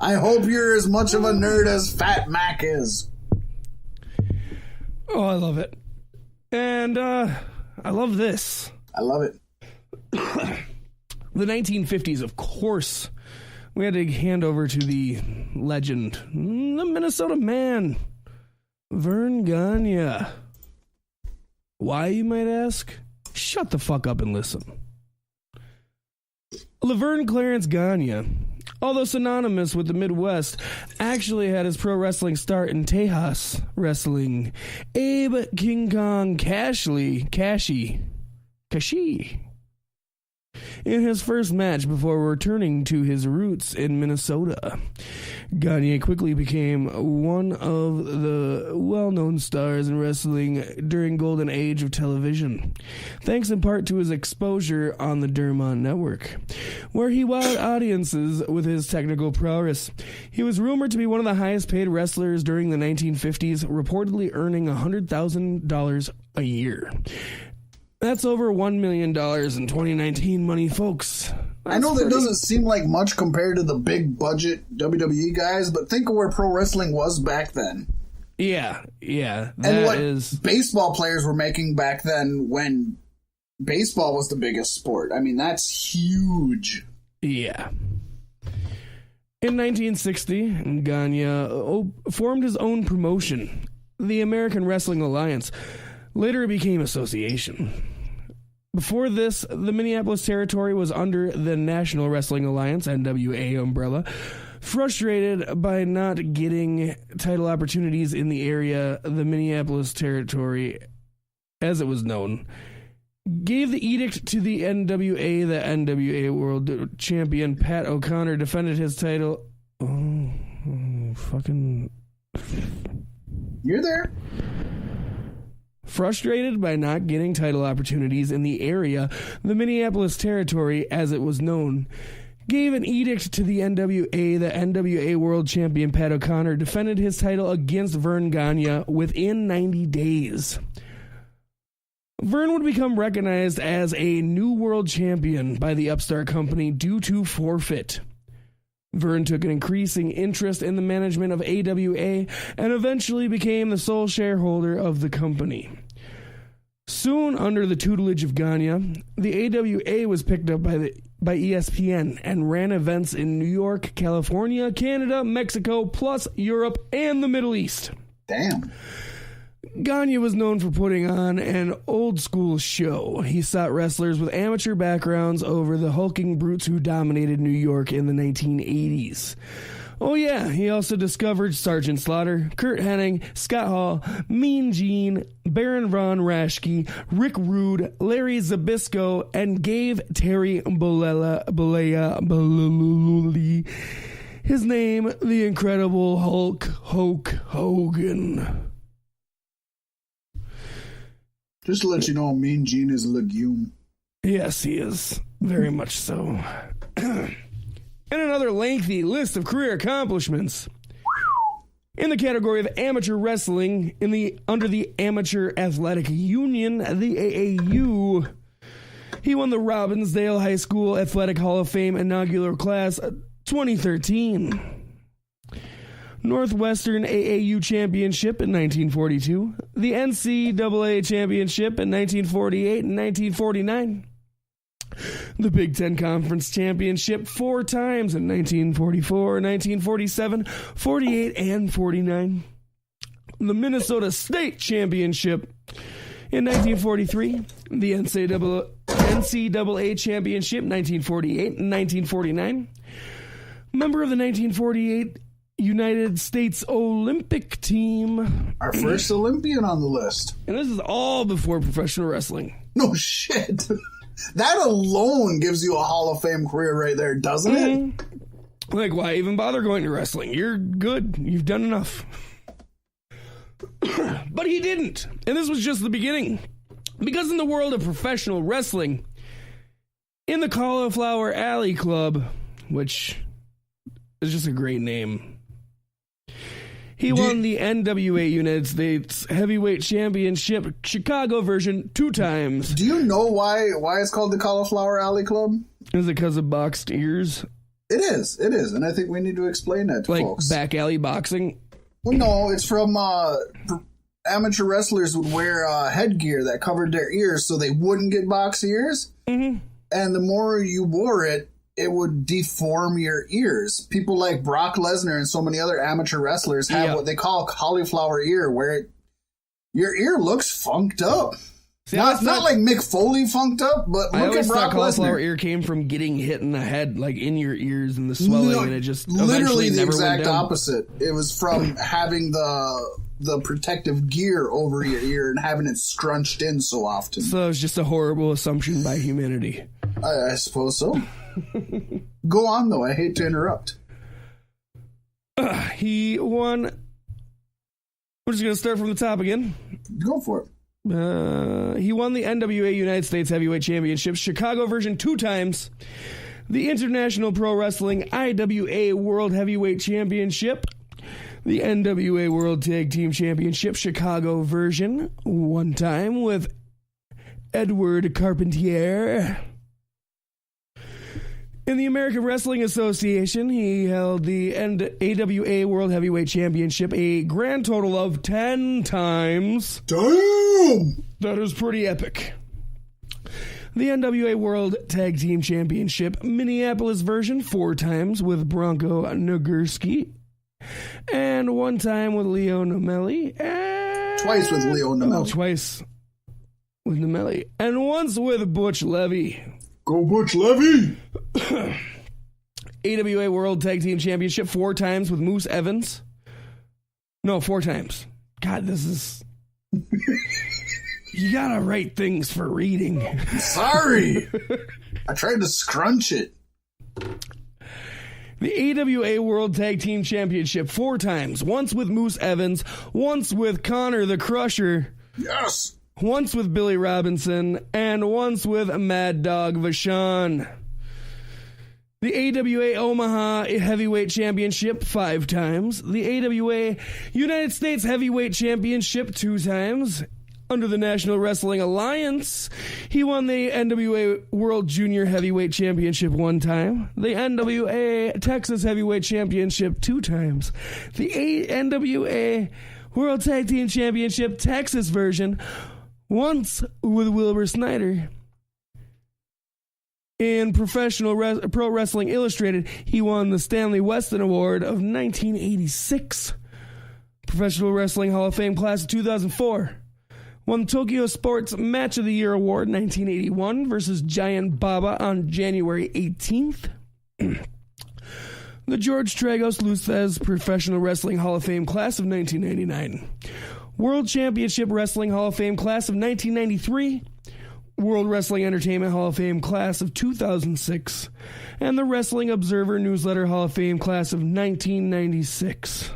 I hope you're as much of a nerd as Fat Mack is. Oh, I love it. And I love this. I love it. The 1950s, of course. We had to hand over to the legend, the Minnesota Man, Vern Gagne. Why, you might ask? Shut the fuck up and listen. Laverne Clarence Gagne, although synonymous with the Midwest, actually had his pro wrestling start in Tejas wrestling. Abe King Kong Kashi in his first match before returning to his roots in Minnesota. Gagne quickly became one of the well-known stars in wrestling during golden age of television, thanks in part to his exposure on the Dermont Network, where he wowed audiences with his technical prowess. He was rumored to be one of the highest-paid wrestlers during the 1950s, reportedly earning $100,000 a year. That's over $1 million in 2019 money, folks. I know that doesn't seem like much compared to the big budget WWE guys, but think of where pro wrestling was back then. Yeah. And what baseball players were making back then when baseball was the biggest sport. I mean, that's huge. Yeah. In 1960, Gagne formed his own promotion, the American Wrestling Alliance. Later it became Association. Before this, the Minneapolis territory was under the National Wrestling Alliance, NWA umbrella. Frustrated by not getting title opportunities in the area, the Minneapolis territory, as it was known, gave the edict to the NWA. The NWA World Champion Pat O'Connor defended his title. Fucking... You're there. Frustrated by not getting title opportunities in the area, the Minneapolis territory, as it was known, gave an edict to the NWA. The NWA World Champion Pat O'Connor defended his title against Vern Gagne within 90 days. Verne would become recognized as a new world champion by the upstart company due to forfeit. Verne took an increasing interest in the management of AWA and eventually became the sole shareholder of the company. Soon, under the tutelage of Gagne, the AWA was picked up by ESPN and ran events in New York, California, Canada, Mexico, plus Europe and the Middle East. Damn. Gagne was known for putting on an old-school show. He sought wrestlers with amateur backgrounds over the hulking brutes who dominated New York in the 1980s. Oh yeah, he also discovered Sergeant Slaughter, Kurt Hennig, Scott Hall, Mean Gene, Baron Von Raschke, Rick Rude, Larry Zbyszko, and gave Terry Bollea his name, the Incredible Hulk Hogan. Just to let you know, Mean Gene is a legume. Yes, he is. Very much so. And another lengthy list of career accomplishments. In the category of amateur wrestling, under the Amateur Athletic Union, the AAU, he won the Robbinsdale High School Athletic Hall of Fame inaugural class 2013. Northwestern AAU Championship in 1942, the NCAA Championship in 1948 and 1949, the Big Ten Conference Championship 4 times in 1944, 1947, 48, and 49, the Minnesota State Championship in 1943, the NCAA Championship 1948 and 1949, member of the 1948 United States Olympic team. Our first Olympian on the list. And this is all before professional wrestling. No shit. That alone gives you a Hall of Fame career right there, doesn't it? Like, why even bother going to wrestling? You're good. You've done enough. But he didn't. And this was just the beginning. Because in the world of professional wrestling, in the Cauliflower Alley Club, which is just a great name, he won the NWA United States Heavyweight Championship Chicago version 2 times. Do you know why it's called the Cauliflower Alley Club? Is it because of boxed ears? It is, and I think we need to explain that to folks. Like back alley boxing? Well, no, it's from amateur wrestlers would wear headgear that covered their ears so they wouldn't get box ears. Mm-hmm. And the more you wore it, it would deform your ears. People like Brock Lesnar and so many other amateur wrestlers have what they call cauliflower ear, where your ear looks funked up. See, not like Mick Foley funked up, but look at Brock Lesnar. Cauliflower ear came from getting hit in the head, like in your ears and the swelling, and it just literally the never exact went down. opposite. It was from having the protective gear over your ear and having it scrunched in so often. So it's just a horrible assumption by humanity. I suppose so. Go on, though. I hate to interrupt. He won. We're just going to start from the top again. Go for it. He won the NWA United States Heavyweight Championship Chicago version 2 times. The International Pro Wrestling IWA World Heavyweight Championship. The NWA World Tag Team Championship Chicago version 1 time with Edward Carpentier. In the American Wrestling Association, he held the AWA World Heavyweight Championship a grand total of 10 times. Damn! That is pretty epic. The NWA World Tag Team Championship Minneapolis version 4 times with Bronco Nagurski. And 1 time with Leo Nomelli. Twice with Leo Nomelli. Twice with Nomelli. And once with Butch Levy. Go Butch Levy! AWA World Tag Team Championship 4 times with Moose Evans. No, 4 times. God, this is... You gotta write things for reading. Sorry! I tried to scrunch it. The AWA World Tag Team Championship 4 times. Once with Moose Evans. Once with Connor the Crusher. Yes! Once with Billy Robinson, and once with Mad Dog Vachon. The AWA Omaha Heavyweight Championship 5 times. The AWA United States Heavyweight Championship 2 times. Under the National Wrestling Alliance, he won the NWA World Junior Heavyweight Championship 1 time, the NWA Texas Heavyweight Championship 2 times, the NWA World Tag Team Championship Texas version once with Wilbur Snyder. In Pro Wrestling Illustrated, he won the Stanley Weston Award of 1986. Professional Wrestling Hall of Fame class of 2004. Won Tokyo Sports Match of the Year Award 1981 versus Giant Baba on January 18th. The George Tragos Luthez Professional Wrestling Hall of Fame class of 1999. World Championship Wrestling Hall of Fame class of 1993. World Wrestling Entertainment Hall of Fame class of 2006. And the Wrestling Observer Newsletter Hall of Fame class of 1996.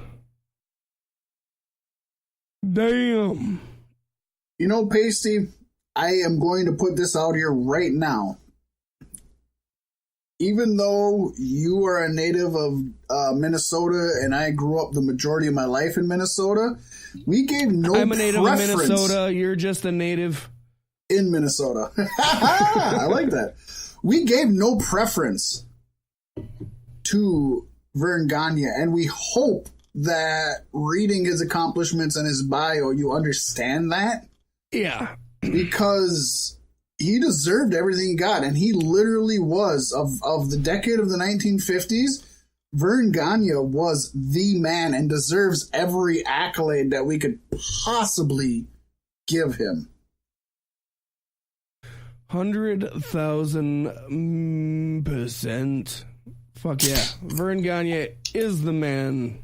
Damn. You know, Paystee, I am going to put this out here right now. Even though you are a native of Minnesota and I grew up the majority of my life in Minnesota, we gave no preference. I'm a native of Minnesota. You're just a native in Minnesota. I like that. We gave no preference to Vern Gagne, and we hope that reading his accomplishments and his bio, you understand that. Yeah. Because he deserved everything he got, and he literally was, of the decade of the 1950s, Vern Gagne was the man and deserves every accolade that we could possibly give him. 100,000%. Fuck yeah. Vern Gagne is the man.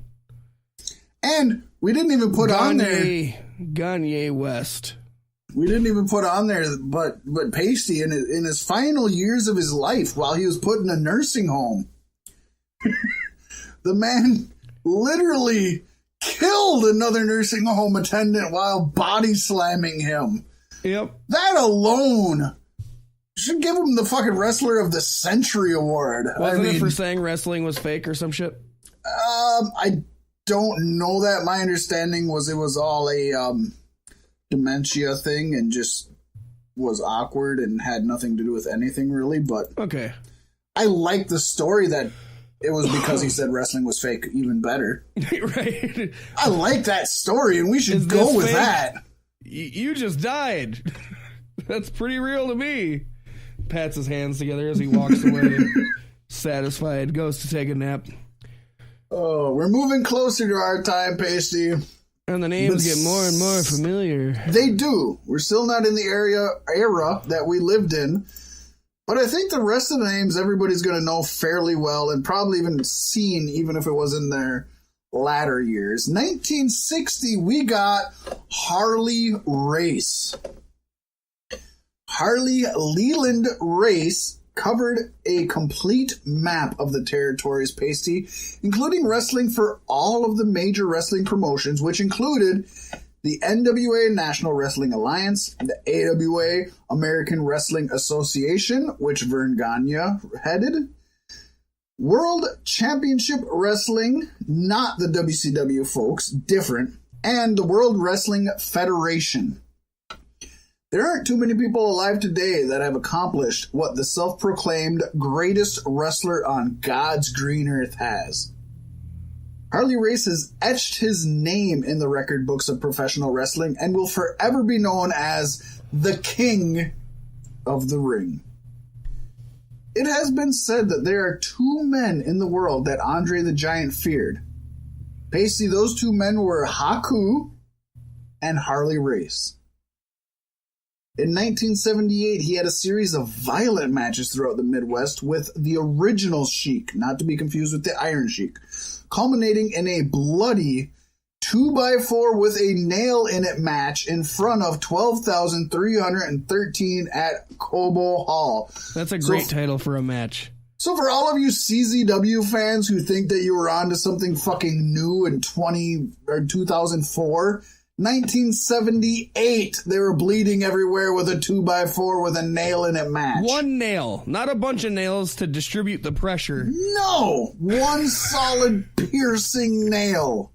And we didn't even put on there Gagne West. We didn't even put on there, but Paystee in his final years of his life, while he was put in a nursing home, the man literally killed another nursing home attendant while body slamming him. Yep. That alone should give him the fucking Wrestler of the Century award. Wasn't it for saying wrestling was fake or some shit? I don't know that. My understanding was it was all a dementia thing and just was awkward and had nothing to do with anything really, but okay. I like the story that it was because he said wrestling was fake even better. Right. I like that story and we should go with fake? That. You just died. That's pretty real to me. Pats his hands together as he walks away, satisfied, goes to take a nap. Oh, we're moving closer to our time, Paystee. And the names get more and more familiar. They do. We're still not in the era that we lived in. But I think the rest of the names everybody's going to know fairly well and probably even seen, even if it was in their latter years. 1960, we got Harley Race. Harley Leland Race covered a complete map of the territories, Paystee, including wrestling for all of the major wrestling promotions, which included the NWA National Wrestling Alliance, the AWA American Wrestling Association, which Vern Gagne headed, World Championship Wrestling, not the WCW folks, different, and the World Wrestling Federation. There aren't too many people alive today that have accomplished what the self-proclaimed greatest wrestler on God's green earth has. Harley Race has etched his name in the record books of professional wrestling and will forever be known as the King of the Ring. It has been said that there are two men in the world that Andre the Giant feared. Paystee, those two men were Haku and Harley Race. In 1978, he had a series of violent matches throughout the Midwest with the original Sheik, not to be confused with the Iron Sheik, culminating in a bloody 2x4 with a nail in it match in front of 12,313 at Cobo Hall. That's a great title for a match. So for all of you CZW fans who think that you were onto something fucking new in 2004... 1978, they were bleeding everywhere with a 2x4 with a nail in it match. One nail, not a bunch of nails to distribute the pressure. No, one solid piercing nail.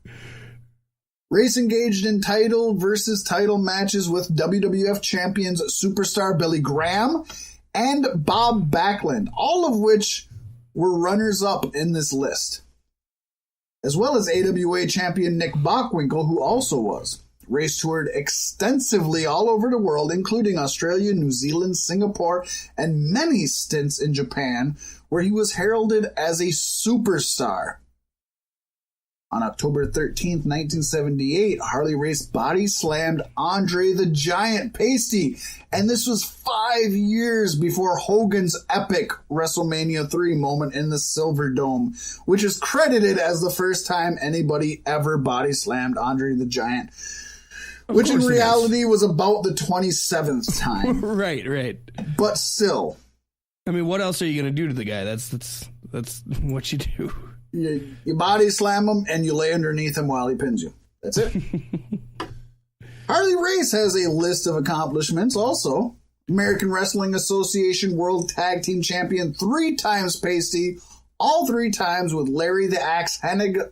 Race engaged in title versus title matches with WWF champions Superstar Billy Graham and Bob Backlund, all of which were runners-up in this list, as well as AWA champion Nick Bockwinkel, who also was. Race toured extensively all over the world, including Australia, New Zealand, Singapore, and many stints in Japan, where he was heralded as a superstar. On October 13th, 1978, Harley Race body slammed Andre the Giant Paystee, and this was 5 years before Hogan's epic WrestleMania 3 moment in the Silver Dome, which is credited as the first time anybody ever body slammed Andre the Giant, which in reality was about the 27th time. Right. But still. I mean, what else are you going to do to the guy? That's what you do. You body slam him and you lay underneath him while he pins you. That's it. Harley Race has a list of accomplishments also. American Wrestling Association World Tag Team Champion 3 times Paystee, all 3 times with Larry the Axe Hennig,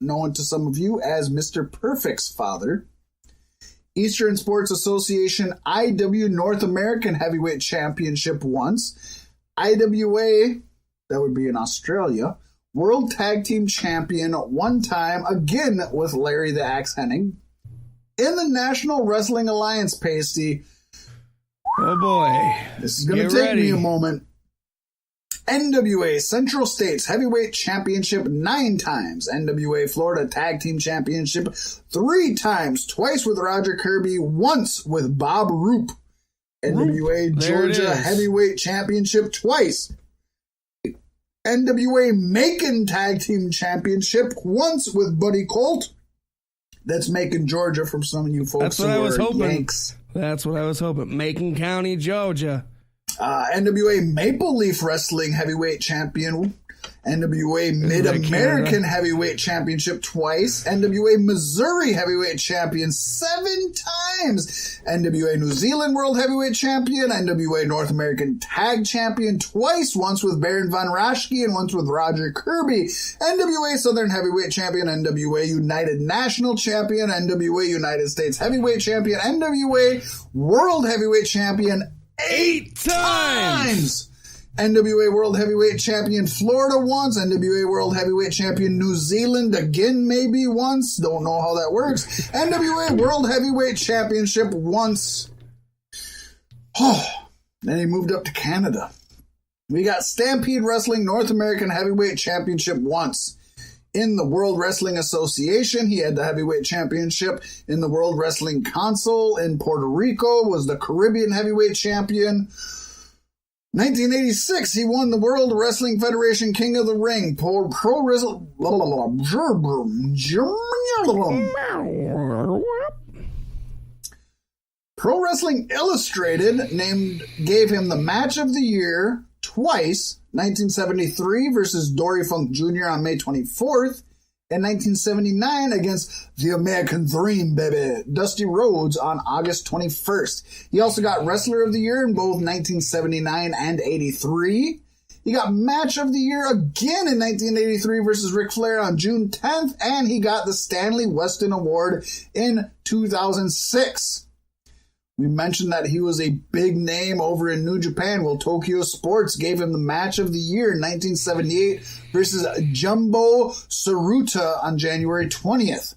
known to some of you as Mr. Perfect's father. Eastern Sports Association IW North American Heavyweight Championship once. IWA, that would be in Australia, World Tag Team Champion 1 time, again with Larry the Axe Hennig. In the National Wrestling Alliance, Paystee. Oh boy. This is going to take me a moment. NWA Central States Heavyweight Championship 9 times. NWA Florida Tag Team Championship 3 times. Twice with Roger Kirby, once with Bob Roop. NWA Georgia Heavyweight Championship twice. NWA Macon Tag Team Championship once with Buddy Colt. That's Macon, Georgia, from some of you folks who are Yanks. That's what I was hoping. Macon County, Georgia. NWA Maple Leaf Wrestling Heavyweight Champion. NWA Mid-American Heavyweight Championship twice. NWA Missouri Heavyweight Champion 7 times. NWA New Zealand World Heavyweight Champion. NWA North American Tag Champion twice. Once with Baron Von Raschke and once with Roger Kirby. NWA Southern Heavyweight Champion. NWA United National Champion. NWA United States Heavyweight Champion. NWA World Heavyweight Champion 8 times. NWA World Heavyweight Champion Florida once. NWA World Heavyweight Champion New Zealand again maybe once. Don't know how that works. NWA World Heavyweight Championship once. Then he moved up to Canada. We got Stampede Wrestling North American Heavyweight Championship once. In the World Wrestling Association, he had the Heavyweight Championship. In the World Wrestling Council in Puerto Rico, was the Caribbean Heavyweight Champion. 1986, he won the World Wrestling Federation King of the Ring. Pro Wrestling Illustrated gave him the Match of the Year twice. 1973 versus Dory Funk Jr. on May 24th. And 1979 against the American Dream, baby, Dusty Rhodes on August 21st. He also got Wrestler of the Year in both 1979 and 83. He got Match of the Year again in 1983 versus Ric Flair on June 10th. And he got the Stanley Weston Award in 2006. We mentioned that he was a big name over in New Japan. Well, Tokyo Sports gave him the Match of the Year in 1978 versus Jumbo Tsuruta on January 20th.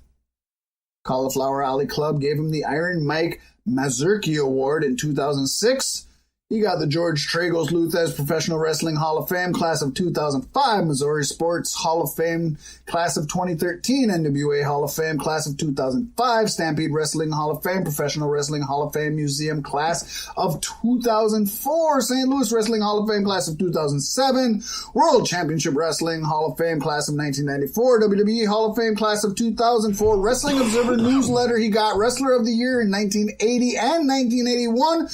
Cauliflower Alley Club gave him the Iron Mike Mazurki Award in 2006. He got the George Tragos Luthez Professional Wrestling Hall of Fame Class of 2005, Missouri Sports Hall of Fame Class of 2013, NWA Hall of Fame Class of 2005, Stampede Wrestling Hall of Fame, Professional Wrestling Hall of Fame Museum Class of 2004, St. Louis Wrestling Hall of Fame Class of 2007, World Championship Wrestling Hall of Fame Class of 1994, WWE Hall of Fame Class of 2004, Wrestling Observer Newsletter. He got Wrestler of the Year in 1980 and 1981.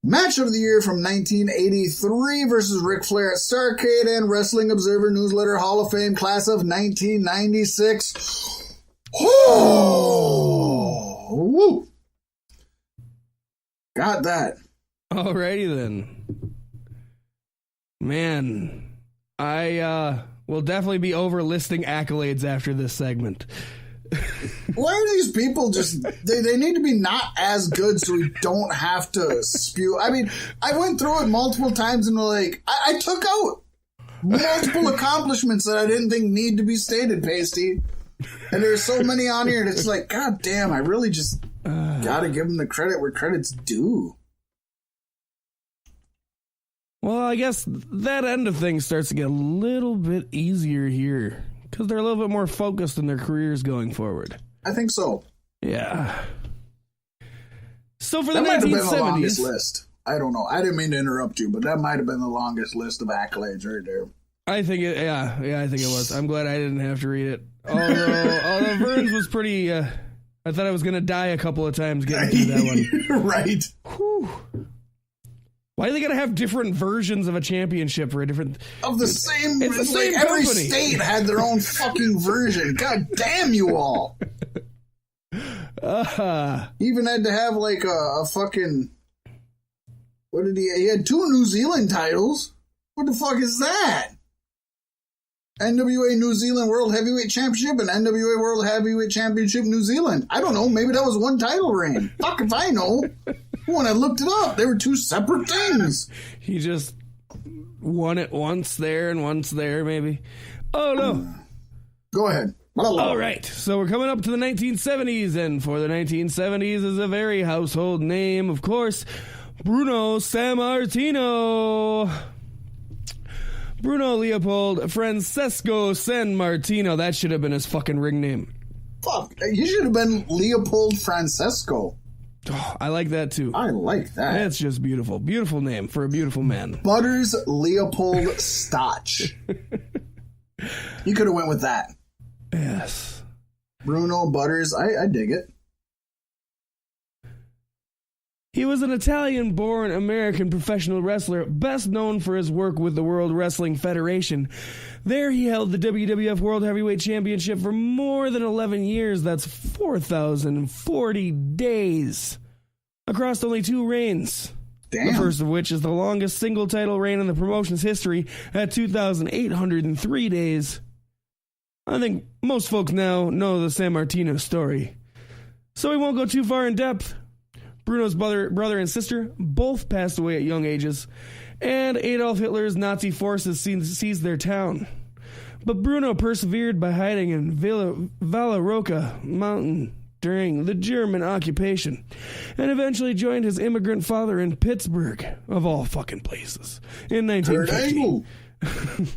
Match of the Year from 1983 versus Ric Flair at Starrcade, and Wrestling Observer Newsletter Hall of Fame Class of 1996. Oh! Woo! Got that. Alrighty then. Man, I will definitely be overlisting accolades after this segment. Why are these people just... They need to be not as good so we don't have to spew. I mean, I went through it multiple times and like, I took out multiple accomplishments that I didn't think need to be stated, Paystee. And there's so many on here, and it's like, God damn, I really just gotta give them the credit where credit's due. Well, I guess that end of things starts to get a little bit easier here, because they're a little bit more focused in their careers going forward. I think so. Yeah. So for the that 1970s... might have been the longest list. I don't know. I didn't mean to interrupt you, but that might have been the longest list of accolades right there. I think it, yeah, I think it was. I'm glad I didn't have to read it. Although Vern's was pretty, I thought I was going to die a couple of times getting through that one. Right. Whew. Why do they got to have different versions of a championship for a different... Of the same... It's the same like every company. state had their own fucking version. God damn you all. He even had to have like a fucking... What did he had 2 New Zealand titles. What the fuck is that? NWA New Zealand World Heavyweight Championship and NWA World Heavyweight Championship New Zealand. I don't know. Maybe that was one title reign. Fuck if I know. When I looked it up, they were 2 separate things. He just won it once there and once there, maybe. Oh, no. Go ahead. All right. So we're coming up to the 1970s, and for the 1970s is a very household name, of course, Bruno Sammartino. Bruno Leopold Francesco Sammartino. That should have been his fucking ring name. Fuck. He should have been Leopold Francesco. Oh, I like that too. I like that. That's just beautiful. Beautiful name for a beautiful man. Butters Leopold Stotch. You could have went with that. Yes. Bruno Butters. I dig it. He was an Italian-born American professional wrestler, best known for his work with the World Wrestling Federation. There he held the WWF World Heavyweight Championship for more than 11 years. That's 4,040 days. Across only 2 reigns. Damn. The first of which is the longest single title reign in the promotion's history at 2,803 days. I think most folks now know the Sammartino story, so we won't go too far in depth. Bruno's brother and sister both passed away at young ages, and Adolf Hitler's Nazi forces seized their town. But Bruno persevered by hiding in Valleroca Mountain during the German occupation, and eventually joined his immigrant father in Pittsburgh, of all fucking places, in 1950.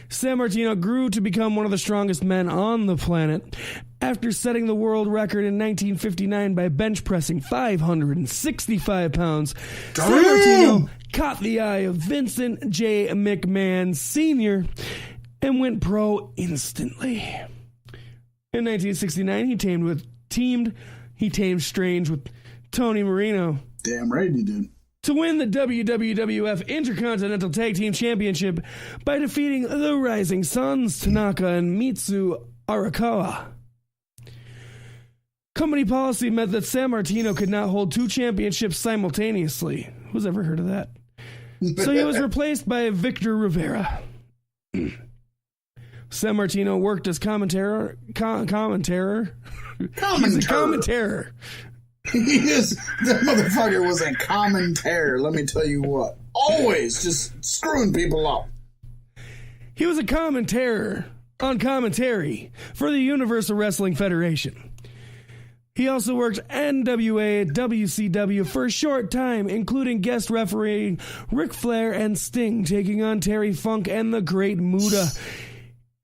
Sammartino grew to become one of the strongest men on the planet after setting the world record in 1959 by bench pressing 565 pounds. Sammartino caught the eye of Vincent J. McMahon Sr. and went pro instantly. In 1969, he tamed Strange with Tony Marino. Damn right he did. To win the WWF Intercontinental Tag Team Championship by defeating the Rising Suns, Tanaka and Mitsu Arakawa. Company policy meant that Sammartino could not hold 2 championships simultaneously. Who's ever heard of that? So he was replaced by Victor Rivera. Sammartino worked as commentator. He's a commentator. That motherfucker was a commentator, let me tell you what. Always just screwing people up. He was a commentator on commentary for the Universal Wrestling Federation. He also worked NWA, WCW for a short time, including guest refereeing Ric Flair and Sting taking on Terry Funk and the Great Muta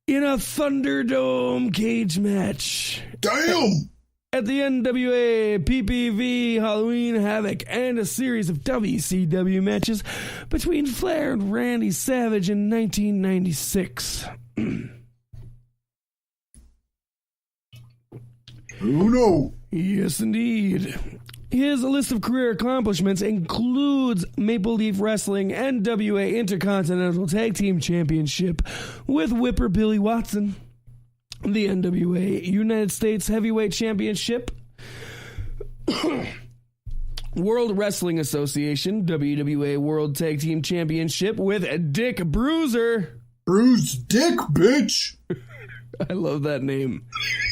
in a Thunderdome cage match. Damn! At the NWA, PPV, Halloween Havoc, and a series of WCW matches between Flair and Randy Savage in 1996. Bruno. Yes, indeed. His list of career accomplishments includes Maple Leaf Wrestling NWA Intercontinental Tag Team Championship with Whipper Billy Watson, the NWA United States Heavyweight Championship, World Wrestling Association WWA World Tag Team Championship with Dick Bruiser. Bruise Dick, bitch. I love that name.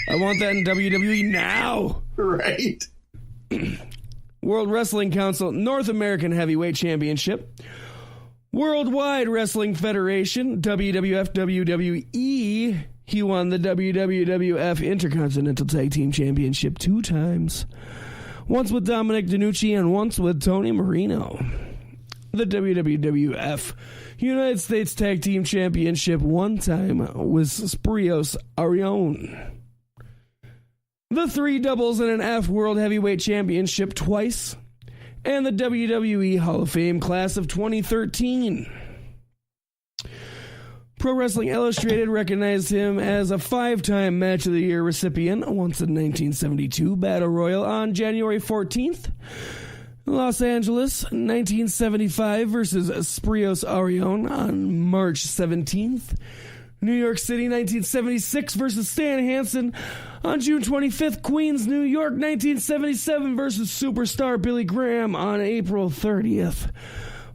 I want that in WWE now. Right. World Wrestling Council North American Heavyweight Championship. Worldwide Wrestling Federation, WWF, WWE. He won the WWF Intercontinental Tag Team Championship 2 times. Once with Dominic DeNucci and once with Tony Marino. The WWF United States Tag Team Championship 1 time with Sprios Arion. The 3 doubles and an F World Heavyweight Championship twice. And the WWE Hall of Fame class of 2013. Pro Wrestling Illustrated recognized him as a 5-time Match of the Year recipient, once in 1972 Battle Royal on January 14th. Los Angeles, 1975 versus Sprios Arion on March 17th. New York City, 1976 versus Stan Hansen on June 25th. Queens, New York, 1977 versus Superstar Billy Graham on April 30th.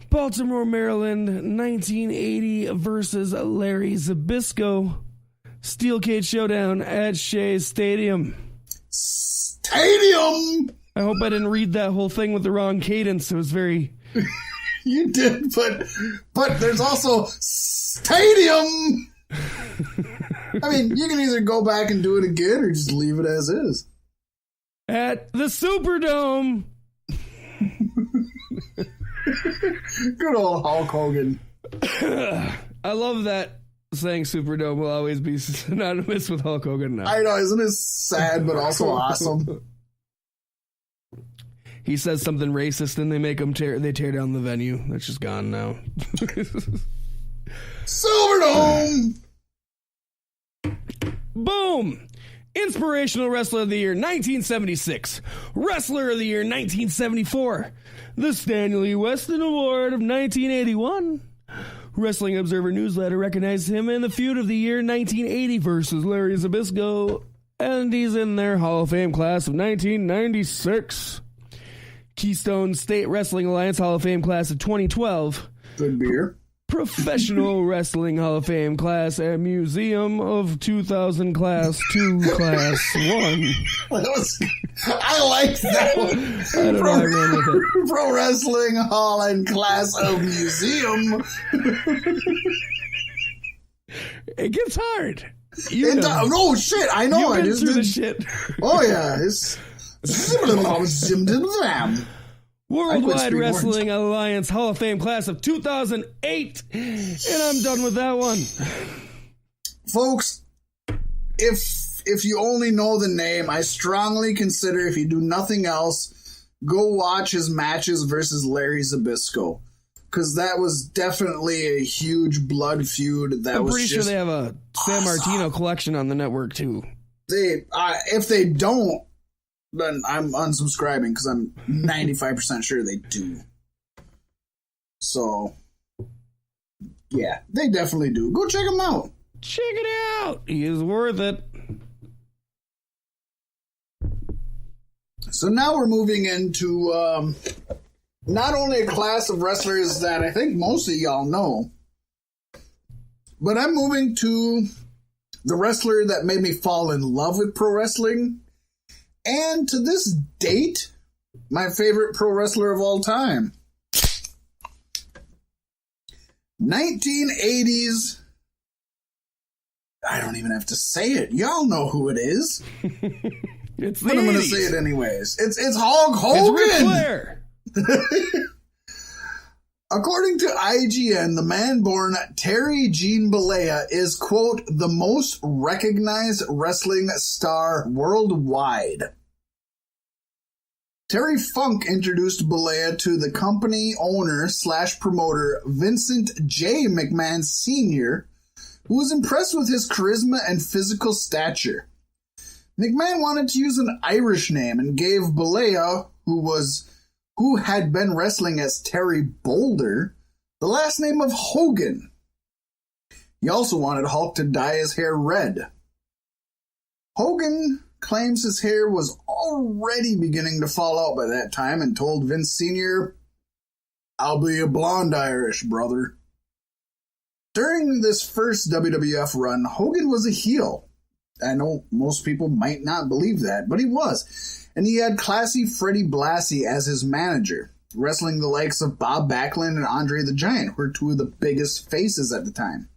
Baltimore, Maryland, 1980 versus Larry Zbyszko. Steel Cage Showdown at Shea Stadium. Stadium! I hope I didn't read that whole thing with the wrong cadence. It was very... You did, but there's also stadium! I mean, you can either go back and do it again or just leave it as is. At the Superdome! Good old Hulk Hogan. I love that saying Superdome will always be synonymous with Hulk Hogan now. I know, isn't it sad but also awesome? He says something racist and they tear down the venue. That's just gone now. Silverdome! Boom! Inspirational Wrestler of the Year 1976. Wrestler of the Year 1974. The Stanley Weston Award of 1981. Wrestling Observer Newsletter recognized him in the Feud of the Year 1980 versus Larry Zbyszko. And he's in their Hall of Fame class of 1996. Keystone State Wrestling Alliance Hall of Fame class of 2012. Good beer. Professional Wrestling Hall of Fame class at Museum of 2000 class 2 class 1. I like that one. I don't know, I ran with it. Pro Wrestling Hall and class of Museum. It gets hard. Oh shit, I know. You've been I just through did. the shit. Oh yeah, it's Worldwide Wrestling Alliance Hall of Fame class of 2008. And I'm done with that one. Folks, if you only know the name, I strongly consider, if you do nothing else, go watch his matches versus Larry Zbyszko. Because that was definitely a huge blood feud. I'm pretty sure they have a San Martino collection on the network too. If they don't, then I'm unsubscribing because I'm 95% sure they do. So, yeah, they definitely do. Go check them out. Check it out. He is worth it. So now we're moving into not only a class of wrestlers that I think most of y'all know, but I'm moving to the wrestler that made me fall in love with pro wrestling. And to this date, my favorite pro wrestler of all time. 1980s. I don't even have to say it. Y'all know who it is. It's but I'm going to say it anyways. It's Hulk Hogan. It's Ric Flair. According to IGN, the man born Terry Gene Bollea is, quote, the most recognized wrestling star worldwide. Terry Funk introduced Bollea to the company owner / promoter Vincent J. McMahon Sr., who was impressed with his charisma and physical stature. McMahon wanted to use an Irish name and gave Bollea, who had been wrestling as Terry Boulder, the last name of Hogan. He also wanted Hulk to dye his hair red. Hogan claims his hair was already beginning to fall out by that time and told Vince Sr., "I'll be a blonde Irish, brother." During this first WWF run, Hogan was a heel. I know most people might not believe that, but he was. And he had classy Freddie Blassie as his manager, wrestling the likes of Bob Backlund and Andre the Giant, who were two of the biggest faces at the time.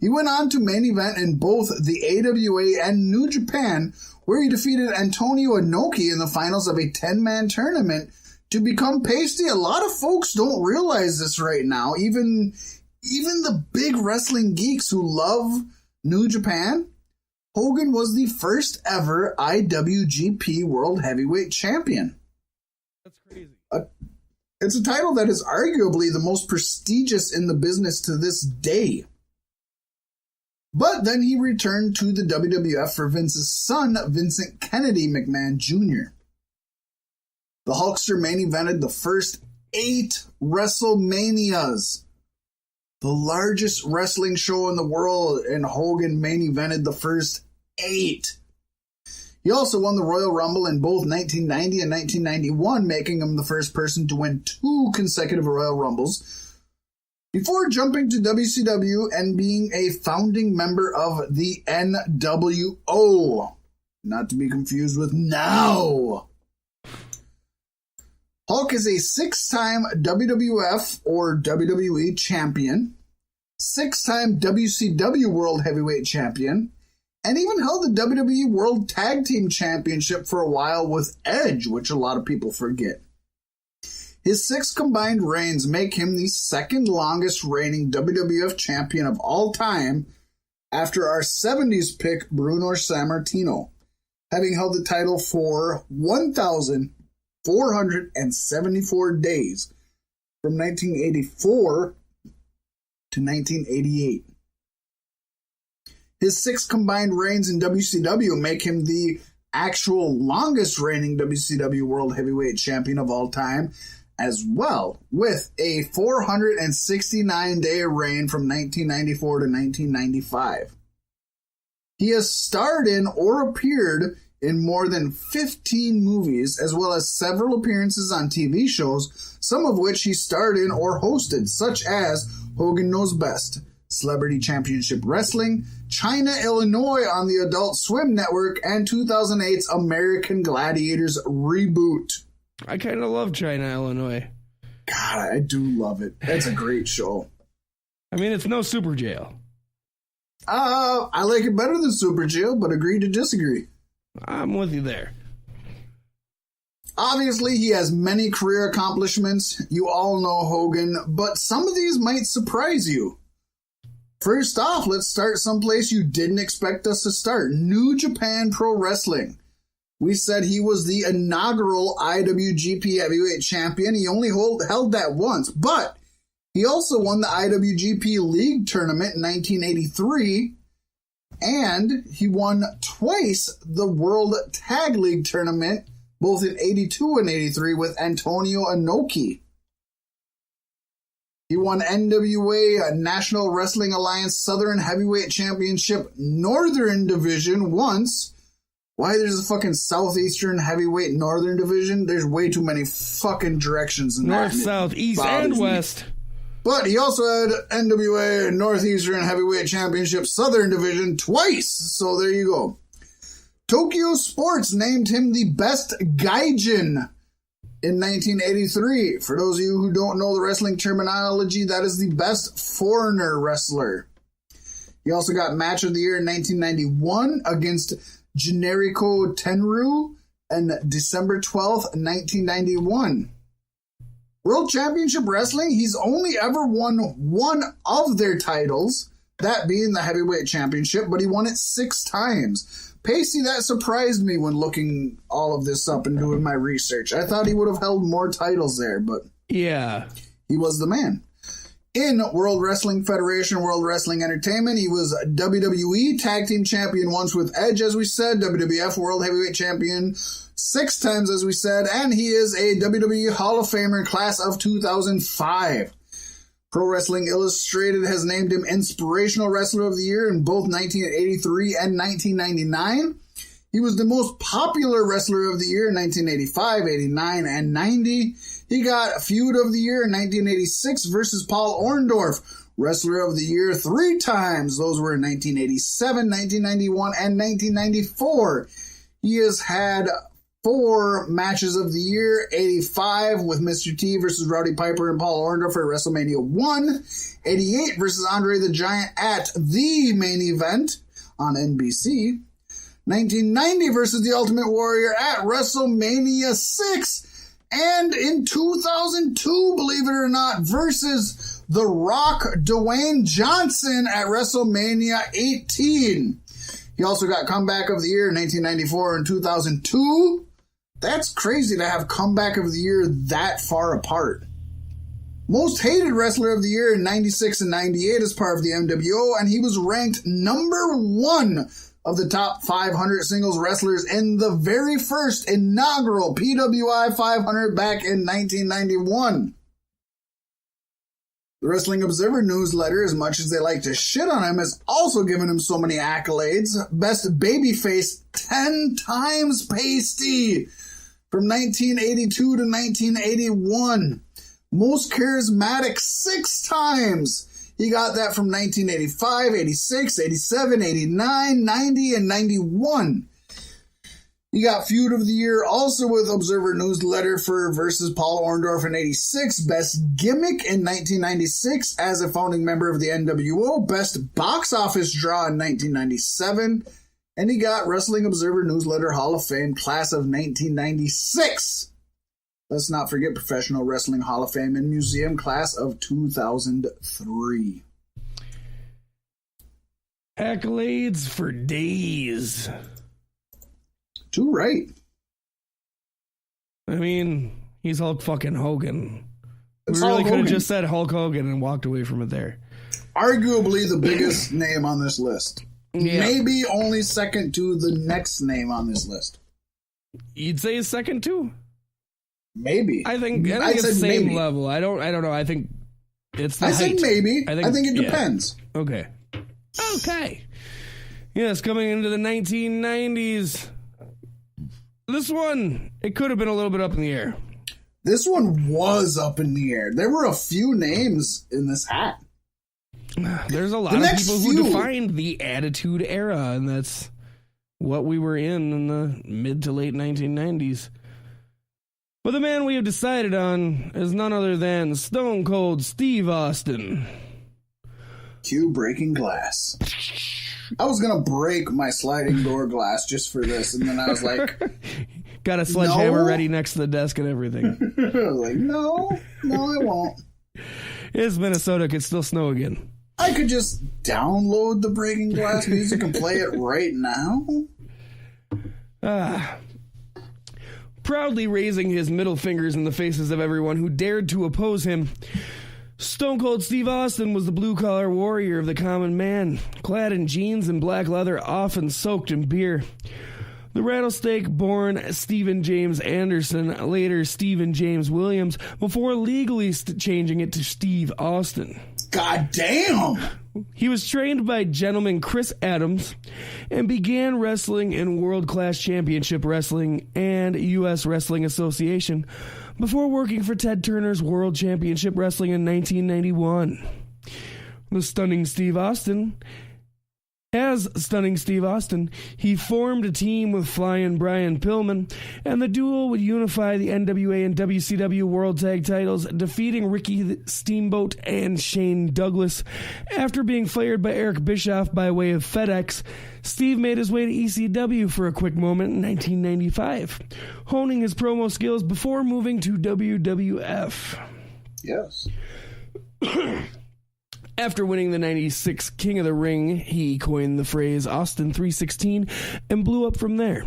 He went on to main event in both the AWA and New Japan, where he defeated Antonio Inoki in the finals of a 10-man tournament to become Paystee. A lot of folks don't realize this right now. Even the big wrestling geeks who love New Japan, Hogan was the first ever IWGP World Heavyweight Champion. That's crazy. It's a title that is arguably the most prestigious in the business to this day. But then he returned to the WWF for Vince's son, Vincent Kennedy McMahon Jr. The Hulkster main evented the first 8 WrestleManias, the largest wrestling show in the world, and Hogan main evented the first 8. He also won the Royal Rumble in both 1990 and 1991, making him the first person to win 2 consecutive Royal Rumbles, before jumping to WCW and being a founding member of the NWO. Not to be confused with NOW. Hulk is a 6-time WWF or WWE champion, 6-time WCW World Heavyweight Champion, and even held the WWE World Tag Team Championship for a while with Edge, which a lot of people forget. His 6 combined reigns make him the second longest reigning WWF champion of all time after our 70s pick Bruno Sammartino, having held the title for 1,474 days from 1984 to 1988. His 6 combined reigns in WCW make him the actual longest reigning WCW World Heavyweight Champion of all time, as well, with a 469-day reign from 1994 to 1995. He has starred in or appeared in more than 15 movies, as well as several appearances on TV shows, some of which he starred in or hosted, such as Hogan Knows Best, Celebrity Championship Wrestling, China, Illinois on the Adult Swim Network, and 2008's American Gladiators reboot. I kind of love China, Illinois. God, I do love it. That's a great show. I mean, it's no Super Jail. I like it better than Super Jail, but agree to disagree. I'm with you there. Obviously, he has many career accomplishments. You all know Hogan, but some of these might surprise you. First off, let's start someplace you didn't expect us to start. New Japan Pro Wrestling. We said he was the inaugural IWGP Heavyweight Champion. He only held that once, but he also won the IWGP League Tournament in 1983, and he won twice the World Tag League Tournament, both in 82 and 83, with Antonio Inoki. He won NWA National Wrestling Alliance Southern Heavyweight Championship Northern Division once. Why there's a fucking Southeastern Heavyweight Northern Division? There's way too many fucking directions in North, that. South, East, and West. But he also had NWA Northeastern Heavyweight Championship Southern Division twice. So there you go. Tokyo Sports named him the best Gaijin in 1983. For those of you who don't know the wrestling terminology, that is the best foreigner wrestler. He also got Match of the Year in 1991 against Generico Tenryu on December 12th, 1991. World Championship Wrestling, he's only ever won one of their titles, that being the Heavyweight Championship, but he won it 6 times. Paystee, that surprised me when looking all of this up and doing my research. I thought he would have held more titles there, but yeah, he was the man. In World Wrestling Federation, World Wrestling Entertainment, he was WWE Tag Team Champion once with Edge, as we said, WWF World Heavyweight Champion 6 times, as we said, and he is a WWE Hall of Famer class of 2005. Pro Wrestling Illustrated has named him Inspirational Wrestler of the Year in both 1983 and 1999. He was the most popular Wrestler of the Year in 1985, 89, and 90. He got Feud of the Year in 1986 versus Paul Orndorff. Wrestler of the Year 3 times. Those were in 1987, 1991, and 1994. He has had 4 matches of the year. 85 with Mr. T versus Rowdy Piper and Paul Orndorff at WrestleMania 1. 88 versus Andre the Giant at the main event on NBC. 1990 versus The Ultimate Warrior at WrestleMania 6. And in 2002, believe it or not, versus The Rock Dwayne Johnson at WrestleMania 18. He also got Comeback of the Year in 1994 and 2002. That's crazy to have Comeback of the Year that far apart. Most Hated Wrestler of the Year in 96 and 98 as part of the MWO, and he was ranked number 1 of the top 500 singles wrestlers in the very first inaugural PWI 500 back in 1991. The Wrestling Observer newsletter, as much as they like to shit on him, has also given him so many accolades. Best Babyface 10 times Paystee from 1982 to 1981. Most Charismatic 6 times. He got that from 1985, 86, 87, 89, 90, and 91. He got Feud of the Year also with Observer Newsletter for versus Paul Orndorff in 86. Best Gimmick in 1996 as a founding member of the NWO. Best Box Office Draw in 1997. And he got Wrestling Observer Newsletter Hall of Fame Class of 1996. Let's not forget Professional Wrestling Hall of Fame and Museum Class of 2003. Accolades for days. Too right. I mean, he's Hulk fucking Hogan. It's we really Hulk could have Hogan. just said Hulk Hogan and walked away from it there. Arguably the biggest name on this list. Yeah. Maybe only second to the next name on this list. You'd say his second too? Maybe. I think I it's the said same maybe. level. I don't know. I think it's the I height. said maybe. I think it yeah. depends. Okay. Yes, coming into the 1990s. This one, it could have been a little bit up in the air. This one was up in the air. There were a few names in this hat. There's a lot of people who defined the Attitude Era, and that's what we were in the mid to late 1990s. But the man we have decided on is none other than Stone Cold Steve Austin. Cue breaking glass. I was going to break my sliding door glass just for this, and then I was like... Got a sledgehammer ready next to the desk and everything. I was like, no, I won't. It's Minnesota. It could still snow again. I could just download the breaking glass music and play it right now. Proudly raising his middle fingers in the faces of everyone who dared to oppose him, Stone Cold Steve Austin was the blue-collar warrior of the common man, clad in jeans and black leather, often soaked in beer. The rattlesnake-born Stephen James Anderson, later Stephen James Williams, before legally changing it to Steve Austin. God damn! He was trained by gentleman Chris Adams and began wrestling in World Class Championship Wrestling and U.S. Wrestling Association before working for Ted Turner's World Championship Wrestling in 1991. The Stunning Steve Austin... As Stunning Steve Austin, he formed a team with Flying Brian Pillman, and the duo would unify the NWA and WCW World Tag titles, defeating Ricky Steamboat and Shane Douglas. After being fired by Eric Bischoff by way of FedEx, Steve made his way to ECW for a quick moment in 1995, honing his promo skills before moving to WWF. Yes. After winning the 96 King of the Ring, he coined the phrase Austin 316 and blew up from there,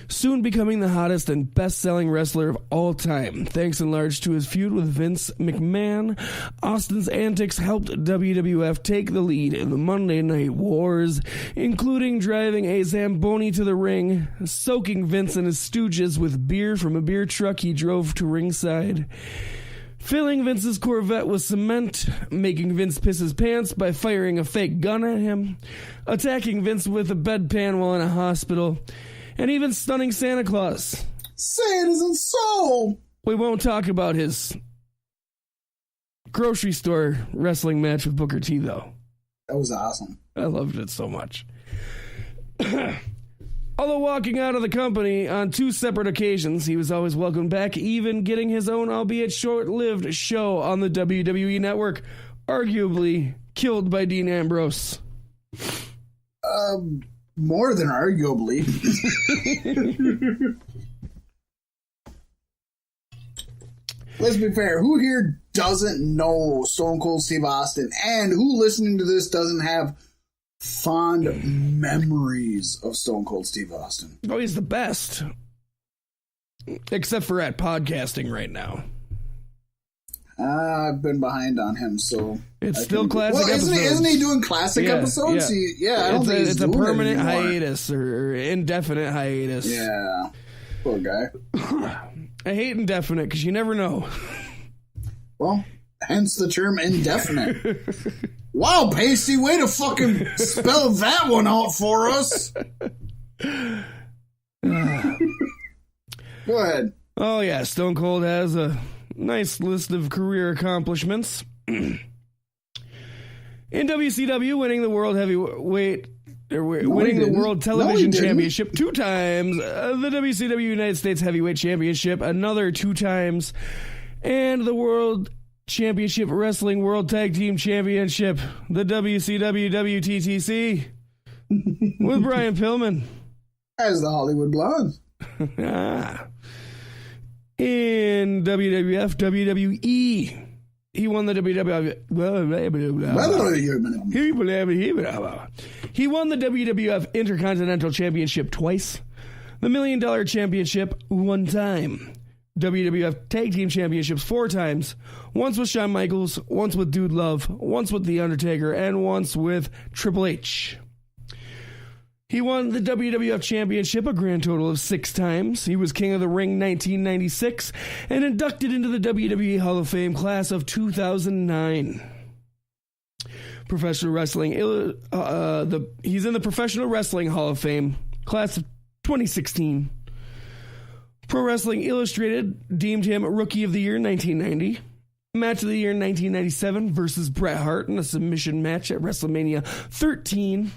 soon becoming the hottest and best-selling wrestler of all time. Thanks in large to his feud with Vince McMahon, Austin's antics helped WWF take the lead in the Monday Night Wars, including driving a Zamboni to the ring, soaking Vince and his stooges with beer from a beer truck he drove to ringside, filling Vince's Corvette with cement, making Vince piss his pants by firing a fake gun at him, attacking Vince with a bedpan while in a hospital, and even stunning Santa Claus. Say it isn't so! We won't talk about his grocery store wrestling match with Booker T, though. That was awesome. I loved it so much. Although walking out of the company on 2 separate occasions, he was always welcomed back, even getting his own, albeit short-lived, show on the WWE Network, arguably killed by Dean Ambrose. More than arguably. Let's be fair. Who here doesn't know Stone Cold Steve Austin, and who listening to this doesn't have fond memories of Stone Cold Steve Austin? Oh, he's the best. Except for at podcasting right now. I've been behind on him, so... It's still classic episodes. Isn't he doing classic episodes? I don't think it's a permanent hiatus or indefinite hiatus. Yeah. Poor guy. I hate indefinite because you never know. Well, hence the term indefinite. Wow, Paystee, way to fucking spell that one out for us. Go ahead. Oh, yeah. Stone Cold has a nice list of career accomplishments. In WCW, winning the World Heavyweight... winning the World Television Championship 2 times, the WCW United States Heavyweight Championship another 2 times, and the World Championship Wrestling World Tag Team Championship, the WCW WTTC, with Brian Pillman. As the Hollywood Blondes. In WWF, WWE, he won the WWF. He won the WWF Intercontinental Championship twice, the $1 Million Championship 1 time, WWF Tag Team Championships 4 times, once with Shawn Michaels, once with Dude Love, once with The Undertaker, and once with Triple H. He won the WWF Championship a grand total of 6 times. He was King of the Ring 1996 and inducted into the WWE Hall of Fame class of 2009. Professional Wrestling, he's in the Professional Wrestling Hall of Fame class of 2016. Pro Wrestling Illustrated deemed him Rookie of the Year 1990. Match of the Year 1997 versus Bret Hart in a submission match at WrestleMania 13.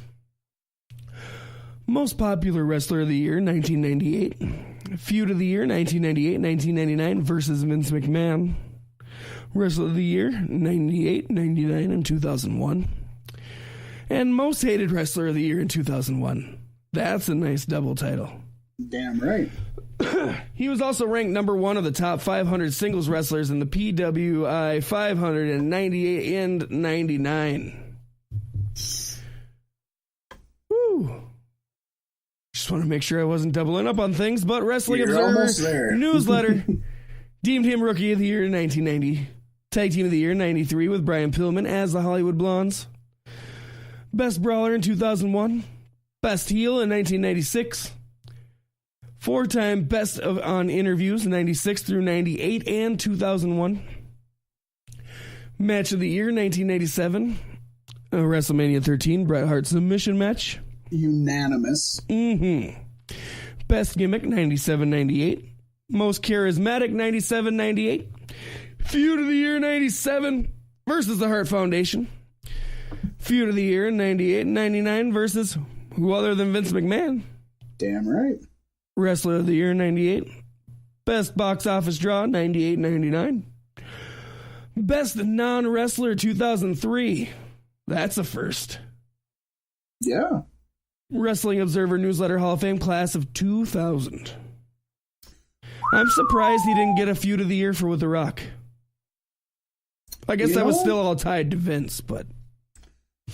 Most Popular Wrestler of the Year, 1998. Feud of the Year, 1998-1999 versus Vince McMahon. Wrestler of the Year, 98, 99, and 2001. And Most Hated Wrestler of the Year in 2001. That's a nice double title. Damn right. He was also ranked number 1 of the top 500 singles wrestlers in the PWI 500 in 98 and 99. Woo. Just want to make sure I wasn't doubling up on things, but Wrestling Observer newsletter deemed him Rookie of the Year in 1990, Tag Team of the Year in 93 with Brian Pillman as the Hollywood Blondes, Best Brawler in 2001, Best Heel in 1996, 4-time Best on Interviews in 96 through 98 and 2001, Match of the Year 1997, WrestleMania 13 Bret Hart submission match. Unanimous. Best Gimmick, 97-98. Most Charismatic, 97-98. Feud of the Year, 97 versus the Hart Foundation. Feud of the Year, 98-99 versus who other than Vince McMahon? Damn right. Wrestler of the Year, 98. Best Box Office Draw, 98-99. Best Non-Wrestler, 2003. That's a first. Yeah. Wrestling Observer Newsletter Hall of Fame class of 2000. I'm surprised he didn't get a Feud of the Year for With The Rock. I guess that was still all tied to Vince, but...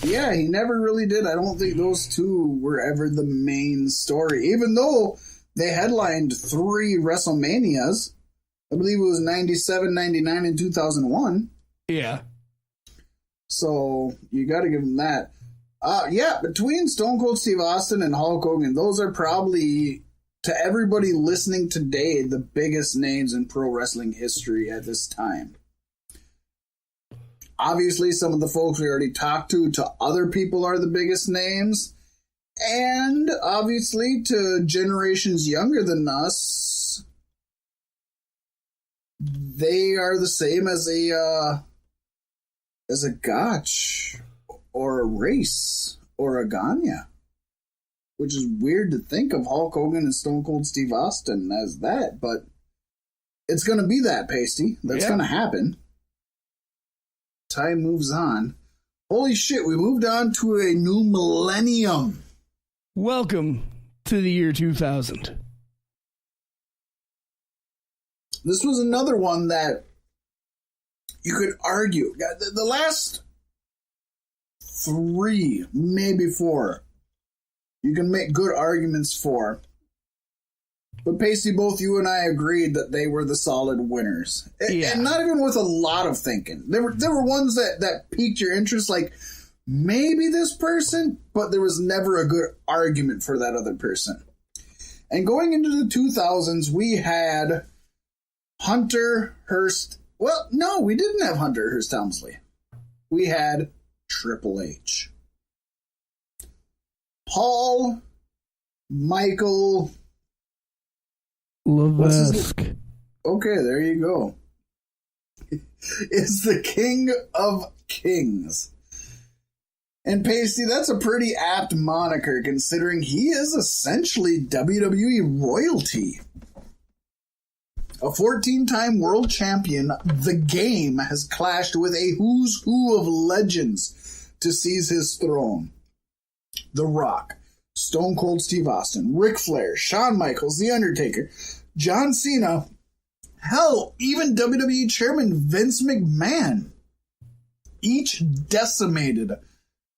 Yeah, he never really did. I don't think those two were ever the main story. Even though they headlined 3 WrestleManias. I believe it was 97, 99, and 2001. Yeah. So, you gotta give him that. Yeah, between Stone Cold Steve Austin and Hulk Hogan, those are probably, to everybody listening today, the biggest names in pro wrestling history at this time. Obviously, some of the folks we already talked to other people are the biggest names. And, obviously, to generations younger than us, they are the same as a as a gotch or a race or a Gagne. Which is weird to think of Hulk Hogan and Stone Cold Steve Austin as that, but it's going to be that, Paystee. That's going to happen. Time moves on. Holy shit, we moved on to a new millennium. Welcome to the year 2000. This was another one that you could argue. The last 3, maybe 4, you can make good arguments for. But Paystee, both you and I agreed that they were the solid winners. And not even with a lot of thinking. There were ones that piqued your interest, like maybe this person, but there was never a good argument for that other person. And going into the 2000s, we had Hunter Hearst. Well, no, we didn't have Hunter Hearst Helmsley. We had Triple H. Paul Michael Levesque. Okay, there you go. Is the King of Kings. And Paystee, that's a pretty apt moniker considering he is essentially WWE royalty. A 14-time world champion, the Game has clashed with a who's who of legends to seize his throne. The Rock, Stone Cold Steve Austin, Ric Flair, Shawn Michaels, The Undertaker, John Cena, hell, even WWE Chairman Vince McMahon. Each decimated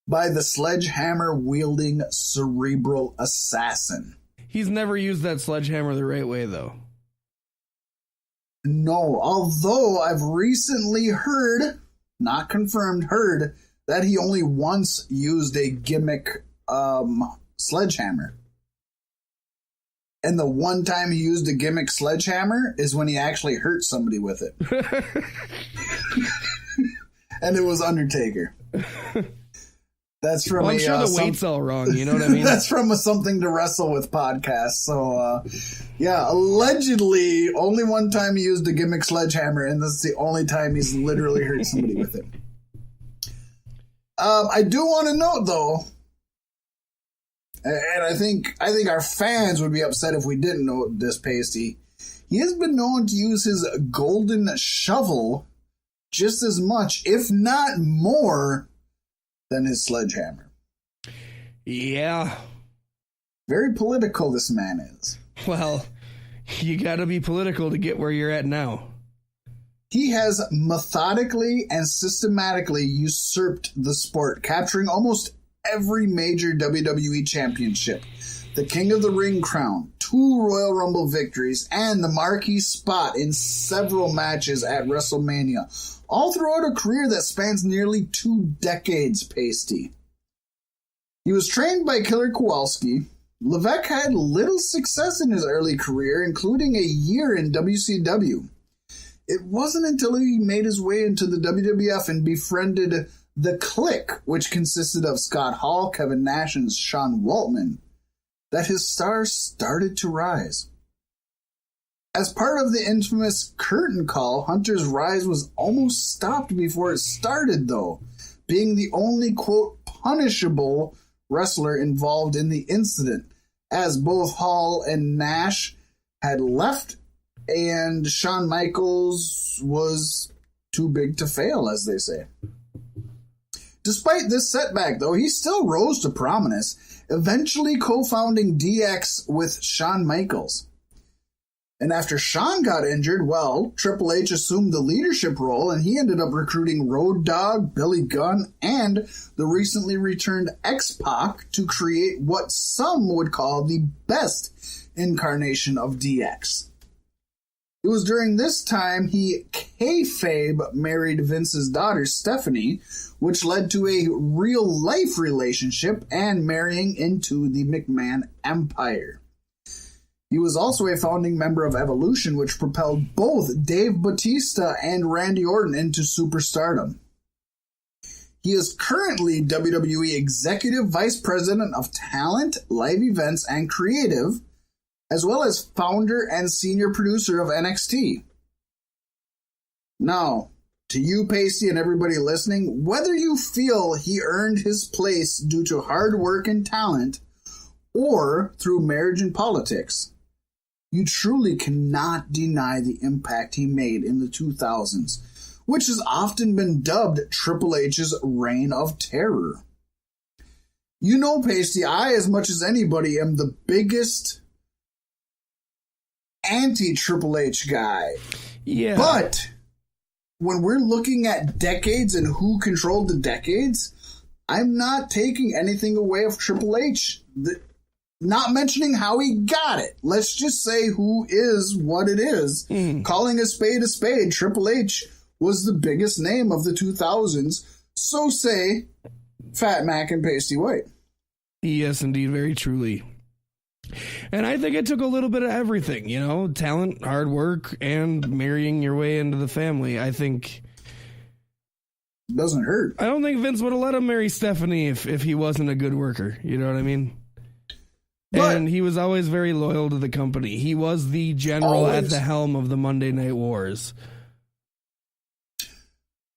by the sledgehammer-wielding cerebral assassin. He's never used that sledgehammer the right way, though. No, although I've recently heard, not confirmed, heard that he only once used a gimmick sledgehammer. And the one time he used a gimmick sledgehammer is when he actually hurt somebody with it. And it was Undertaker. That's from I'm sure the weight's all wrong, you know what I mean? That's from a Something to Wrestle With podcast. So, yeah, allegedly, only one time he used a gimmick sledgehammer, and this is the only time he's literally hurt somebody with it. I do want to note, though, and I think our fans would be upset if we didn't know this, Paystee. He has been known to use his golden shovel just as much, if not more, than his sledgehammer. Yeah. Very political this man is. Well, you gotta be political to get where you're at now. He has methodically and systematically usurped the sport, capturing almost every major WWE championship, the King of the Ring crown, 2 Royal Rumble victories, and the marquee spot in several matches at WrestleMania, all throughout a career that spans nearly 2 decades, Paystee. He was trained by Killer Kowalski. Levesque had little success in his early career, including a year in WCW. It wasn't until he made his way into the WWF and befriended The Clique, which consisted of Scott Hall, Kevin Nash, and Sean Waltman, that his stars started to rise. As part of the infamous curtain call, Hunter's rise was almost stopped before it started, though, being the only, quote, punishable wrestler involved in the incident, as both Hall and Nash had left, and Shawn Michaels was too big to fail, as they say. Despite this setback, though, he still rose to prominence, eventually co-founding DX with Shawn Michaels. And after Shawn got injured, well, Triple H assumed the leadership role, and he ended up recruiting Road Dogg, Billy Gunn, and the recently returned X-Pac to create what some would call the best incarnation of DX. It was during this time he kayfabe married Vince's daughter, Stephanie, which led to a real-life relationship and marrying into the McMahon Empire. He was also a founding member of Evolution, which propelled both Dave Bautista and Randy Orton into superstardom. He is currently WWE Executive Vice President of Talent, Live Events, and Creative, as well as founder and senior producer of NXT. Now, to you, Paystee, and everybody listening, whether you feel he earned his place due to hard work and talent or through marriage and politics, you truly cannot deny the impact he made in the 2000s, which has often been dubbed Triple H's reign of terror. You know, Paystee, I, as much as anybody, am the biggest anti-Triple H guy. Yeah. But when we're looking at decades and who controlled the decades, I'm not taking anything away of Triple H. Not mentioning how he got it. Let's just say who is what it is. Calling a spade, Triple H was the biggest name of the 2000s. So say Fat Mack and Paystee White. Yes, indeed, very truly. And I think it took a little bit of everything, you know, talent, hard work, and marrying your way into the family. I think it doesn't hurt. I don't think Vince would have let him marry Stephanie if he wasn't a good worker. You know what I mean? But, and he was always very loyal to the company. He was the general at the helm of the Monday Night Wars.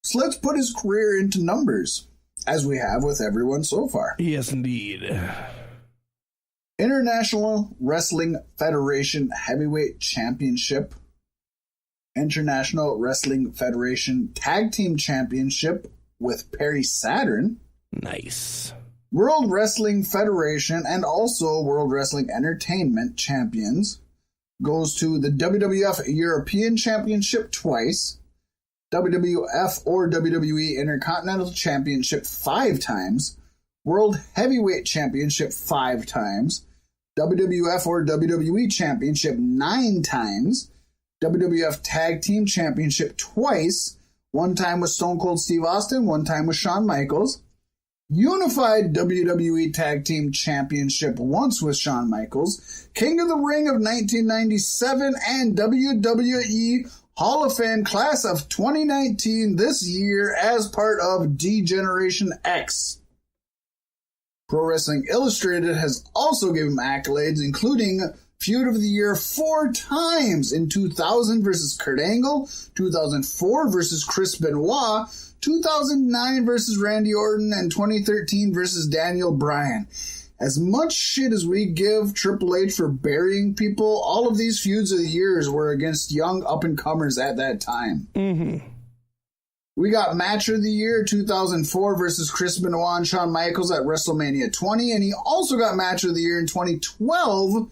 So let's put his career into numbers, as we have with everyone so far. Yes, indeed. International Wrestling Federation Heavyweight Championship. International Wrestling Federation Tag Team Championship with Perry Saturn. Nice. World Wrestling Federation and also World Wrestling Entertainment champions. Goes to the WWF European Championship twice. WWF or WWE Intercontinental Championship 5 times. World Heavyweight Championship 5 times. WWF or WWE Championship 9 times. WWF Tag Team Championship twice. 1 time with Stone Cold Steve Austin, 1 time with Shawn Michaels. Unified WWE Tag Team Championship once with Shawn Michaels, King of the Ring of 1997, and WWE Hall of Fame Class of 2019 this year as part of D-Generation X. Pro Wrestling Illustrated has also given him accolades, including Feud of the Year 4 times in 2000 versus Kurt Angle, 2004 versus Chris Benoit, 2009 versus Randy Orton, and 2013 versus Daniel Bryan. As much shit as we give Triple H for burying people, all of these feuds of the years were against young up-and-comers at that time. We got Match of the Year 2004 versus Chris Benoit and Shawn Michaels at WrestleMania 20, and he also got Match of the Year in 2012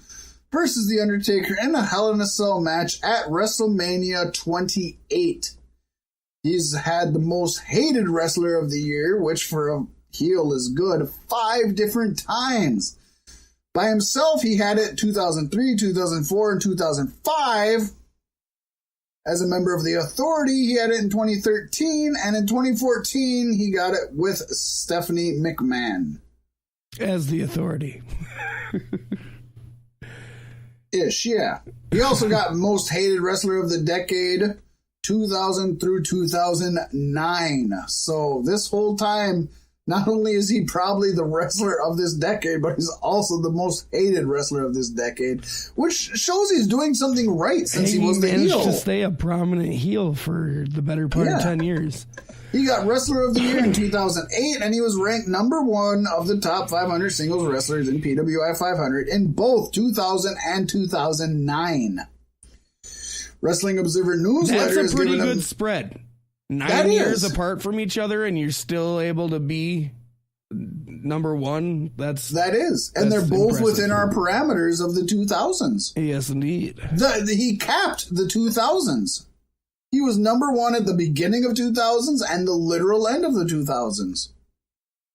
versus The Undertaker in a Hell in a Cell match at WrestleMania 28. He's had the most hated wrestler of the year, which for a heel is good, 5 different times. By himself, he had it 2003, 2004, and 2005. As a member of the Authority, he had it in 2013, and in 2014, he got it with Stephanie McMahon. As the Authority. Ish, yeah. He also got Most Hated Wrestler of the Decade, 2000 through 2009. So this whole time, not only is he probably the wrestler of this decade, but he's also the most hated wrestler of this decade, which shows he's doing something right since he was the heel. He managed to stay a prominent heel for the better part of 10 years. He got Wrestler of the Year in 2008, and he was ranked number 1 of the top 500 singles wrestlers in PWI 500 in both 2000 and 2009. Wrestling Observer Newsletter That's a pretty good spread. 9 years apart from each other, and you're still able to be number 1. That is, and they're both within our parameters of the 2000s. Yes, indeed. He capped the 2000s. He was number 1 at the beginning of 2000s and the literal end of the 2000s.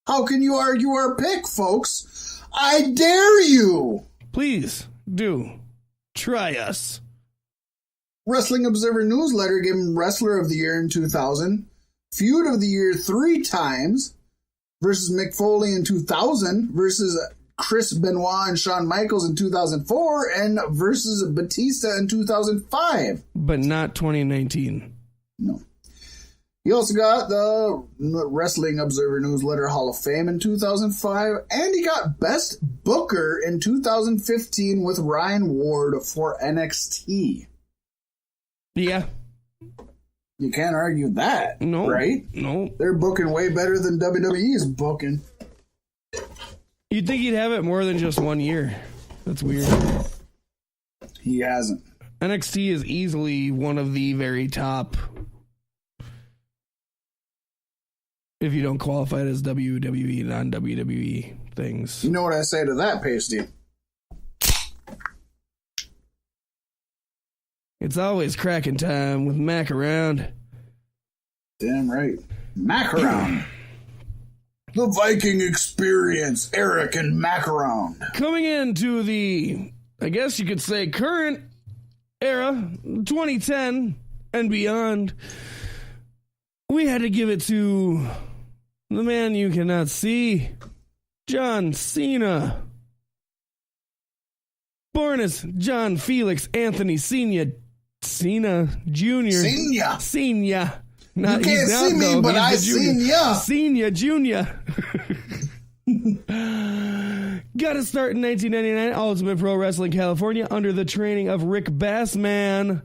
How can you argue our pick, folks? I dare you! Please, do. Try us. Wrestling Observer Newsletter gave him Wrestler of the Year in 2000, Feud of the Year 3 times, versus Mick Foley in 2000, versus Chris Benoit and Shawn Michaels in 2004, and versus Batista in 2005. But not 2019. No. He also got the Wrestling Observer Newsletter Hall of Fame in 2005, and he got Best Booker in 2015 with Ryan Ward for NXT. Yeah. You can't argue that, right? No. They're booking way better than WWE is booking. You'd think he'd have it more than just 1 year. That's weird. He hasn't. NXT is easily one of the very top, if you don't qualify it as WWE, non-WWE things. You know what I say to that, Paystee? It's always cracking time with Mac around. Damn right. Mac around. The Viking Experience, Arik and Mac around. Coming into the, I guess you could say, current era, 2010 and beyond, we had to give it to the man you cannot see, John Cena. Born as John Felix Anthony Cena Jr. Cena. You can't see me, but I seen ya. Cena Jr. Got to start in 1999, Ultimate Pro Wrestling California, under the training of Rick Bassman,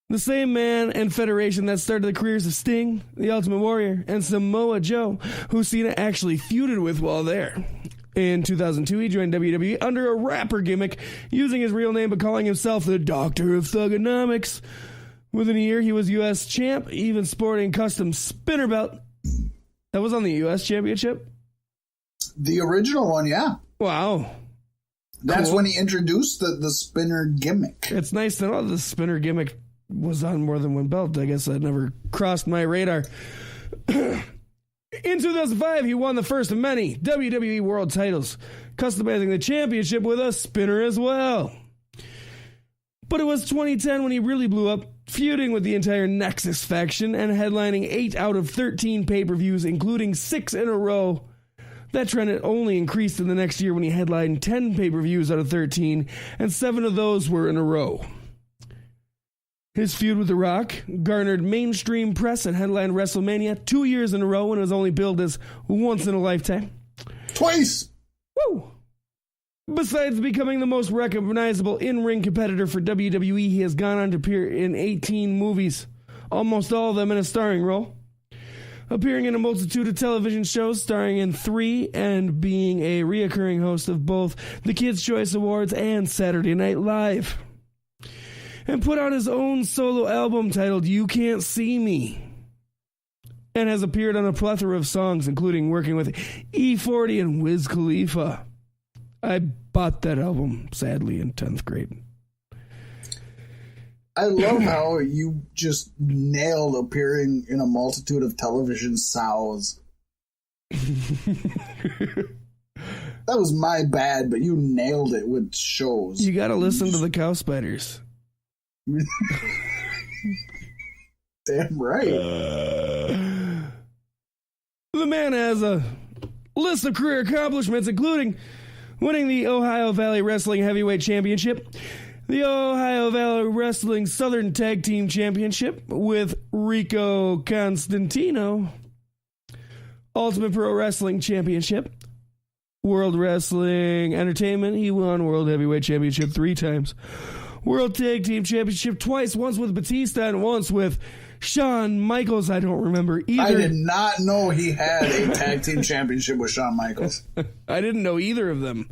the same man and federation that started the careers of Sting, the Ultimate Warrior, and Samoa Joe, who Cena actually feuded with while there. In 2002, he joined WWE under a rapper gimmick, using his real name but calling himself the Doctor of Thugonomics. Within a year, he was U.S. champ, even sporting custom spinner belt. That was on the U.S. Championship? The original one, yeah. Wow. That's cool. when he introduced the spinner gimmick. It's nice to know the spinner gimmick was on more than one belt. I guess that never crossed my radar. In 2005, he won the first of many WWE World titles, customizing the championship with a spinner as well. But it was 2010 when he really blew up, feuding with the entire Nexus faction and headlining 8 out of 13 pay-per-views, including 6 in a row. That trend had only increased in the next year when he headlined 10 pay-per-views out of 13, and 7 of those were in a row. His feud with The Rock garnered mainstream press and headlined WrestleMania 2 years in a row when it was only billed as once in a lifetime. Twice! Woo! Besides becoming the most recognizable in-ring competitor for WWE, he has gone on to appear in 18 movies, almost all of them in a starring role, appearing in a multitude of television shows, starring in 3, and being a reoccurring host of both the Kids' Choice Awards and Saturday Night Live. And put out his own solo album titled You Can't See Me, and has appeared on a plethora of songs, including working with E40 and Wiz Khalifa. I bought that album, sadly, in 10th grade. I love how you just nailed appearing in a multitude of television sows. That was my bad, but you nailed it with shows. You gotta listen to the Cow Spiders. Damn right. The man has a list of career accomplishments, including winning the Ohio Valley Wrestling Heavyweight Championship, the Ohio Valley Wrestling Southern Tag Team Championship with Rico Constantino, Ultimate Pro Wrestling Championship, World Wrestling Entertainment. He won World Heavyweight Championship 3 times. World Tag Team Championship twice, once with Batista and once with Shawn Michaels. I don't remember either. I did not know he had a tag team championship with Shawn Michaels. I didn't know either of them.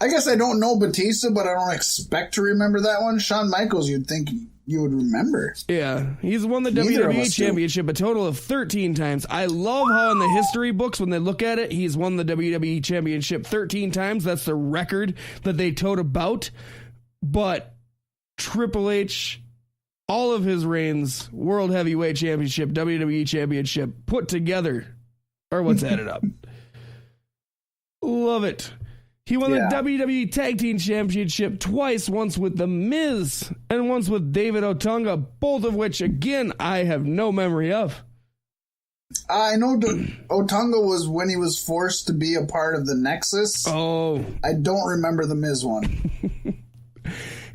I guess I don't know Batista, but I don't expect to remember that one. Shawn Michaels, you'd think you would remember. Yeah, he's won the Neither WWE Championship a total of 13 times. I love how in the history books, when they look at it, he's won the WWE Championship 13 times. That's the record that they tote about. But Triple H, all of his reigns, World Heavyweight Championship, WWE Championship, put together are what's added up. Love it. He won the WWE Tag Team Championship twice, once with The Miz and once with David Otunga, both of which, again, I have no memory of. I know Otunga was when he was forced to be a part of the Nexus. Oh. I don't remember the Miz one.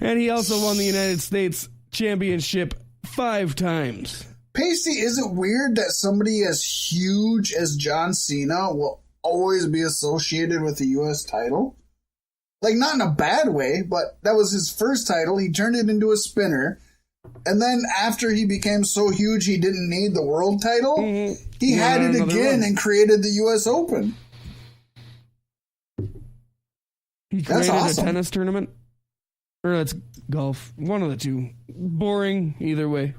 And he also won the United States Championship 5 times. Paystee, is it weird that somebody as huge as John Cena will always be associated with the U.S. title? Like, not in a bad way, but that was his first title. He turned it into a spinner. And then after he became so huge he didn't need the world title, he had it again and created the U.S. Open. He created a tennis tournament? Or that's golf. One of the two. Boring either way.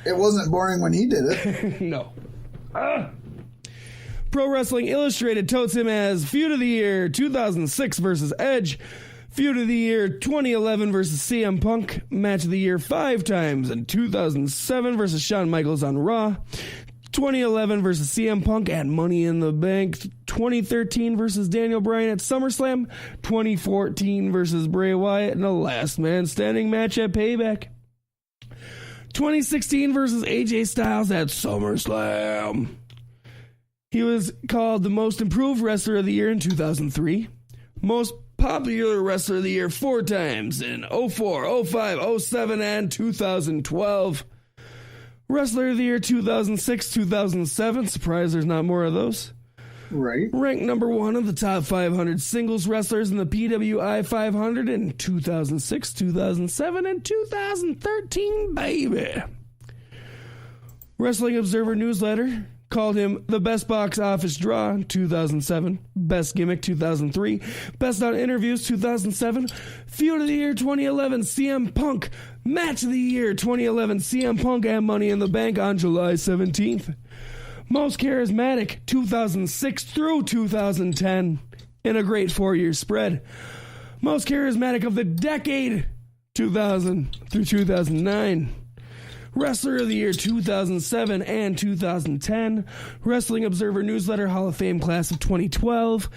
It wasn't boring when he did it. No. Pro Wrestling Illustrated totes him as Feud of the Year 2006 versus Edge, Feud of the Year 2011 versus CM Punk, Match of the Year 5 times, in 2007 versus Shawn Michaels on Raw, 2011 versus CM Punk at Money in the Bank, 2013 versus Daniel Bryan at SummerSlam, 2014 versus Bray Wyatt in a Last Man Standing match at Payback, 2016 versus AJ Styles at SummerSlam. He was called the Most Improved Wrestler of the Year in 2003, Most Popular Wrestler of the Year 4 times in 04, 05, 07, and 2012. Wrestler of the Year 2006, 2007. Surprised there's not more of those. Right. Ranked number 1 of the top 500 singles wrestlers in the PWI 500 in 2006, 2007, and 2013, baby. Wrestling Observer Newsletter called him the best box office draw 2007, best gimmick 2003, best on interviews 2007, Feud of the Year 2011 CM Punk, Match of the Year 2011 CM Punk and Money in the Bank on July 17th. Most Charismatic 2006 through 2010 in a great 4-year spread. Most Charismatic of the Decade 2000 through 2009. Wrestler of the Year 2007 and 2010, Wrestling Observer Newsletter Hall of Fame Class of 2012,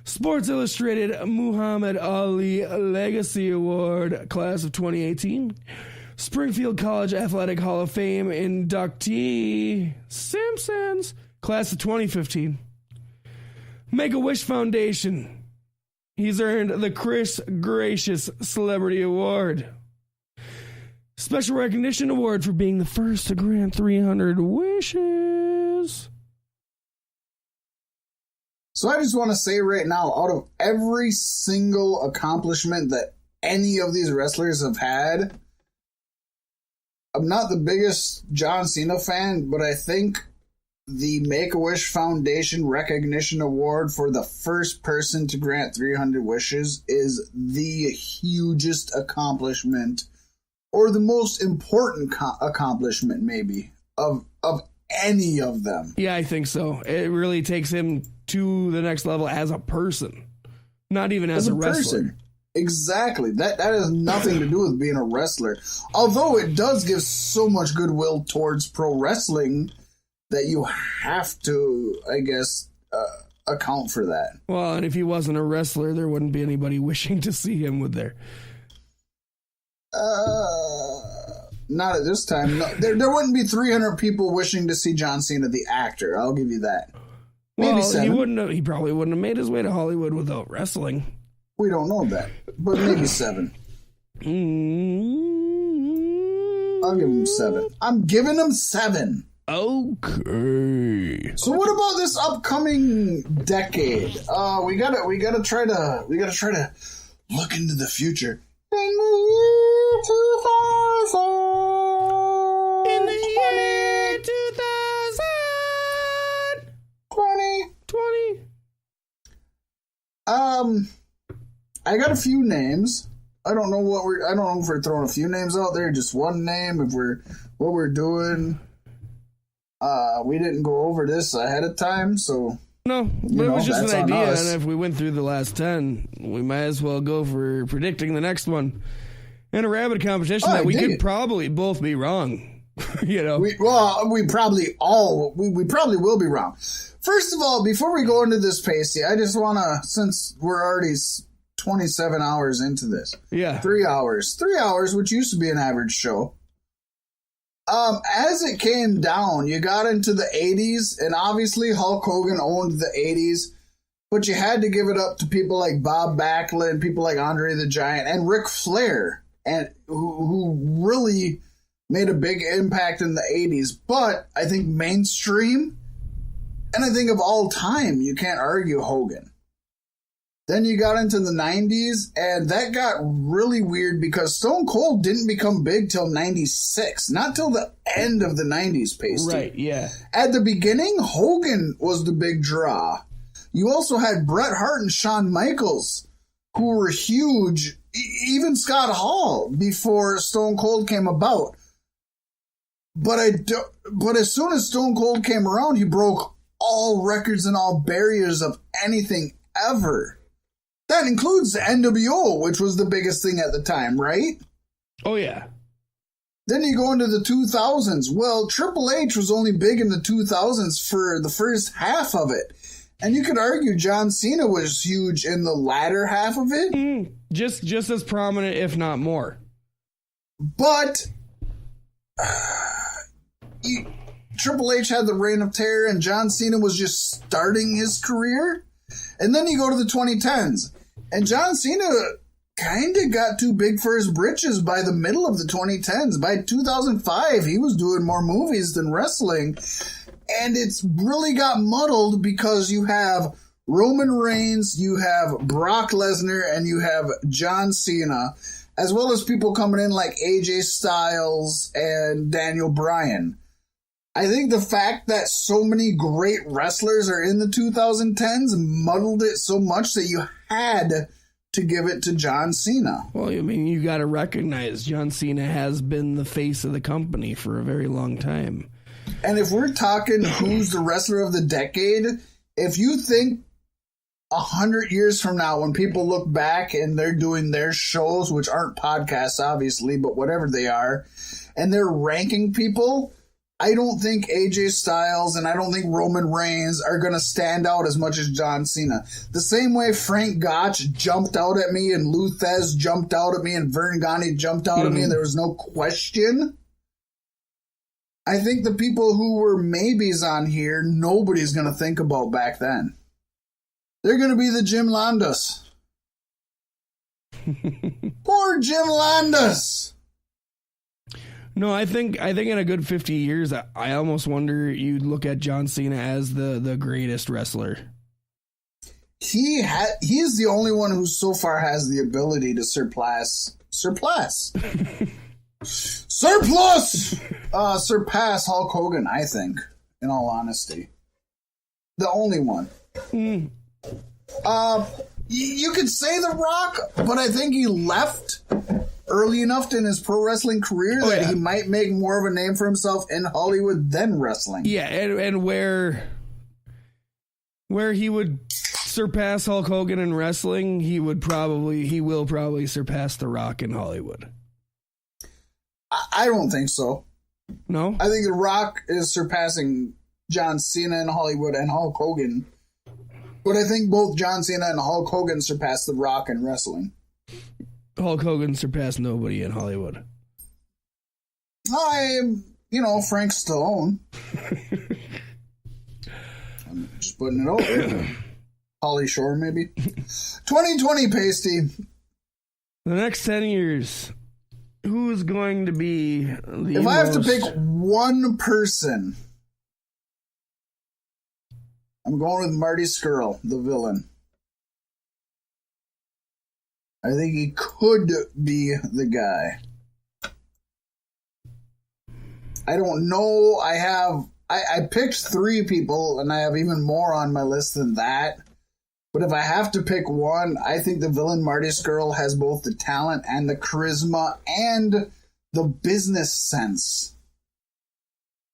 Sports Illustrated Muhammad Ali Legacy Award Class of 2018, Springfield College Athletic Hall of Fame inductee Simpsons Class of 2015, Make-A-Wish Foundation. He's earned the Chris Gracious Celebrity Award. Special Recognition Award for being the first to grant 300 wishes. So I just want to say right now, out of every single accomplishment that any of these wrestlers have had, I'm not the biggest John Cena fan, but I think the Make-A-Wish Foundation Recognition Award for the first person to grant 300 wishes is the hugest accomplishment, or the most important accomplishment, maybe, of any of them. Yeah, I think so. It really takes him to the next level as a person, not even as a wrestler. Person. Exactly. That has nothing to do with being a wrestler. Although it does give so much goodwill towards pro wrestling that you have to, I guess, account for that. Well, and if he wasn't a wrestler, there wouldn't be anybody wishing to see him, would there? Not at this time. No, there wouldn't be 300 people wishing to see John Cena, the actor. I'll give you that. Maybe 7. He probably wouldn't have made his way to Hollywood without wrestling. We don't know that, but maybe 7. I'll give him 7. I'm giving him 7. Okay. So what about this upcoming decade? We gotta try to look into the future. In the year 2000. In the year 2000. 20. I got a few names. I don't know if we're throwing a few names out there, just one name, what we're doing. We didn't go over this ahead of time, so no, but it was just an idea, and if we went through the last 10, we might as well go for predicting the next one in a rabid competition that we could probably both be wrong. You know, we probably will be wrong. First of all, before we go into this, Paystee, I just want to, since we're already 27 hours into this, 3 hours, which used to be an average show. As it came down, you got into the 80s, and obviously Hulk Hogan owned the 80s, but you had to give it up to people like Bob Backlund, people like Andre the Giant, and Ric Flair, and who really made a big impact in the 80s. But I think mainstream, and I think of all time, you can't argue Hogan. Then you got into the 90s, and that got really weird because Stone Cold didn't become big till 96, not till the end of the 90s, Paystee. Right, yeah. At the beginning, Hogan was the big draw. You also had Bret Hart and Shawn Michaels, who were huge, even Scott Hall, before Stone Cold came about. But as soon as Stone Cold came around, he broke all records and all barriers of anything ever. That includes the NWO, which was the biggest thing at the time, right? Oh, yeah. Then you go into the 2000s. Well, Triple H was only big in the 2000s for the first half of it. And you could argue John Cena was huge in the latter half of it. Just as prominent, if not more. But Triple H had the reign of terror, and John Cena was just starting his career. And then you go to the 2010s, and John Cena kind of got too big for his britches by the middle of the 2010s. By 2005, he was doing more movies than wrestling, and it's really got muddled because you have Roman Reigns, you have Brock Lesnar, and you have John Cena, as well as people coming in like AJ Styles and Daniel Bryan. I think the fact that so many great wrestlers are in the 2010s muddled it so much that you had to give it to John Cena. Well, I mean, you got to recognize John Cena has been the face of the company for a very long time. And if we're talking who's the wrestler of the decade, if you think 100 years from now, when people look back and they're doing their shows, which aren't podcasts, obviously, but whatever they are, and they're ranking people, I don't think AJ Styles and I don't think Roman Reigns are going to stand out as much as John Cena. The same way Frank Gotch jumped out at me and Lou Thez jumped out at me and Vern Gagne jumped out at me and there was no question. I think the people who were maybes on here, nobody's going to think about back then. They're going to be the Jim Londos. Poor Jim Londos. No, I think in a good 50 years, I almost wonder you'd look at John Cena as the greatest wrestler. He is the only one who so far has the ability to surpass Hulk Hogan, I think, in all honesty. The only one. You could say The Rock, but I think he left early enough in his pro wrestling career that he might make more of a name for himself in Hollywood than wrestling. Yeah, and where he would surpass Hulk Hogan in wrestling, he will probably surpass The Rock in Hollywood. I don't think so. No? I think The Rock is surpassing John Cena in Hollywood and Hulk Hogan. But I think both John Cena and Hulk Hogan surpass The Rock in wrestling. Hulk Hogan surpassed nobody in Hollywood. Frank Stallone. I'm just putting it over. Holly Shore, maybe. 2020, Paystee. The next 10 years, who's going to be the If I have to pick one person, I'm going with Marty Scurll, the villain. I think he could be the guy. I don't know. I picked 3 people, and I have even more on my list than that. But if I have to pick one, I think the villain Marty Scurll has both the talent and the charisma and the business sense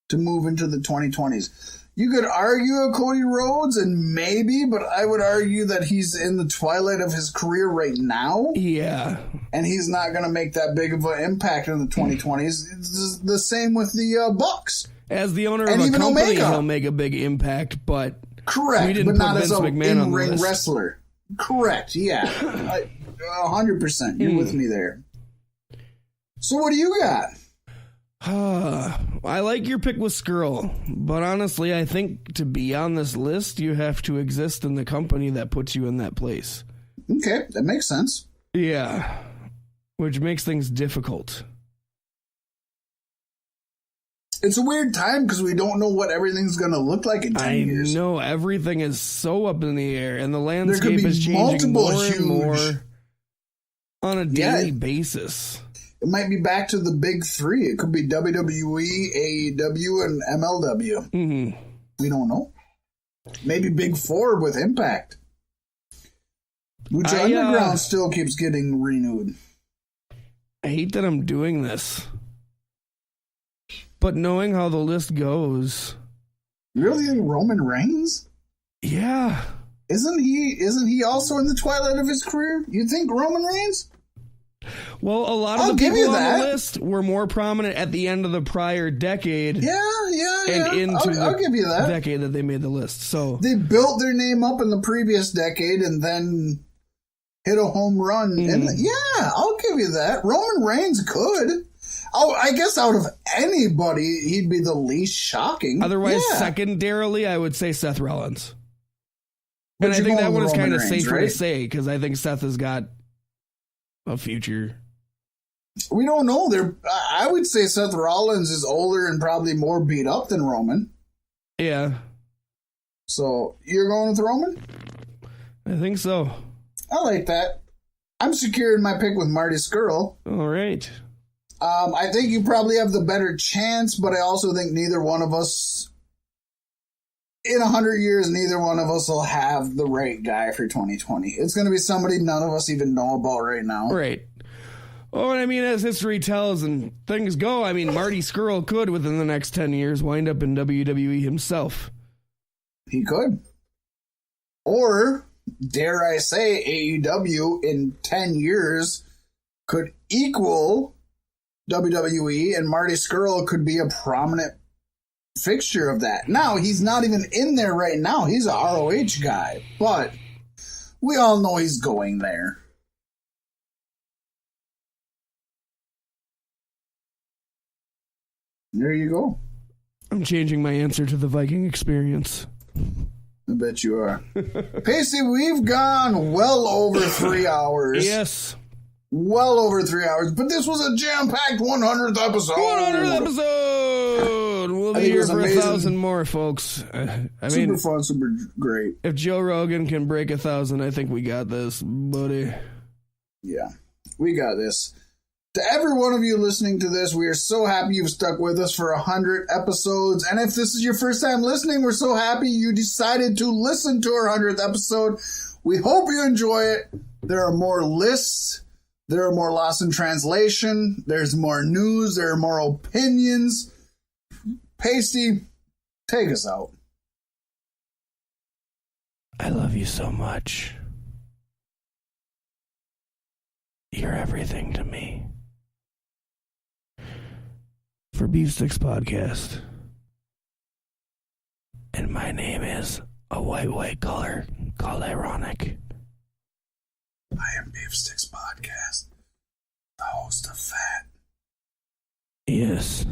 to move into the 2020s. You could argue a Cody Rhodes, and maybe, but I would argue that he's in the twilight of his career right now. Yeah. And he's not going to make that big of an impact in the 2020s. It's the same with the Bucks. As the owner of a company, he'll make a big impact, but correct, we didn't but not put as Vince a McMahon on the in-ring list. wrestler. Correct, yeah. 100%. You're with me there. So what do you got? I like your pick with Scurll, but honestly, I think to be on this list, you have to exist in the company that puts you in that place. Okay, that makes sense. Yeah, which makes things difficult. It's a weird time because we don't know what everything's going to look like in 10 years. I know. Everything is so up in the air, and the landscape is changing more and more on a daily basis. It might be back to the big three. It could be WWE, AEW, and MLW. Mm-hmm. We don't know. Maybe big four with Impact. Lucha Underground still keeps getting renewed. I hate that I'm doing this. But knowing how the list goes... Really? Roman Reigns? Yeah. Isn't he also in the twilight of his career? You think Roman Reigns? Well, a lot of the people on the list were more prominent at the end of the prior decade. Yeah. And into I'll give you that. decade that they made the list. So they built their name up in the previous decade and then hit a home run. And I'll give you that. Roman Reigns could. Oh, I guess out of anybody, he'd be the least shocking. Otherwise, secondarily, I would say Seth Rollins. And I think that one is kind of safer to say because I think Seth has got a future. We don't know. I would say Seth Rollins is older and probably more beat up than Roman. Yeah. So you're going with Roman? I think so. I like that. I'm securing my pick with Marty Scurll. All right. I think you probably have the better chance, but I also think neither one of us, in 100 years, neither one of us will have the right guy for 2020. It's going to be somebody none of us even know about right now. Right. Oh, and I mean, as history tells and things go, I mean, Marty Scurll could, within the next 10 years, wind up in WWE himself. He could. Or, dare I say, AEW in 10 years could equal WWE, and Marty Scurll could be a prominent fixture of that. Now, he's not even in there right now. He's a ROH guy, but we all know he's going there. There you go. I'm changing my answer to the Viking Experience. I bet you are. Paystee, we've gone well over 3 hours. Yes. Well over 3 hours, but this was a jam-packed 100th episode. 100th episode! We'll be here for 1,000 more, folks. I mean, super fun, super great. If Joe Rogan can break 1,000, I think we got this, buddy. Yeah, we got this. To every one of you listening to this, we are so happy you've stuck with us for 100 episodes. And if this is your first time listening, we're so happy you decided to listen to our 100th episode. We hope you enjoy it. There are more lists. There are more lost in translation. There's more news. There are more opinions. Paystee, take us out. I love you so much. You're everything to me. For Beef Sticks Podcast. And my name is a white color called Ironic. I am Beef Sticks Podcast, the host of Fat. Yes.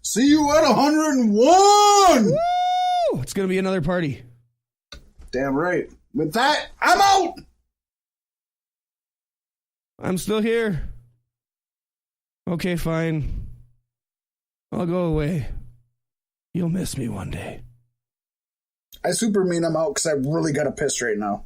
See you at 101! Woo! It's going to be another party. Damn right. With that, I'm out! I'm still here. Okay, fine. I'll go away. You'll miss me one day. I super mean I'm out because I really got to piss right now.